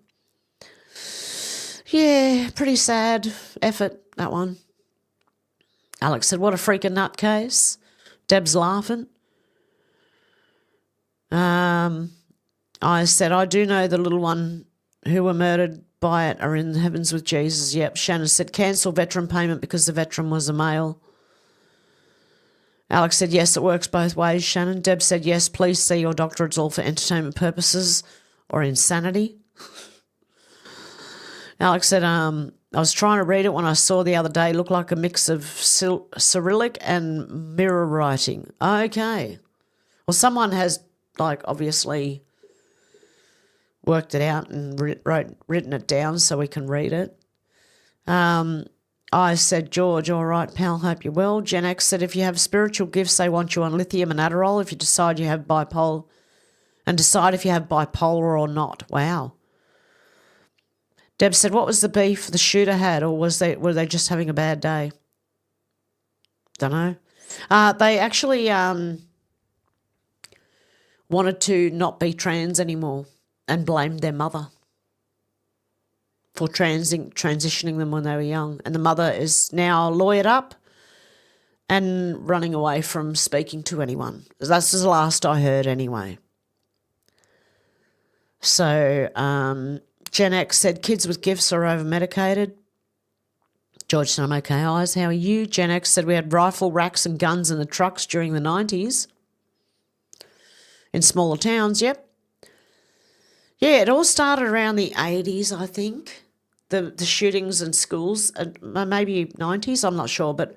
Yeah, pretty sad effort, that one. Alex said, what a freaking nutcase. Deb's laughing. I said, I do know the little one who were murdered by it are in the heavens with Jesus. Yep. Shannon said, cancel veteran payment because the veteran was a male. Alex said, yes, it works both ways, Shannon. Deb said, yes, please see your doctor. It's all for entertainment purposes or insanity. Alex said, I was trying to read it when I saw the other day. Looked like a mix of Cyrillic and mirror writing. Okay. Well, someone has, obviously worked it out and written it down so we can read it. I said, George, all right, pal, hope you're well. Gen X said, if you have spiritual gifts, they want you on lithium and Adderall if you decide you have bipolar, and decide if you have bipolar or not. Wow. Deb said, what was the beef the shooter had, or were they just having a bad day? Don't know. They actually wanted to not be trans anymore and blamed their mother for transitioning them when they were young. And the mother is now lawyered up and running away from speaking to anyone. That's the last I heard anyway. So Gen X said kids with gifts are over-medicated. George said, I'm okay, Eyes. How are you? Gen X said we had rifle racks and guns in the trucks during the 90s. In smaller towns, yep. Yeah, it all started around the 80s, I think. The shootings in schools, maybe 90s, I'm not sure, but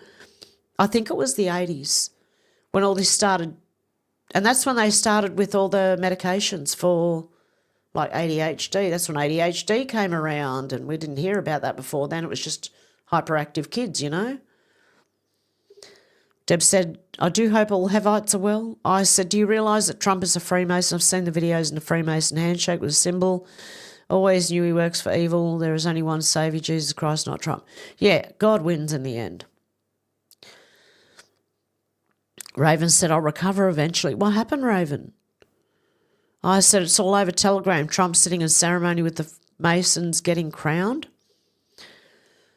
I think it was the 80s when all this started. And that's when they started with all the medications for ADHD. That's when ADHD came around, and we didn't hear about that before then. It was just hyperactive kids, you know. Deb said, I do hope all Hevites are well. I said, do you realise that Trump is a Freemason? I've seen the videos in the Freemason handshake with a symbol. Always knew he works for evil. There is only one saviour, Jesus Christ, not Trump. Yeah, God wins in the end. Raven said, I'll recover eventually. What happened, Raven? I said, it's all over Telegram. Trump sitting in ceremony with the Masons getting crowned.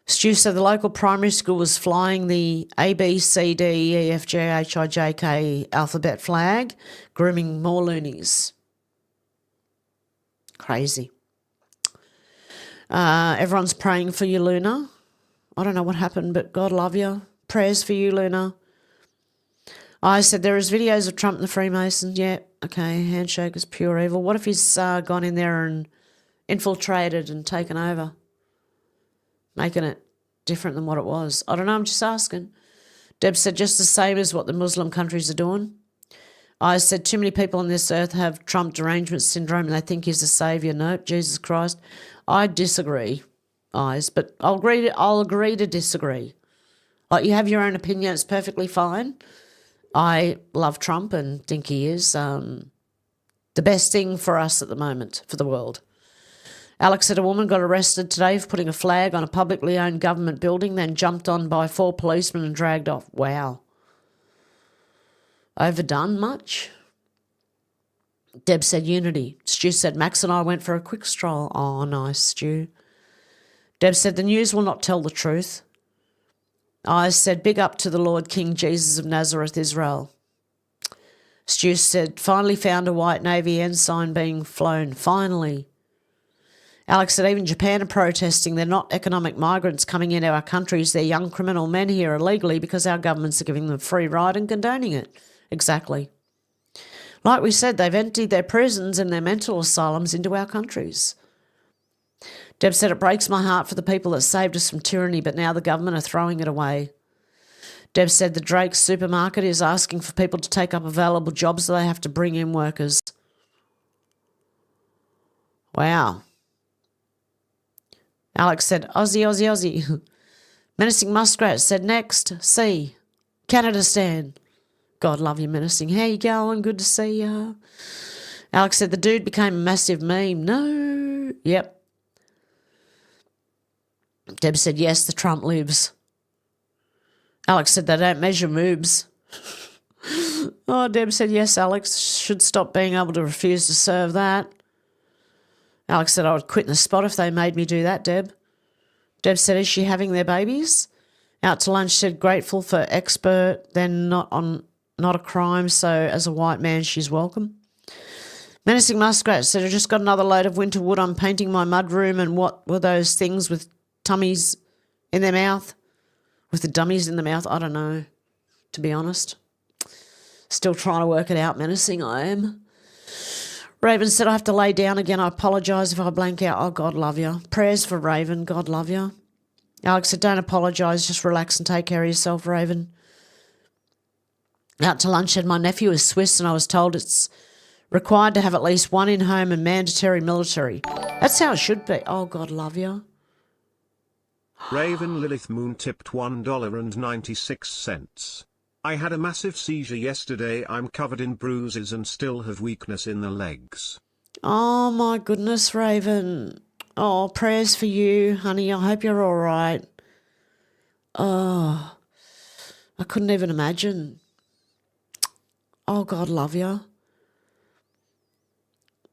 Stu said the local primary school was flying the A, B, C, D, E, F, G, H, I, J, K alphabet flag, grooming more loonies. Crazy. Everyone's praying for you, Luna. I don't know what happened, but God love you. Prayers for you, Luna. I said there is videos of Trump and the Freemasons. Yeah, okay, handshake is pure evil. What if he's gone in there and infiltrated and taken over, making it different than what it was? I don't know, I'm just asking. Deb said just the same as what the Muslim countries are doing. I said too many people on this earth have Trump derangement syndrome and they think he's a saviour. Nope, Jesus Christ. I disagree, Eyes, but I'll agree to disagree. You have your own opinion, it's perfectly fine. I love Trump and think he is the best thing for us at the moment, for the world. Alex said a woman got arrested today for putting a flag on a publicly owned government building, then jumped on by 4 policemen and dragged off. Wow. Overdone much? Deb said unity. Stu said Max and I went for a quick stroll. Oh, nice, Stu. Deb said the news will not tell the truth. I said big up to the Lord King Jesus of Nazareth, Israel. Stu said finally found a white Navy ensign being flown. Finally. Alex said even Japan are protesting. They're not economic migrants coming into our countries. They're young criminal men here illegally because our governments are giving them free ride and condoning it. Exactly. Like we said, they've emptied their prisons and their mental asylums into our countries. Deb said, it breaks my heart for the people that saved us from tyranny, but now the government are throwing it away. Deb said the Drake's supermarket is asking for people to take up available jobs so they have to bring in workers. Wow. Alex said, Aussie, Aussie, Aussie. Menacing Muskrat said next, C. Canada stand. God love you, menacing. How you going? Good to see ya. Alex said the dude became a massive meme. No. Yep. Deb said, yes, the Trump lives. Alex said they don't measure moobs. Oh, Deb said, yes, Alex should stop being able to refuse to serve that. Alex said I would quit in the spot if they made me do that, Deb. Deb said, is she having their babies? Out to lunch said, grateful for expert, then not a crime, so as a white man she's welcome. Menacing Muskrat said, I just got another load of winter wood. I'm painting my mud room, and what were those things with tummies in their mouth? With the dummies in the mouth? I don't know, to be honest. Still trying to work it out, menacing I am. Raven said, I have to lay down again. I apologise if I blank out. Oh, God love you. Prayers for Raven. God love you. Alex said, don't apologise. Just relax and take care of yourself, Raven. Out to lunch said, my nephew is Swiss and I was told it's required to have at least one in-home and mandatory military. That's how it should be. Oh, God love you. Raven Lilith Moon tipped $1.96. I had a massive seizure yesterday. I'm covered in bruises and still have weakness in the legs. Oh, my goodness, Raven. Oh, prayers for you, honey. I hope you're all right. Oh, I couldn't even imagine. Oh, God love you.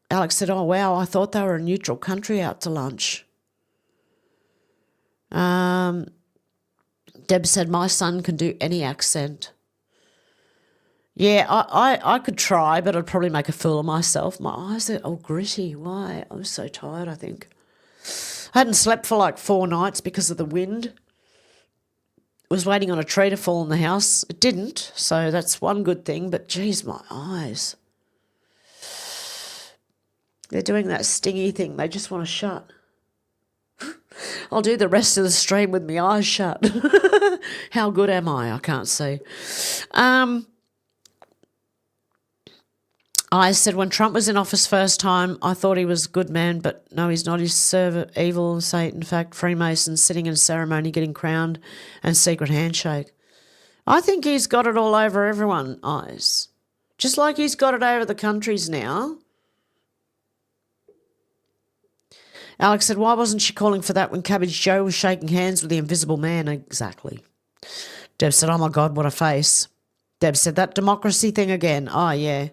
Alex said, oh, wow, I thought they were a neutral country out to lunch. Deb said, my son can do any accent. Yeah, I could try, but I'd probably make a fool of myself. My eyes are all gritty. Why? I was so tired, I think. I hadn't slept for like 4 nights because of the wind. Was waiting on a tree to fall in the house. It didn't, so that's one good thing, but geez, my eyes. They're doing that stingy thing. They just want to shut. I'll do the rest of the stream with my eyes shut. How good am I? I can't see. I said when Trump was in office first time, I thought he was a good man, but no, he's not. He's server, evil, Satan, in fact, Freemasons sitting in a ceremony, getting crowned, and secret handshake. I think he's got it all over everyone's eyes. Just like he's got it over the countries now. Alex said, why wasn't she calling for that when Cabbage Joe was shaking hands with the invisible man? Exactly. Deb said, oh my God, what a face. Deb said, that democracy thing again. Oh, yeah.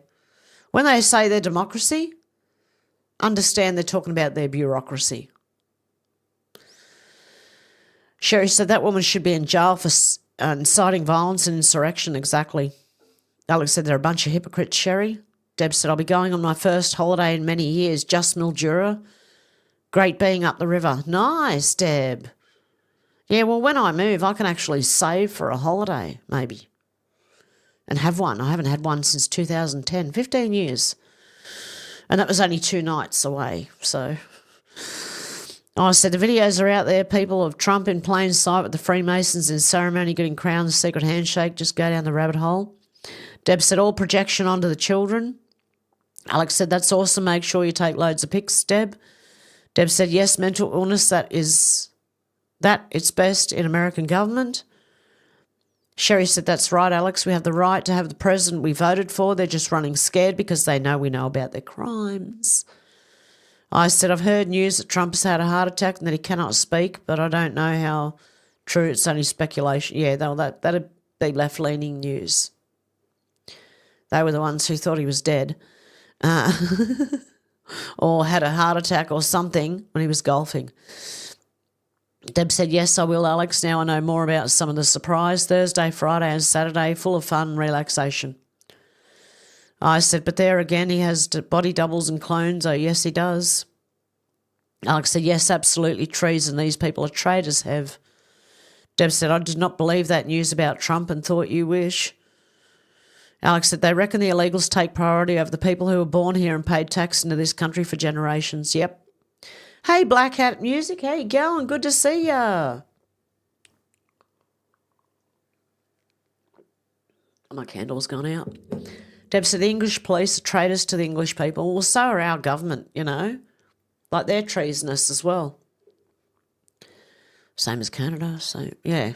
When they say they're democracy, understand they're talking about their bureaucracy. Sherry said that woman should be in jail for inciting violence and insurrection. Exactly. Alex said they're a bunch of hypocrites, Sherry. Deb said, I'll be going on my first holiday in many years, just Mildura. Great being up the river. Nice, Deb. Yeah, well, when I move, I can actually save for a holiday, maybe. And have one. I haven't had one since 2010, 15 years. And that was only 2 nights away, so. I said the videos are out there, people of Trump in plain sight with the Freemasons in ceremony getting crowned, the secret handshake, just go down the rabbit hole. Deb said all projection onto the children. Alex said that's awesome, make sure you take loads of pics, Deb. Deb said yes, mental illness, it's best in American government. Sherry said, that's right, Alex. We have the right to have the president we voted for. They're just running scared because they know we know about their crimes. I said, I've heard news that Trump has had a heart attack and that he cannot speak, but I don't know how true. It's only speculation. Yeah, that'd be left-leaning news. They were the ones who thought he was dead or had a heart attack or something when he was golfing. Deb said, yes, I will, Alex. Now I know more about some of the surprise Thursday, Friday and Saturday, full of fun and relaxation. I said, but there again, he has body doubles and clones. Oh, yes, he does. Alex said, yes, absolutely, treason. These people are traitors, Hev. Deb said, I did not believe that news about Trump and thought you wish. Alex said, they reckon the illegals take priority over the people who were born here and paid tax into this country for generations. Yep. Hey, Black Hat Music, how you going? Good to see ya. My candle's gone out. Deb said the English police are traitors to the English people. Well, so are our government, you know. Like they're treasonous as well. Same as Canada, so yeah.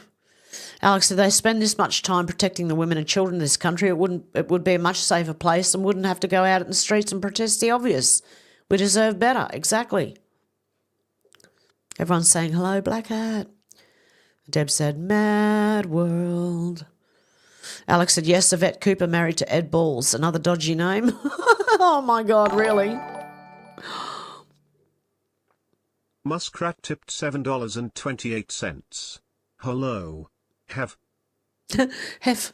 Alex, if they spend this much time protecting the women and children in this country, it would be a much safer place and wouldn't have to go out in the streets and protest the obvious. We deserve better. Exactly. Everyone's saying, hello, Black Hat. Deb said, mad world. Alex said, yes, Yvette Cooper married to Ed Balls. Another dodgy name. Oh, my God, really? Muskrat tipped $7.28. Hello. Hev. Hef.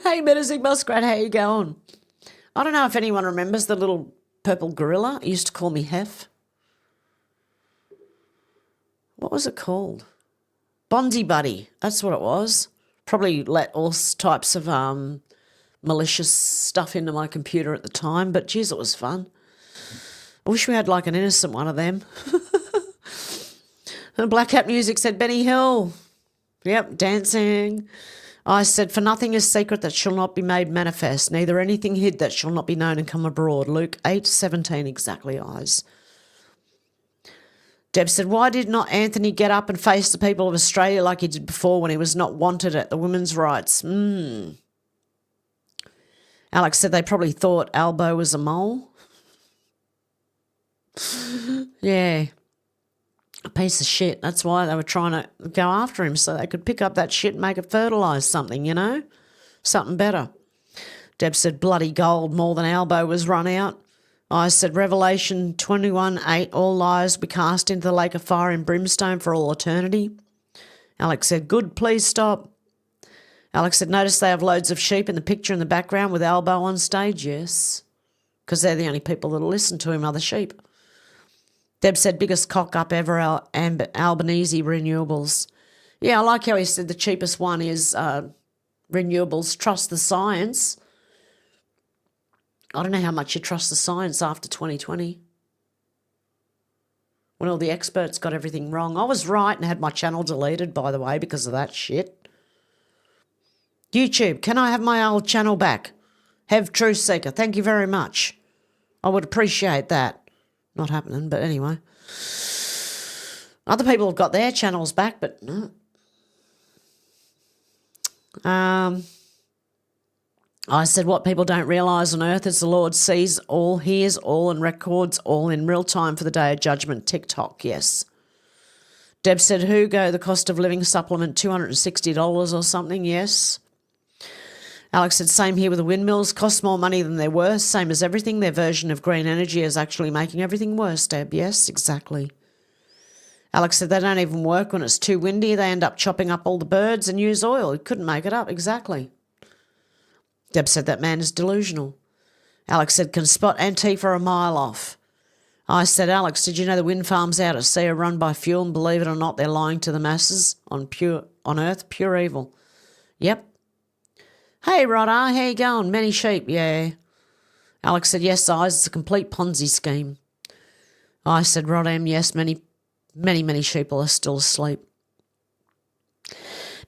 Hey, Menacing Muskrat, how you going? I don't know if anyone remembers the little purple gorilla. He used to call me Hef. What was it called? Bondy Buddy. That's what it was. Probably let all types of malicious stuff into my computer at the time, but geez, it was fun. I wish we had like an innocent one of them. And Black Hat Music said, Benny Hill. Yep, dancing. I said, for nothing is secret that shall not be made manifest, neither anything hid that shall not be known and come abroad. Luke 8:17, exactly, eyes. Deb said, why did not Anthony get up and face the people of Australia like he did before when he was not wanted at the women's rights? Alex said they probably thought Albo was a mole. Yeah. A piece of shit. That's why they were trying to go after him, so they could pick up that shit and make it fertilise something, you know? Something better. Deb said bloody gold more than Albo was run out. I said Revelation 21:8, all lies be cast into the lake of fire and brimstone for all eternity. Alex said, good, please stop. Alex said, notice they have loads of sheep in the picture in the background with Albo on stage. Yes, because they're the only people that'll listen to him are the sheep. Deb said, biggest cock up ever, Albanese renewables. Yeah, I like how he said the cheapest one is renewables. Trust the science. I don't know how much you trust the science after 2020. When all the experts got everything wrong. I was right and had my channel deleted, by the way, because of that shit. YouTube, can I have my old channel back? Hev123 Truthseeker, thank you very much. I would appreciate that. Not happening, but anyway. Other people have got their channels back, but no. I said what people don't realise on earth is the Lord sees all, hears all and records all in real time for the day of judgment. TikTok, yes. Deb said, Hugo, the cost of living supplement, $260 or something, yes. Alex said, same here with the windmills, cost more money than they're worth, same as everything. Their version of green energy is actually making everything worse, Deb. Yes, exactly. Alex said they don't even work when it's too windy. They end up chopping up all the birds and use oil. He couldn't make it up, exactly. Deb said that man is delusional. Alex said, can spot Antifa a mile off. I said, Alex, did you know the wind farms out at sea are run by fuel, and believe it or not, they're lying to the masses on earth, pure evil. Yep. Hey, Rodar, how you going? Many sheep, yeah. Alex said, yes, eyes, it's a complete Ponzi scheme. I said, Rodam, yes, many sheep are still asleep.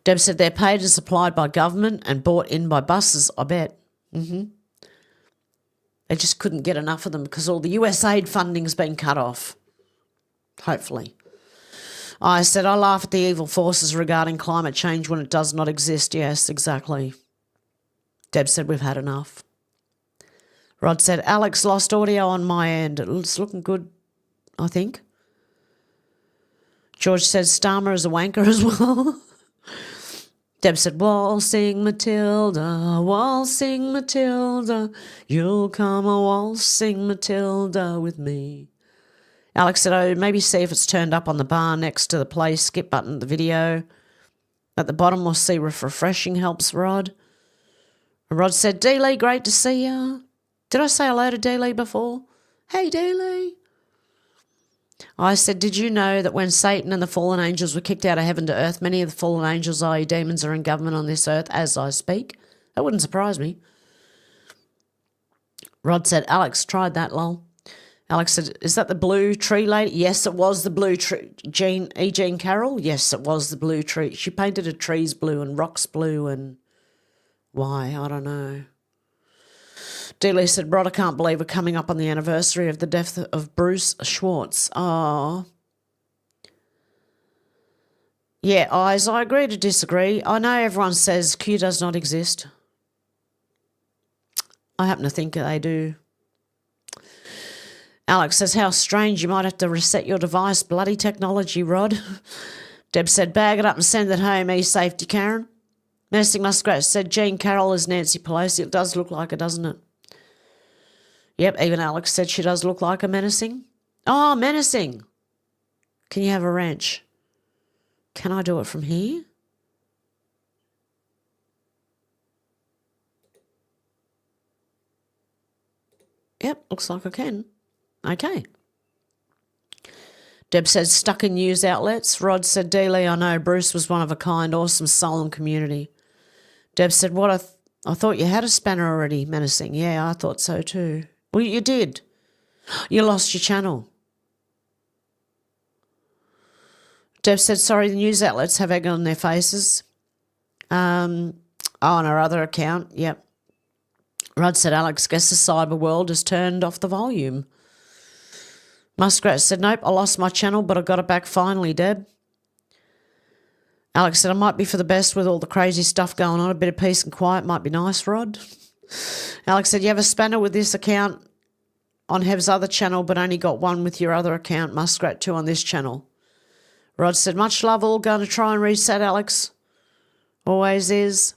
Deb said they're paid and supplied by government and bought in by buses, I bet. They just couldn't get enough of them because all the US aid funding's been cut off. Hopefully. I said, I laugh at the evil forces regarding climate change when it does not exist. Yes, exactly. Deb said, we've had enough. Rod said, Alex lost audio on my end. It's looking good, I think. George said, Starmer is a wanker as well. Deb said, waltzing Matilda, you'll come a waltzing Matilda with me. Alex said, oh, maybe see if it's turned up on the bar next to the play skip button of the video. At the bottom, we'll see if refreshing helps Rod. And Rod said, D-Lee, great to see you. Did I say hello to D-Lee before? Hey, D-Lee. I said, did you know that when Satan and the fallen angels were kicked out of heaven to earth, many of the fallen angels, i.e. demons, are in government on this earth as I speak? That wouldn't surprise me. Rod said, Alex tried that, lol. Alex said, is that the blue tree lady? Yes, it was the blue tree. E. Jean Carroll? Yes, it was the blue tree. She painted her trees blue and rocks blue and why? I don't know. Dealey said, Rod, I can't believe we're coming up on the anniversary of the death of Bruce Schwartz. Oh. Yeah, Eyes, I agree to disagree. I know everyone says Q does not exist. I happen to think they do. Alex says, how strange, you might have to reset your device. Bloody technology, Rod. Deb said, bag it up and send it home. E-safety, Karen. Menacing Muskrat said, Jean Carroll is Nancy Pelosi. It does look like it, doesn't it? Yep, even Alex said she does look like a menacing. Oh, menacing. Can you have a wrench? Can I do it from here? Yep, looks like I can. Okay. Deb says, stuck in news outlets. Rod said, Dealey, I know Bruce was one of a kind, awesome soul and community. Deb said, what, I thought you had a spanner already, menacing. Yeah, I thought so too. Well, you did. You lost your channel. Deb said, sorry, the news outlets have egg on their faces. On her other account, yep. Rod said, Alex, guess the cyber world has turned off the volume. Muskrat said, nope, I lost my channel, but I got it back finally, Deb. Alex said, I might be for the best with all the crazy stuff going on. A bit of peace and quiet might be nice, Rod. Alex said, you have a spanner with this account on Hev's other channel, but only got one with your other account, Muskrat 2 on this channel. Rod said, much love, all going to try and reset, Alex. Always is.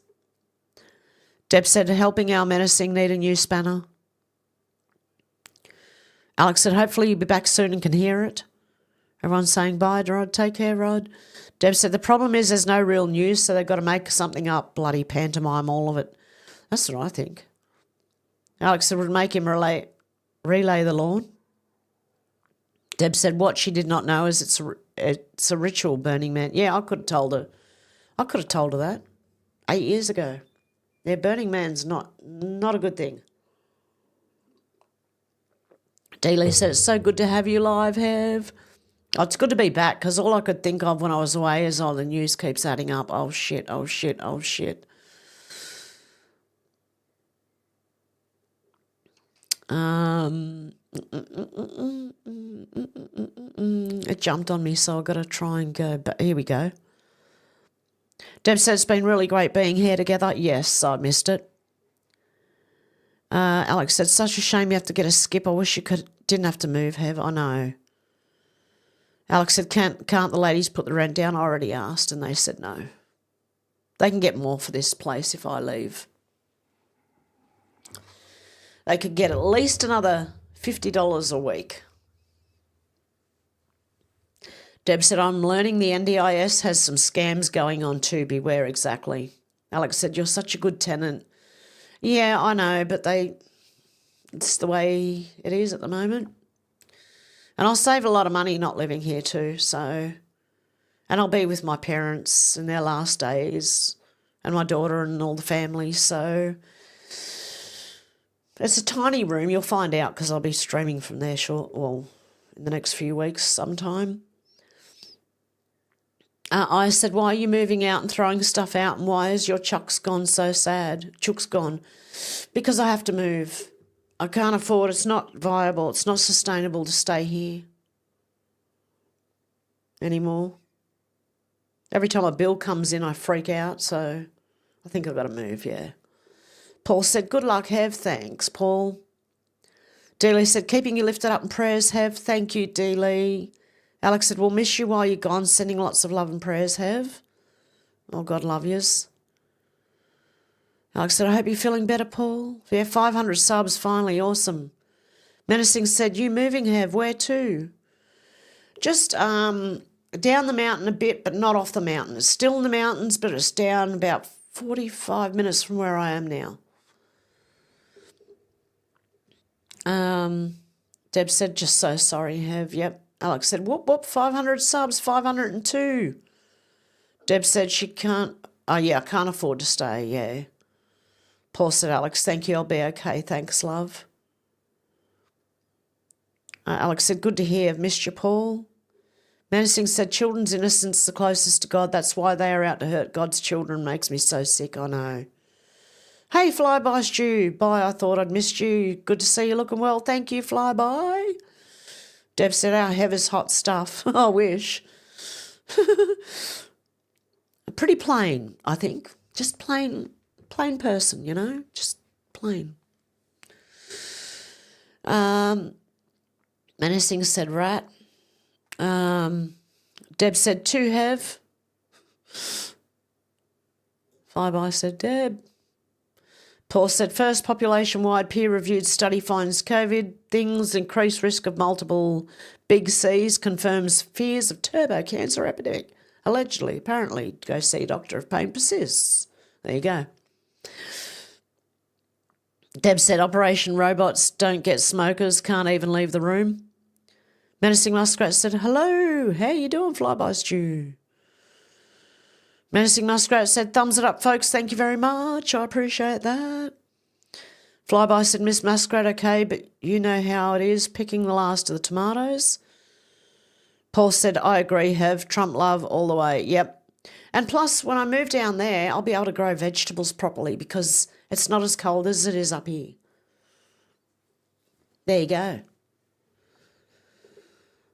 Deb said, helping our menacing, need a new spanner. Alex said, hopefully you'll be back soon and can hear it. Everyone's saying bye, Rod. Take care, Rod. Deb said, the problem is there's no real news, so they've got to make something up, bloody pantomime, all of it. That's what I think. Alex said, would make him relay the lawn. Deb said, what she did not know is it's a ritual, Burning Man. Yeah, I could have told her. I could have told her that 8 years ago. Yeah, Burning Man's not a good thing. Dealey said, it's so good to have you live, Hev. Oh, it's good to be back because all I could think of when I was away is, the news keeps adding up. Oh, shit, oh, shit, oh, shit. It jumped on me, so I've got to try and go. But here we go. Deb said it's been really great being here together. Yes, I missed it. Alex said, such a shame you have to get a skip. I wish you didn't have to move, Hev. I know. Alex said, can't the ladies put the rent down? I already asked, and they said no. They can get more for this place if I leave. They could get at least another $50 a week. Deb said, I'm learning the NDIS has some scams going on too. Beware exactly. Alex said, you're such a good tenant. Yeah, I know, but it's the way it is at the moment. And I'll save a lot of money not living here too, so... And I'll be with my parents in their last days and my daughter and all the family, so... It's a tiny room, you'll find out, because I'll be streaming from there in the next few weeks sometime. I said, why are you moving out and throwing stuff out, and why is your Chuck's gone so sad? Chuck's gone. Because I have to move. I can't afford, it's not viable, it's not sustainable to stay here anymore. Every time a bill comes in, I freak out, so I think I've got to move, yeah. Paul said, good luck, Hev. Thanks, Paul. Dealey said, keeping you lifted up in prayers, Hev. Thank you, Dealey. Alex said, we'll miss you while you're gone. Sending lots of love and prayers, Hev. Oh, God love yous. Alex said, I hope you're feeling better, Paul. Yeah, 500 subs, finally. Awesome. Menacing said, you moving, Hev? Where to? Just down the mountain a bit, but not off the mountain. It's still in the mountains, but it's down about 45 minutes from where I am now. Deb said, just so sorry, Hev. Yep. Alex said, whoop, whoop, 500 subs, 502. Deb said she can't, I can't afford to stay, yeah. Paul said, Alex, thank you, I'll be okay. Thanks, love. Alex said, good to hear. I've missed you, Paul. Menacing said, children's innocence is the closest to God. That's why they are out to hurt God's children. Makes me so sick, I know. Hey, Flyby Stu. Bye, I thought I'd missed you. Good to see you looking well. Thank you, Flyby. Deb said, our Hev is hot stuff. I wish. pretty plain, I think. Just plain person, you know, just plain. Menacing said rat. Deb said 2 Hev. Flyby said Deb. Paul said first population-wide peer-reviewed study finds COVID things increased risk of multiple big C's, confirms fears of turbo cancer epidemic. Allegedly, apparently, go see a doctor if pain persists. There you go. Deb said Operation Robots don't get smokers, can't even leave the room. Menacing Muskrat said, hello, how you doing, Flyby Stew? Menacing Muskrat said, thumbs it up, folks, thank you very much, I appreciate that. Flyby said, Miss Muskrat, okay, but you know how it is, picking the last of the tomatoes. Paul said, I agree, Hev, Trump love all the way, yep. And plus, when I move down there, I'll be able to grow vegetables properly because it's not as cold as it is up here. There you go.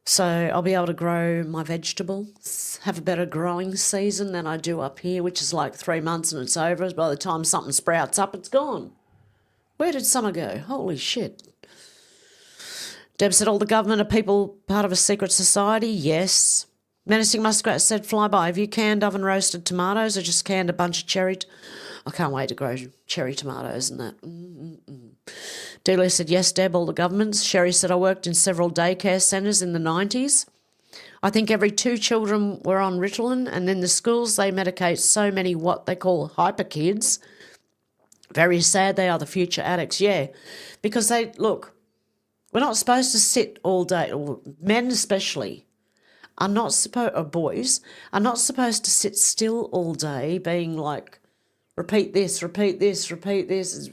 So I'll be able to grow my vegetables, have a better growing season than I do up here, which is like 3 months and it's over. By the time something sprouts up, it's gone. Where did summer go? Holy shit. Deb said, all the government are people part of a secret society? Yes. Menacing Muskrat said, Flyby, have you canned oven roasted tomatoes or just canned a bunch of cherry? I can't wait to grow cherry tomatoes and that. Dealey said, yes, Deb, all the governments. Sherry said, I worked in several daycare centres in the 90s. I think every 2 children were on Ritalin, and then the schools, they medicate so many what they call hyper kids. Very sad, they are the future addicts, yeah. Because they, look, we're not supposed to sit all day, or men especially, are not supposed, or boys, are not supposed to sit still all day being like, repeat this, repeat this, repeat this,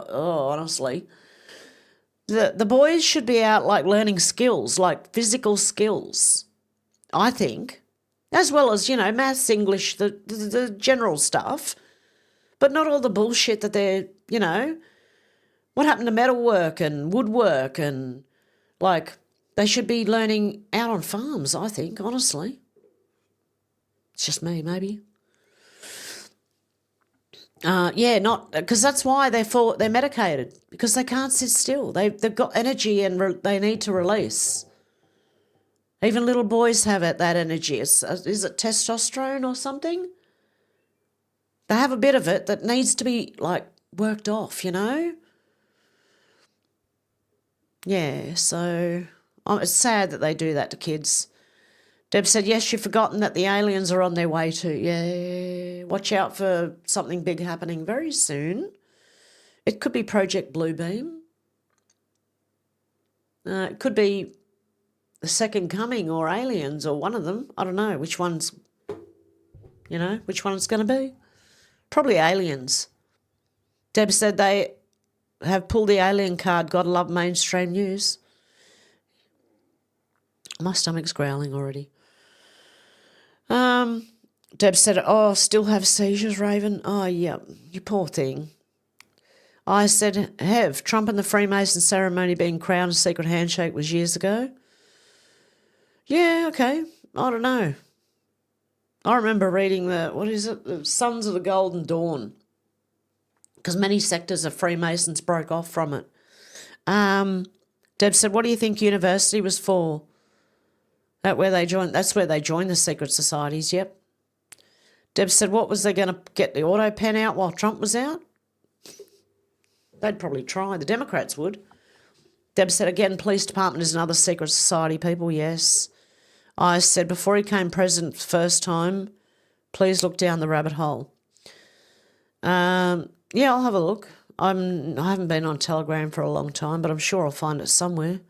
honestly. The boys should be out like learning skills, like physical skills, I think, as well as, you know, maths, English, the general stuff, but not all the bullshit that they're, you know, what happened to metalwork and woodwork and, like, they should be learning out on farms, I think, honestly. It's just me, maybe. Yeah, not because that's why they're medicated, because they can't sit still. They've got energy and they need to release. Even little boys have that energy. Is it testosterone or something? They have a bit of it that needs to be like worked off, you know. Yeah, so it's sad that they do that to kids. Deb said, yes, you've forgotten that the aliens are on their way too. Yeah, watch out for something big happening very soon. It could be Project Bluebeam. It could be the Second Coming or aliens or one of them. I don't know which one's, you know, which one it's going to be. Probably aliens. Deb said they have pulled the alien card. Gotta love mainstream news. My stomach's growling already. Deb said, oh, still have seizures, Raven? Oh, yeah, you poor thing. I said, Hev, Trump and the Freemason ceremony being crowned a secret handshake was years ago. Yeah, okay, I don't know. I remember reading the Sons of the Golden Dawn, because many sectors of Freemasons broke off from it. Deb said, what do you think university was for? That's where they joined the secret societies, yep. Deb said, what was they going to get the auto pen out while Trump was out? They'd probably try. The Democrats would. Deb said, again, police department is another secret society, people, yes. I said, before he came president the first time, please look down the rabbit hole. Yeah, I'll have a look. I haven't been on Telegram for a long time, but I'm sure I'll find it somewhere.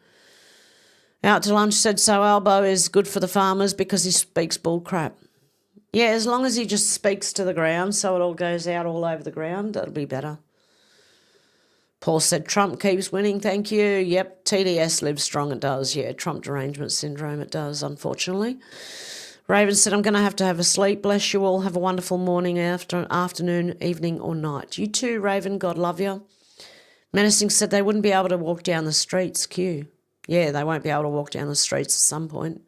Out to lunch said, so Albo is good for the farmers because he speaks bull crap. Yeah, as long as he just speaks to the ground so it all goes out all over the ground, that'll be better. Paul said, Trump keeps winning, thank you. Yep, TDS lives strong, it does. Yeah, Trump derangement syndrome, it does, unfortunately. Raven said, I'm going to have a sleep. Bless you all. Have a wonderful morning, afternoon, evening or night. You too, Raven. God love you. Menacing said they wouldn't be able to walk down the streets, Q. Yeah, they won't be able to walk down the streets at some point.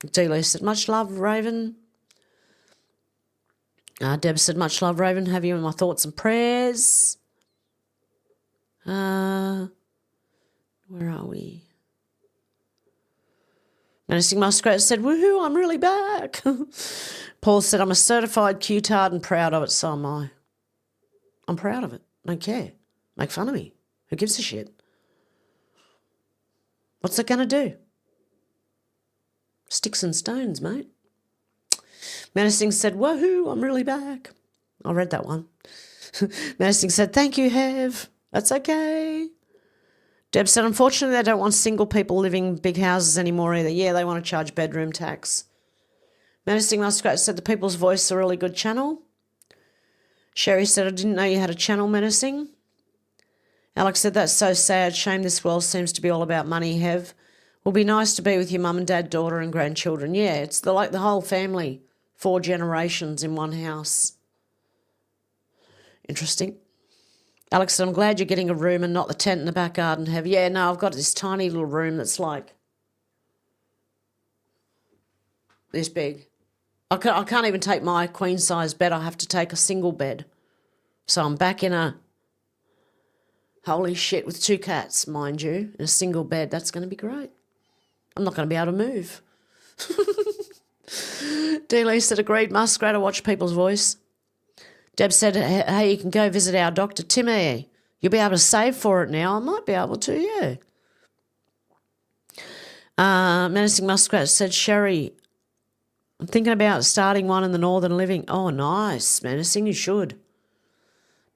Dealey said, much love, Raven. Deb said, much love, Raven. Have you in my thoughts and prayers. Where are we? Menacing Muskrat said, woohoo, I'm really back. Paul said, I'm a certified Q-tard and proud of it, so am I. I'm proud of it. Don't care. Make fun of me. Who gives a shit? What's it going to do? Sticks and stones, mate. Menacing said, woohoo, I'm really back. I read that one. Menacing said, thank you, Hev. That's okay. Deb said, unfortunately, they don't want single people living in big houses anymore either. Yeah, they want to charge bedroom tax. Menacing Muskrat said, the People's Voice is a really good channel. Sherry said, I didn't know you had a channel, Menacing. Alex said, that's so sad. Shame this world seems to be all about money, Hev. Will be nice to be with your mum and dad, daughter and grandchildren. Yeah, it's like the whole family. 4 generations in one house. Interesting. Alex said, I'm glad you're getting a room and not the tent in the back garden, Hev. Yeah, no, I've got this tiny little room that's like this big. I can't even take my queen-size bed. I have to take a single bed. So I'm back in a, holy shit, with 2 cats, mind you, in a single bed. That's going to be great. I'm not going to be able to move. D-Lee said, agreed, Muskrat, I watch People's Voice. Deb said, hey, you can go visit our Dr. Timmy. You'll be able to save for it now. I might be able to, yeah. Menacing Muskrat said, Sherry, I'm thinking about starting one in the Northern Living. Oh, nice, Menacing, you should.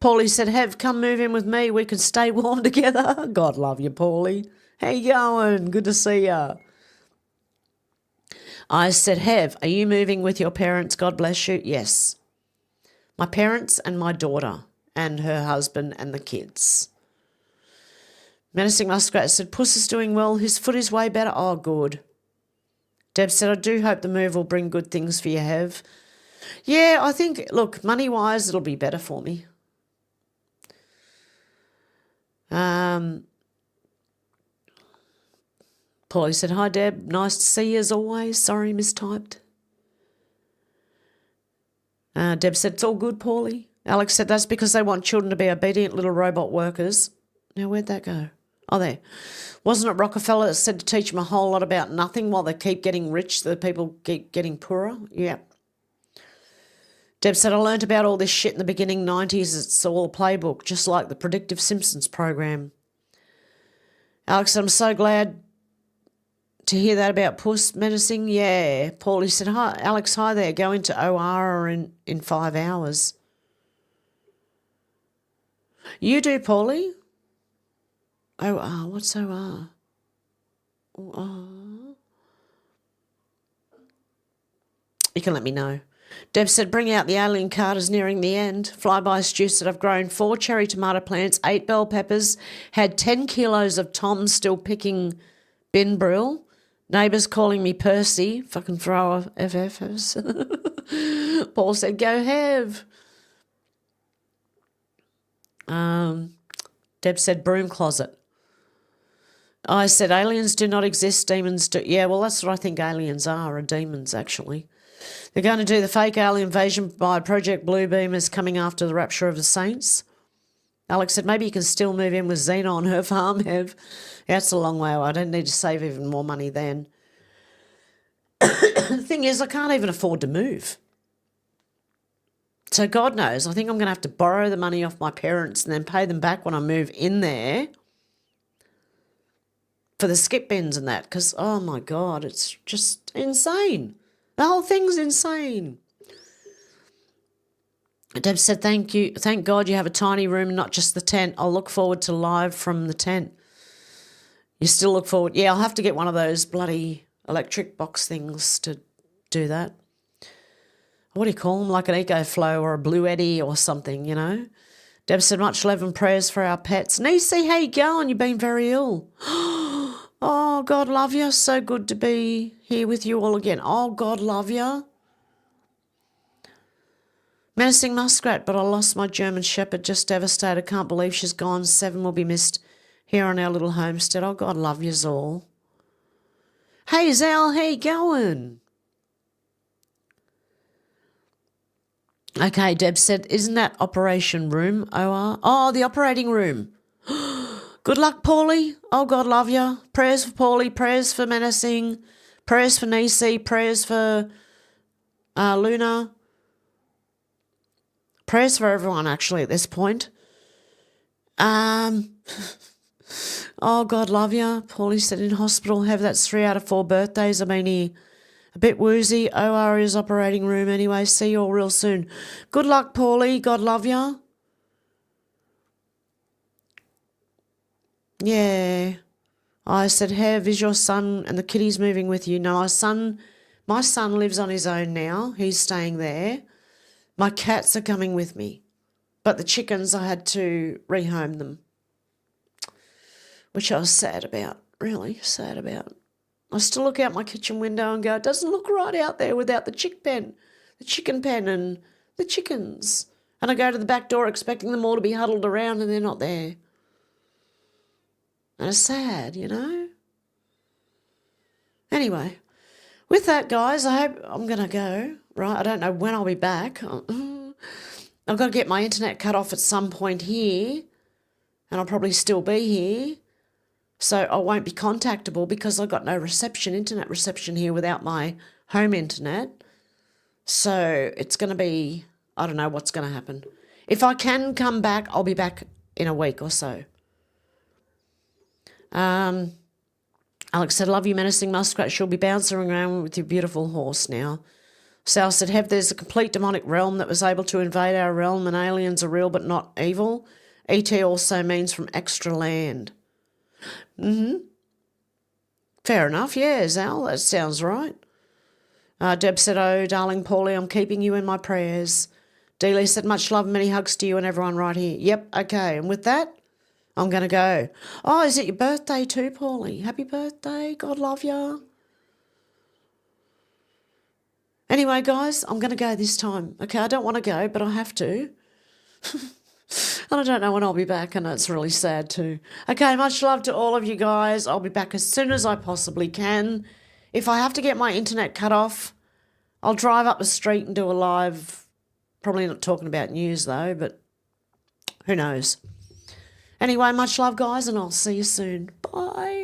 Paulie said, Hev, come move in with me. We can stay warm together. God love you, Paulie. How you going? Good to see ya. I said, Hev, are you moving with your parents? God bless you. Yes. My parents and my daughter and her husband and the kids. Menacing Muskrat said, Puss is doing well. His foot is way better. Oh, good. Deb said, I do hope the move will bring good things for you, Hev. Yeah, I think, look, money-wise, it'll be better for me. Paulie said, hi, Deb. Nice to see you as always. Sorry, mistyped. Deb said, it's all good, Paulie. Alex said, that's because they want children to be obedient little robot workers. Now, where'd that go? Oh, there. Wasn't it Rockefeller that said to teach them a whole lot about nothing while they keep getting rich, so the people keep getting poorer? Yeah. Deb said, I learnt about all this shit in the beginning 90s. It's all a playbook, just like the Predictive Simpsons program. Alex said, I'm so glad to hear that about Puss Menacing. Yeah. Paulie said, hi, Alex, hi there. Go into OR in 5 hours. You do, Paulie? OR, what's OR? You can let me know. Deb said, bring out the alien card is nearing the end. Flyby Stu said, I've grown 4 cherry tomato plants, 8 bell peppers, had 10 kilos of Tom's still picking bin brill. Neighbours calling me Percy. Fucking throw FFs. Paul said, go Hev. Deb said, broom closet. I said, aliens do not exist, demons do. Yeah, well, that's what I think aliens are demons, actually. They're going to do the fake alien invasion by Project Bluebeam is coming after the rapture of the saints. Alex said, maybe you can still move in with Xena on her farm, Hev. Yeah, that's a long way away. I don't need to save even more money then. The thing is, I can't even afford to move. So God knows, I think I'm going to have to borrow the money off my parents and then pay them back when I move in there for the skip bins and that, because, oh my God, it's just insane. The whole thing's insane. Deb said, thank you. Thank God you have a tiny room, not just the tent. I'll look forward to live from the tent. You still look forward? Yeah, I'll have to get one of those bloody electric box things to do that. What do you call them? Like an EcoFlow or a Blue Eddy or something, you know? Deb said, much love and prayers for our pets. Nisi, how you going? You've been very ill. Oh, God love you. So good to be here with you all again. Oh, God love you. Menacing Muskrat, but I lost my German Shepherd, just devastated. Can't believe she's gone. 7 will be missed here on our little homestead. Oh, God love yous all. Hey, Zal, how you going? Okay, Deb said, isn't that operation room, OR? Oh, the operating room. Good luck, Paulie. Oh, God love you. Prayers for Paulie, prayers for Menacing, prayers for Nisi, prayers for Luna. Prayers for everyone, actually, at this point. Oh, God love you. Paulie said in hospital, that's 3 out of 4 birthdays. I mean, he a bit woozy. OR is operating room anyway. See you all real soon. Good luck, Paulie. God love you. Yeah. I said, Hev, is your son and the kitty's moving with you? No, my son lives on his own now. He's staying there. My cats are coming with me. But the chickens, I had to rehome them. Which I was sad about, really sad about. I still look out my kitchen window and go, it doesn't look right out there without the chicken pen and the chickens. And I go to the back door expecting them all to be huddled around and they're not there. And it's sad, you know. Anyway, with that, guys, I hope I'm going to go, right? I don't know when I'll be back. I've got to get my internet cut off at some point here, and I'll probably still be here. So I won't be contactable because I've got no internet reception here without my home internet. So it's going to be, I don't know what's going to happen. If I can come back, I'll be back in a week or so. Alex said, love you, Menacing Muskrat. She'll be bouncing around with your beautiful horse now. Sal said, there's a complete demonic realm that was able to invade our realm and aliens are real but not evil. ET also means from extra land. Fair enough. Yeah, Zal, that sounds right. Deb said, oh, darling Paulie, I'm keeping you in my prayers. Dealey said, much love and many hugs to you and everyone right here. Yep, okay. And with that, I'm going to go. Oh, is it your birthday too, Paulie? Happy birthday. God love you. Anyway, guys, I'm going to go this time. Okay, I don't want to go, but I have to. And I don't know when I'll be back, and it's really sad too. Okay, much love to all of you guys. I'll be back as soon as I possibly can. If I have to get my internet cut off, I'll drive up the street and do a live. Probably not talking about news though, but who knows. Anyway, much love, guys, and I'll see you soon. Bye.